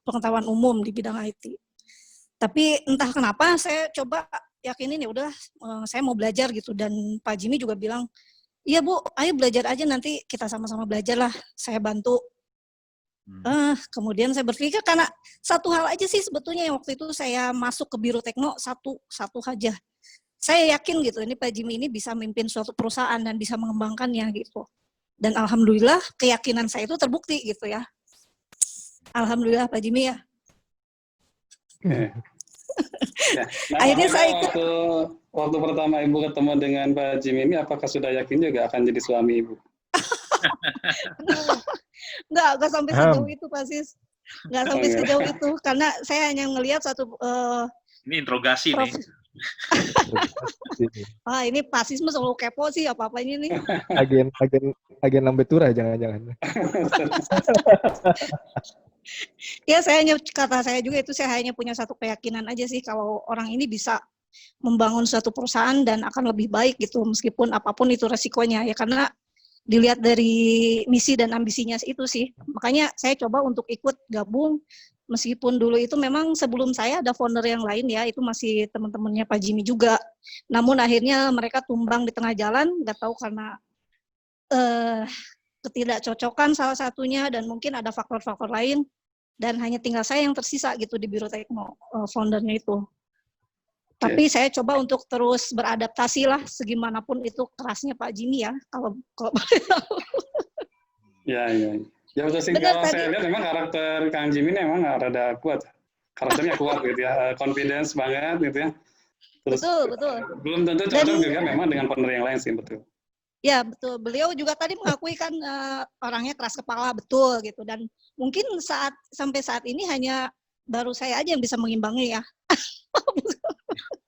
pengetahuan umum di bidang IT. Tapi entah kenapa saya coba yakinin ya udah saya mau belajar gitu, dan Pak Jimmy juga bilang, "Iya Bu, ayo belajar aja, nanti kita sama-sama belajar lah, saya bantu." Kemudian saya berpikir karena satu hal aja sih sebetulnya yang waktu itu saya masuk ke Biro Tekno, satu aja. Saya yakin gitu, ini Pak Jimmy ini bisa memimpin suatu perusahaan dan bisa mengembangkannya gitu. Dan alhamdulillah keyakinan saya itu terbukti gitu ya. Alhamdulillah Pak Jimmy ya. Ya. Nah, Akhirnya saya ikut. Waktu pertama Ibu ketemu dengan Pak Jimmy ini, apakah sudah yakin juga akan jadi suami Ibu? Enggak sampai sejauh itu Pak Sis. Enggak sampai sejauh itu, karena saya hanya ngelihat satu ini interogasi nih. Ini Pak Sis mah selalu kepo sih apa-apanya nih. Agen Lambetura jangan-jangan. Ya kata saya juga itu, saya hanya punya satu keyakinan aja sih kalau orang ini bisa membangun suatu perusahaan dan akan lebih baik gitu, meskipun apapun itu resikonya ya, karena dilihat dari misi dan ambisinya itu sih. Makanya saya coba untuk ikut gabung, meskipun dulu itu memang sebelum saya ada founder yang lain ya, itu masih teman-temannya Pak Jimmy juga. Namun akhirnya mereka tumbang di tengah jalan, nggak tahu karena ketidakcocokan salah satunya, dan mungkin ada faktor-faktor lain, dan hanya tinggal saya yang tersisa gitu di Biro Tekno, foundernya itu. Tapi saya coba untuk terus beradaptasi lah, segimanapun itu kerasnya Pak Jimmy ya, kalau boleh tahu. Ya betul sih, kalau saya lihat memang karakter Kang Jimmy ini memang rada kuat. Karakternya kuat gitu ya, confidence banget gitu ya. Terus, betul. Belum tentu cocok juga memang dengan partner yang lain sih, betul. Ya betul, beliau juga tadi mengakui kan orangnya keras kepala, betul gitu, dan mungkin sampai saat ini hanya baru saya aja yang bisa mengimbangi ya.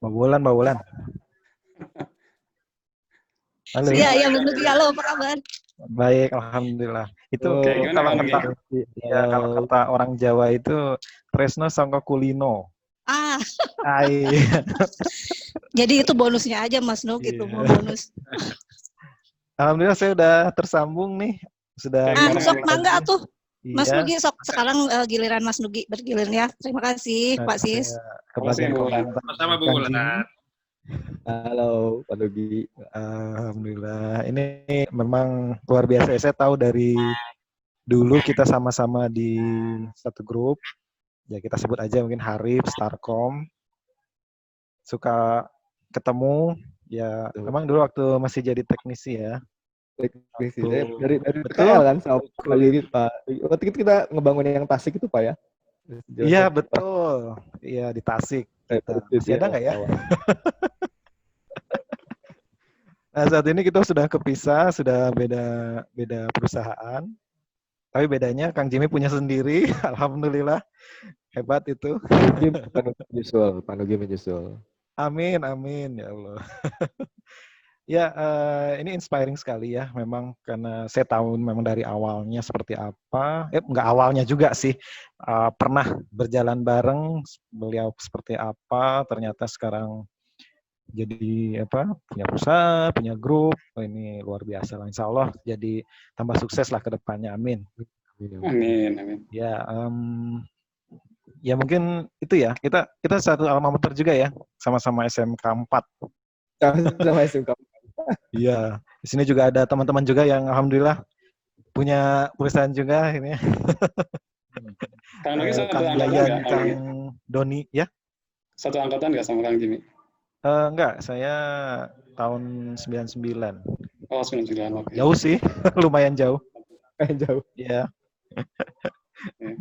Mbak Wulan. Halo. Iya, menuju. Halo, apa kabar? Baik, alhamdulillah. Itu kalau kata orang Jawa itu tresno sangka kulino. Jadi itu bonusnya aja Mas Nuk, gitu, mau bonus. Alhamdulillah saya udah tersambung nih. Sudah. Sok mangga atuh. Mas Nugi, sok sekarang giliran Mas Nugi bergilir ya. Terima kasih Pak Sis. Sama Bu Wulan. Halo Pak Nugi. Alhamdulillah. Ini memang luar biasa. Saya tahu dari dulu kita sama-sama di satu grup. Ya kita sebut aja mungkin Harip, Starcom. Suka ketemu. Ya memang dulu waktu masih jadi teknisi ya. Teknisi dari PKL kan sama lagi Pak. Waktu itu kita ngebangun yang Tasik itu Pak ya. Iya betul. Iya di Tasik. Masih ada nggak ya? Nah saat ini kita sudah kepisah, sudah beda perusahaan. Tapi bedanya Kang Jimmy punya sendiri. Alhamdulillah hebat itu. Pak Nugi menyusul. Amin ya Allah. Ya, ini inspiring sekali ya, memang karena saya tahu memang dari awalnya seperti apa, enggak awalnya juga sih, pernah berjalan bareng, beliau seperti apa, ternyata sekarang jadi punya perusahaan, punya grup, ini luar biasa lah, insya Allah jadi tambah sukses lah ke depannya, amin. Amin. Ya mungkin itu ya, kita satu alma mater juga ya, sama-sama SMK 4. Sama SMK 4. Iya, di sini juga ada teman-teman juga yang alhamdulillah punya perusahaan juga ini. Kang Nugi satu angkatan nggak? Kang Doni ya? Satu angkatan nggak sama Kang Jimmy? Enggak, saya tahun 99. Oh 99, oke. Jauh sih, lumayan jauh. Jauh. Iya.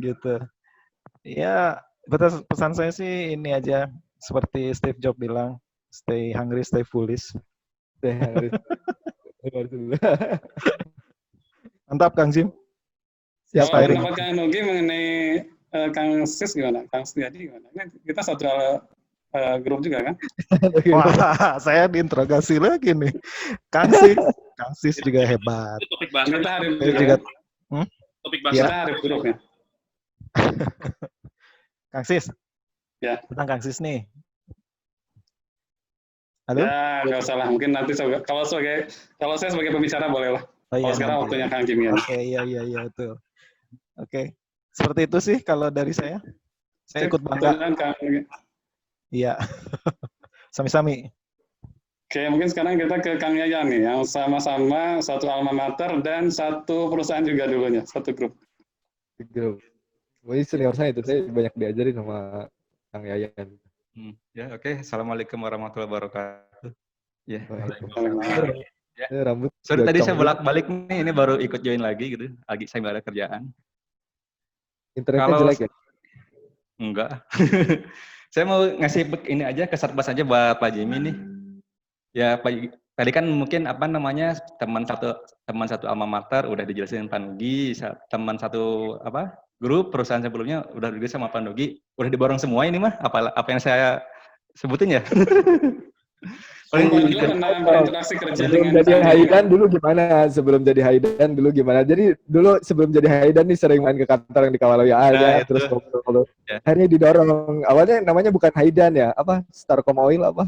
Gitu. Ya, pesan saya sih ini aja, seperti Steve Jobs bilang, stay hungry, stay foolish. Mantap Kang Jim. Siapa pendapat Kang Nugi mengenai Kang Sis gimana? Kang Setiadi gimana? Ini kita satu grup juga kan? Wah, saya diinterogasi lagi nih. Kang Sis juga hebat. Topik bahasa kita hari juga. Topik bahasa hari grupnya. Kang Sis. Ya. Tentang Kang Sis nih. Halo? Ya, nggak usah lah. Mungkin nanti kalau saya sebagai pembicara boleh lah. Kalau sekarang waktunya Kang Jimmy. Oke, iya betul. Oke. Seperti itu sih kalau dari saya. Saya ikut bangga. Iya. Sami-sami. Oke, mungkin sekarang kita ke Kang Yayan nih, yang sama-sama satu alma mater dan satu perusahaan juga dulunya, satu grup. Grup. Ini senior saya itu, saya banyak diajarin sama Kang Yayan. Ya, oke. Assalamualaikum warahmatullahi wabarakatuh. Ya. Rambut. Sorry tadi saya bolak-balik nih, ini baru ikut join lagi gitu. Lagi saya nggak ada kerjaan. Internetnya jelek ya? Enggak. Saya mau ngasih ini aja, keserpas aja buat Pak Jimmy nih. Ya, Pak, tadi kan mungkin apa namanya teman satu alma mater udah dijelasin Pak Nugi, teman satu apa grup perusahaan sebelumnya udah dijelasin sama Pak Nugi, udah diborong semua ini mah apa yang saya sebutin ya. Sebelum jadi Haidan dulu gimana? Sebelum jadi Haidan dulu gimana? Jadi dulu sebelum jadi Haidan nih sering main ke kantor yang di Kawalaya aja, terus ngobrol. Ya. Akhirnya didorong. Awalnya namanya bukan Haidan ya, apa? Starcom Oil apa?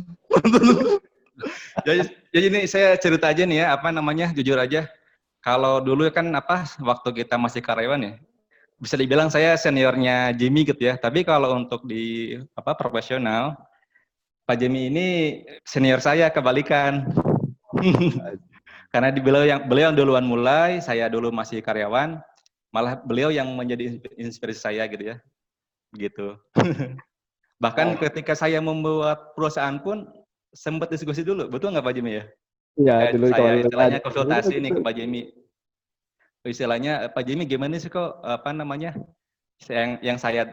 Jadi ini saya cerita aja nih ya, apa namanya, jujur aja. Kalau dulu kan apa, waktu kita masih karyawan ya, bisa dibilang saya seniornya Jimmy gitu ya. Tapi kalau untuk di apa profesional, Pak Jimmy ini senior saya kebalikan. Karena beliau yang duluan mulai, saya dulu masih karyawan, malah beliau yang menjadi inspirasi saya gitu ya. Begitu. Bahkan ketika saya membuat perusahaan pun sempat diskusi dulu, betul nggak Pak Jimmy ya? Iya, dulu saya istilahnya konsultasi nih ke Pak Jimmy. Istilahnya Pak Jimmy gimana sih kok apa namanya? Yang saya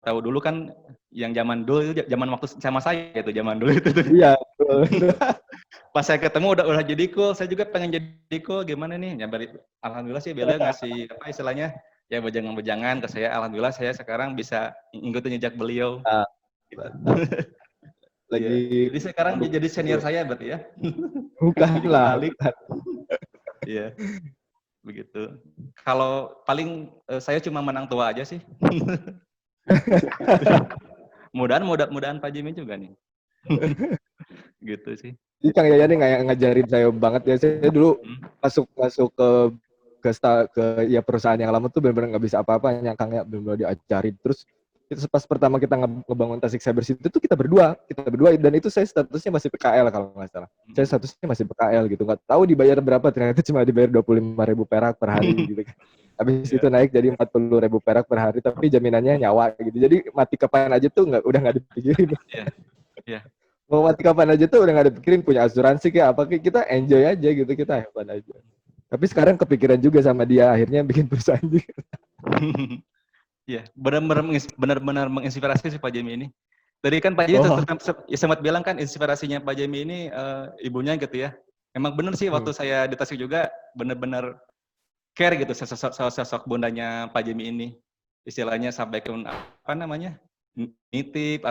tahu dulu kan yang zaman dulu itu zaman waktu sama saya gitu, zaman dulu itu. Iya, Pas saya ketemu udah jadi cool, saya juga pengen jadi cool, gimana nih? Ya alhamdulillah sih beliau ngasih apa istilahnya? Ya bejangan-bejangan ke saya, alhamdulillah saya sekarang bisa ngikutin jejak beliau. Lagi jadi sekarang jadi senior saya berarti ya? Bukan lah. Iya, begitu. Kalau paling saya cuma menang tua aja sih. Mudah-mudahan Pak Jimmy juga nih. Gitu sih. Jadi Kang Yayan nih ngajarin saya banget ya. Saya dulu masuk ke ya perusahaan yang lama tuh benar-benar nggak bisa apa-apa, yang Kang ya benar-benar diajarin. Terus itu pas pertama kita ngebangun Tasik Cyber City itu kita berdua dan itu saya statusnya masih PKL kalau nggak salah. Saya statusnya masih PKL gitu, nggak tahu dibayar berapa, ternyata cuma dibayar 25.000 perak per hari gitu kan. Habis itu naik jadi 40.000 perak per hari, tapi jaminannya nyawa gitu. Jadi mati kapan aja tuh udah nggak dipikirin. Mau mati kapan aja tuh udah nggak dipikirin, punya asuransi kayak apa, kita enjoy aja gitu, kita hebat aja. Tapi sekarang kepikiran juga sama dia, akhirnya bikin perusahaan juga. Iya, benar-benar menginspirasi sih Pak Jimmy ini. Tadi kan Pak Jimmy sempat bilang kan inspirasinya Pak Jimmy ini ibunya gitu ya. Emang benar sih waktu saya di Tasik juga benar-benar care gitu sosok bundanya Pak Jimmy ini. Istilahnya sampai ke apa namanya? nitip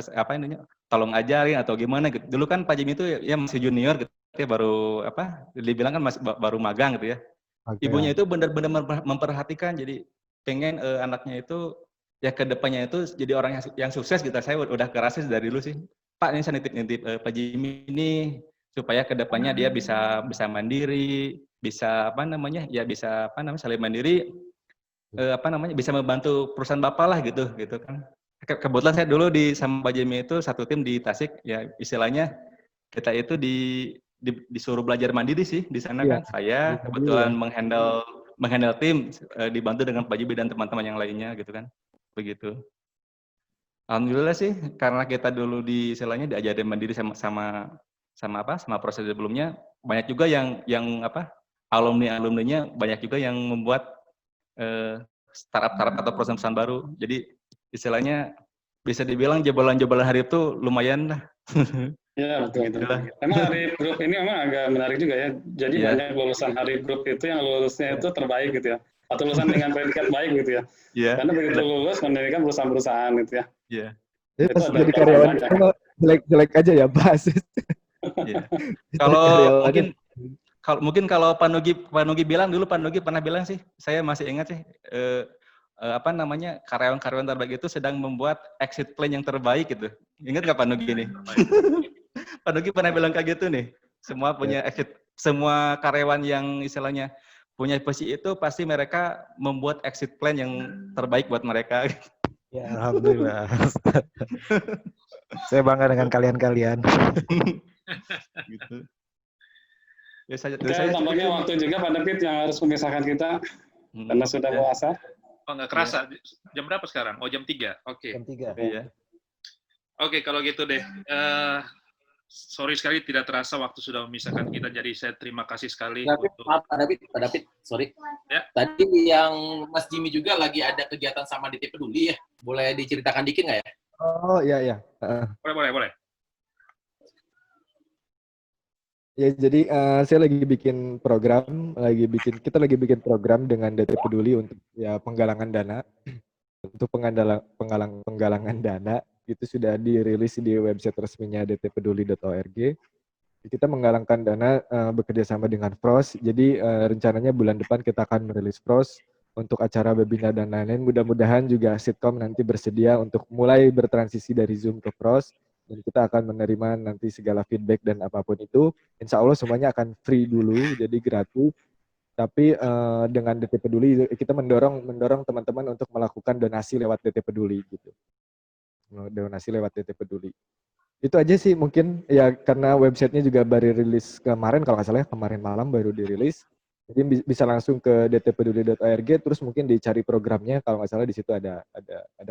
apa ini tolong ajarin atau gimana gitu. Dulu kan Pak Jimmy itu ya masih junior gitu. Dia baru apa? Dibilang kan masih baru magang gitu ya. Ibunya itu benar-benar memperhatikan, jadi pengen anaknya itu ya ke depannya itu jadi orang yang sukses gitu. Saya udah kerasa dari dulu sih. Pak, ini saya nitip Pak Jimmy ini supaya ke depannya dia bisa mandiri, bisa apa namanya? Ya bisa apa namanya? Saling mandiri, bisa membantu perusahaan Bapak lah gitu kan. Kebetulan saya dulu sama Pak Jimmy itu satu tim di Tasik, ya istilahnya kita itu disuruh belajar mandiri sih di sana kan. Saya kebetulan menghandle tim, dibantu dengan Pak Jimmy dan teman-teman yang lainnya gitu kan. Begitu. Alhamdulillah sih karena kita dulu istilahnya diajarin mandiri sama proses sebelumnya, banyak juga yang alumni-alumninya banyak juga yang membuat startup atau perusahaan baru. Jadi istilahnya bisa dibilang jebolan hari itu lumayan lah. Ya, betul. Emang hari grup ini memang agak menarik juga ya. Jadi banyak lulusan hari grup itu yang lulusnya itu terbaik gitu ya. Atau lulusan dengan predikat baik gitu ya. Karena begitu lulus mendirikan perusahaan-perusahaan gitu ya. Iya. Jadi pas jadi karyawan jelek aja ya bahas. Mungkin kalau Pak Nugi bilang dulu, Pak Nugi pernah bilang sih, saya masih ingat sih, karyawan-karyawan terbaik itu sedang membuat exit plan yang terbaik gitu. Ingat nggak Pak Nugi ini? Pak Nugi pernah bilang kayak gitu nih. Semua punya exit, semua karyawan yang istilahnya punya posisi itu pasti mereka membuat exit plan yang terbaik buat mereka. Ya, alhamdulillah. Saya bangga dengan kalian-kalian. Gitu. Ya, Oke, tampaknya waktu juga Pak David yang harus memisahkan kita karena sudah puasa. Oh, nggak kerasa. Jam berapa sekarang? Oh, jam 3. Oke. Jam 3. Iya. Oke, kalau gitu deh. Sorry sekali tidak terasa waktu sudah memisahkan kita. Jadi saya terima kasih sekali. Maaf, Pak David, sorry. Ya. Tadi yang Mas Jimmy juga lagi ada kegiatan sama DT Peduli ya. Boleh diceritakan dikit nggak ya? Oh, iya. Boleh. Ya, jadi saya lagi bikin program, kita lagi bikin program dengan DT Peduli untuk ya penggalangan dana. Untuk penggalangan dana itu sudah dirilis di website resminya dtpeduli.org. Kita menggalangkan dana bekerja sama dengan Pros. Jadi rencananya bulan depan kita akan merilis Pros untuk acara webinar dan lain-lain. Mudah-mudahan juga Sitkom nanti bersedia untuk mulai bertransisi dari Zoom ke Pros. Dan kita akan menerima nanti segala feedback dan apapun itu. Insya Allah semuanya akan free dulu, jadi gratis. Tapi dengan DT Peduli kita mendorong teman-teman untuk melakukan donasi lewat DT Peduli gitu. Donasi lewat DT Peduli. Itu aja sih mungkin ya, karena websitenya juga baru rilis kemarin kalau nggak salah, kemarin malam baru dirilis. Jadi bisa langsung ke dtpeduli.org, terus mungkin dicari programnya, kalau nggak salah di situ ada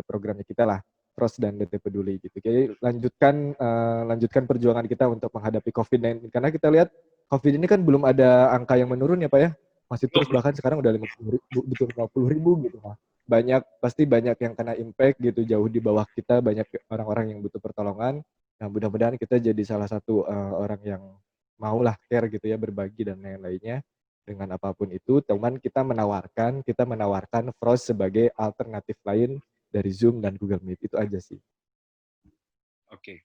programnya kita lah, Pros dan DT Peduli gitu. Jadi lanjutkan perjuangan kita untuk menghadapi COVID-19, karena kita lihat COVID ini kan belum ada angka yang menurun ya Pak ya, masih terus, bahkan sekarang udah 50.000 gitu. Nah, pasti banyak yang kena impact gitu, jauh di bawah kita, banyak orang-orang yang butuh pertolongan. Nah, mudah-mudahan kita jadi salah satu orang yang maulah care gitu ya, berbagi dan lain-lainnya dengan apapun itu. Teman kita menawarkan Pros sebagai alternatif lain dari Zoom dan Google Meet. Itu aja sih. Oke.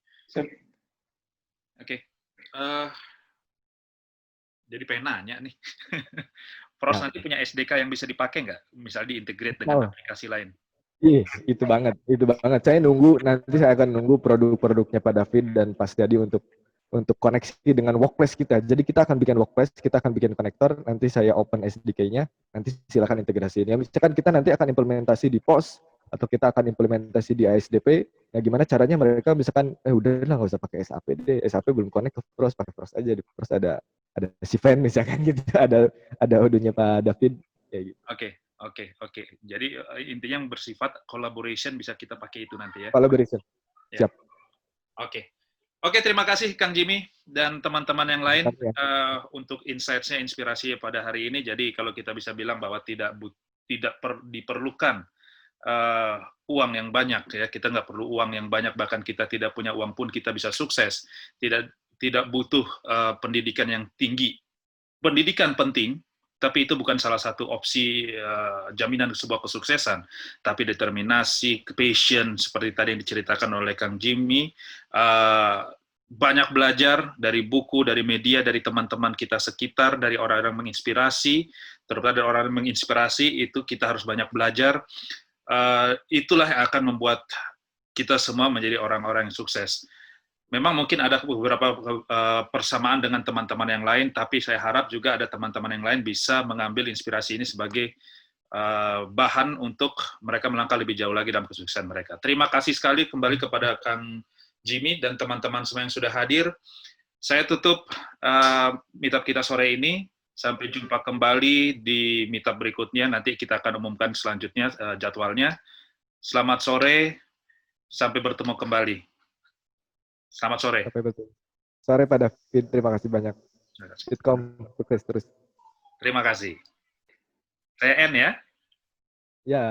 Jadi pengen nanya nih. Pros nanti punya SDK yang bisa dipakai nggak? Misalnya diintegrate dengan aplikasi lain. Iya, itu banget. Saya akan nunggu produk-produknya Pak David dan Pak Setiadi untuk koneksi dengan Workplace kita. Jadi kita akan bikin Workplace, kita akan bikin konektor, nanti saya open SDK-nya, nanti silakan integrasiin. Ya, misalkan kita nanti akan implementasi di POS, atau kita akan implementasi di ASDP, ya gimana caranya mereka misalkan, udahlah nggak usah pakai SAP deh, SAP belum connect ke Pros, pakai Pros aja, di Pros ada Siven misalkan gitu, ada Odoo-nya Pak David, kayak gitu. Oke. Jadi intinya yang bersifat collaboration bisa kita pakai itu nanti ya. Collaboration. Siap. Oke, terima kasih Kang Jimmy dan teman-teman yang lain untuk insights-nya, inspirasinya pada hari ini. Jadi kalau kita bisa bilang bahwa tidak diperlukan uang yang banyak ya, kita nggak perlu uang yang banyak, bahkan kita tidak punya uang pun kita bisa sukses. Tidak butuh pendidikan yang tinggi. Pendidikan penting, tapi itu bukan salah satu opsi jaminan sebuah kesuksesan. Tapi determinasi, passion, seperti tadi yang diceritakan oleh Kang Jimmy, banyak belajar dari buku, dari media, dari teman-teman kita sekitar, dari orang-orang menginspirasi, terutama dari orang yang menginspirasi, itu kita harus banyak belajar. Itulah yang akan membuat kita semua menjadi orang-orang yang sukses. Memang mungkin ada beberapa persamaan dengan teman-teman yang lain, tapi saya harap juga ada teman-teman yang lain bisa mengambil inspirasi ini sebagai bahan untuk mereka melangkah lebih jauh lagi dalam kesuksesan mereka. Terima kasih sekali kembali kepada Kang Jimmy dan teman-teman semua yang sudah hadir. Saya tutup meetup kita sore ini. Sampai jumpa kembali di meetup berikutnya. Nanti kita akan umumkan selanjutnya jadwalnya. Selamat sore, sampai bertemu kembali. Selamat sore. Sampai bertemu. Sore Pak David, terima kasih banyak. Sitkom sukses terus. Terima kasih. Saya N ya. Ya.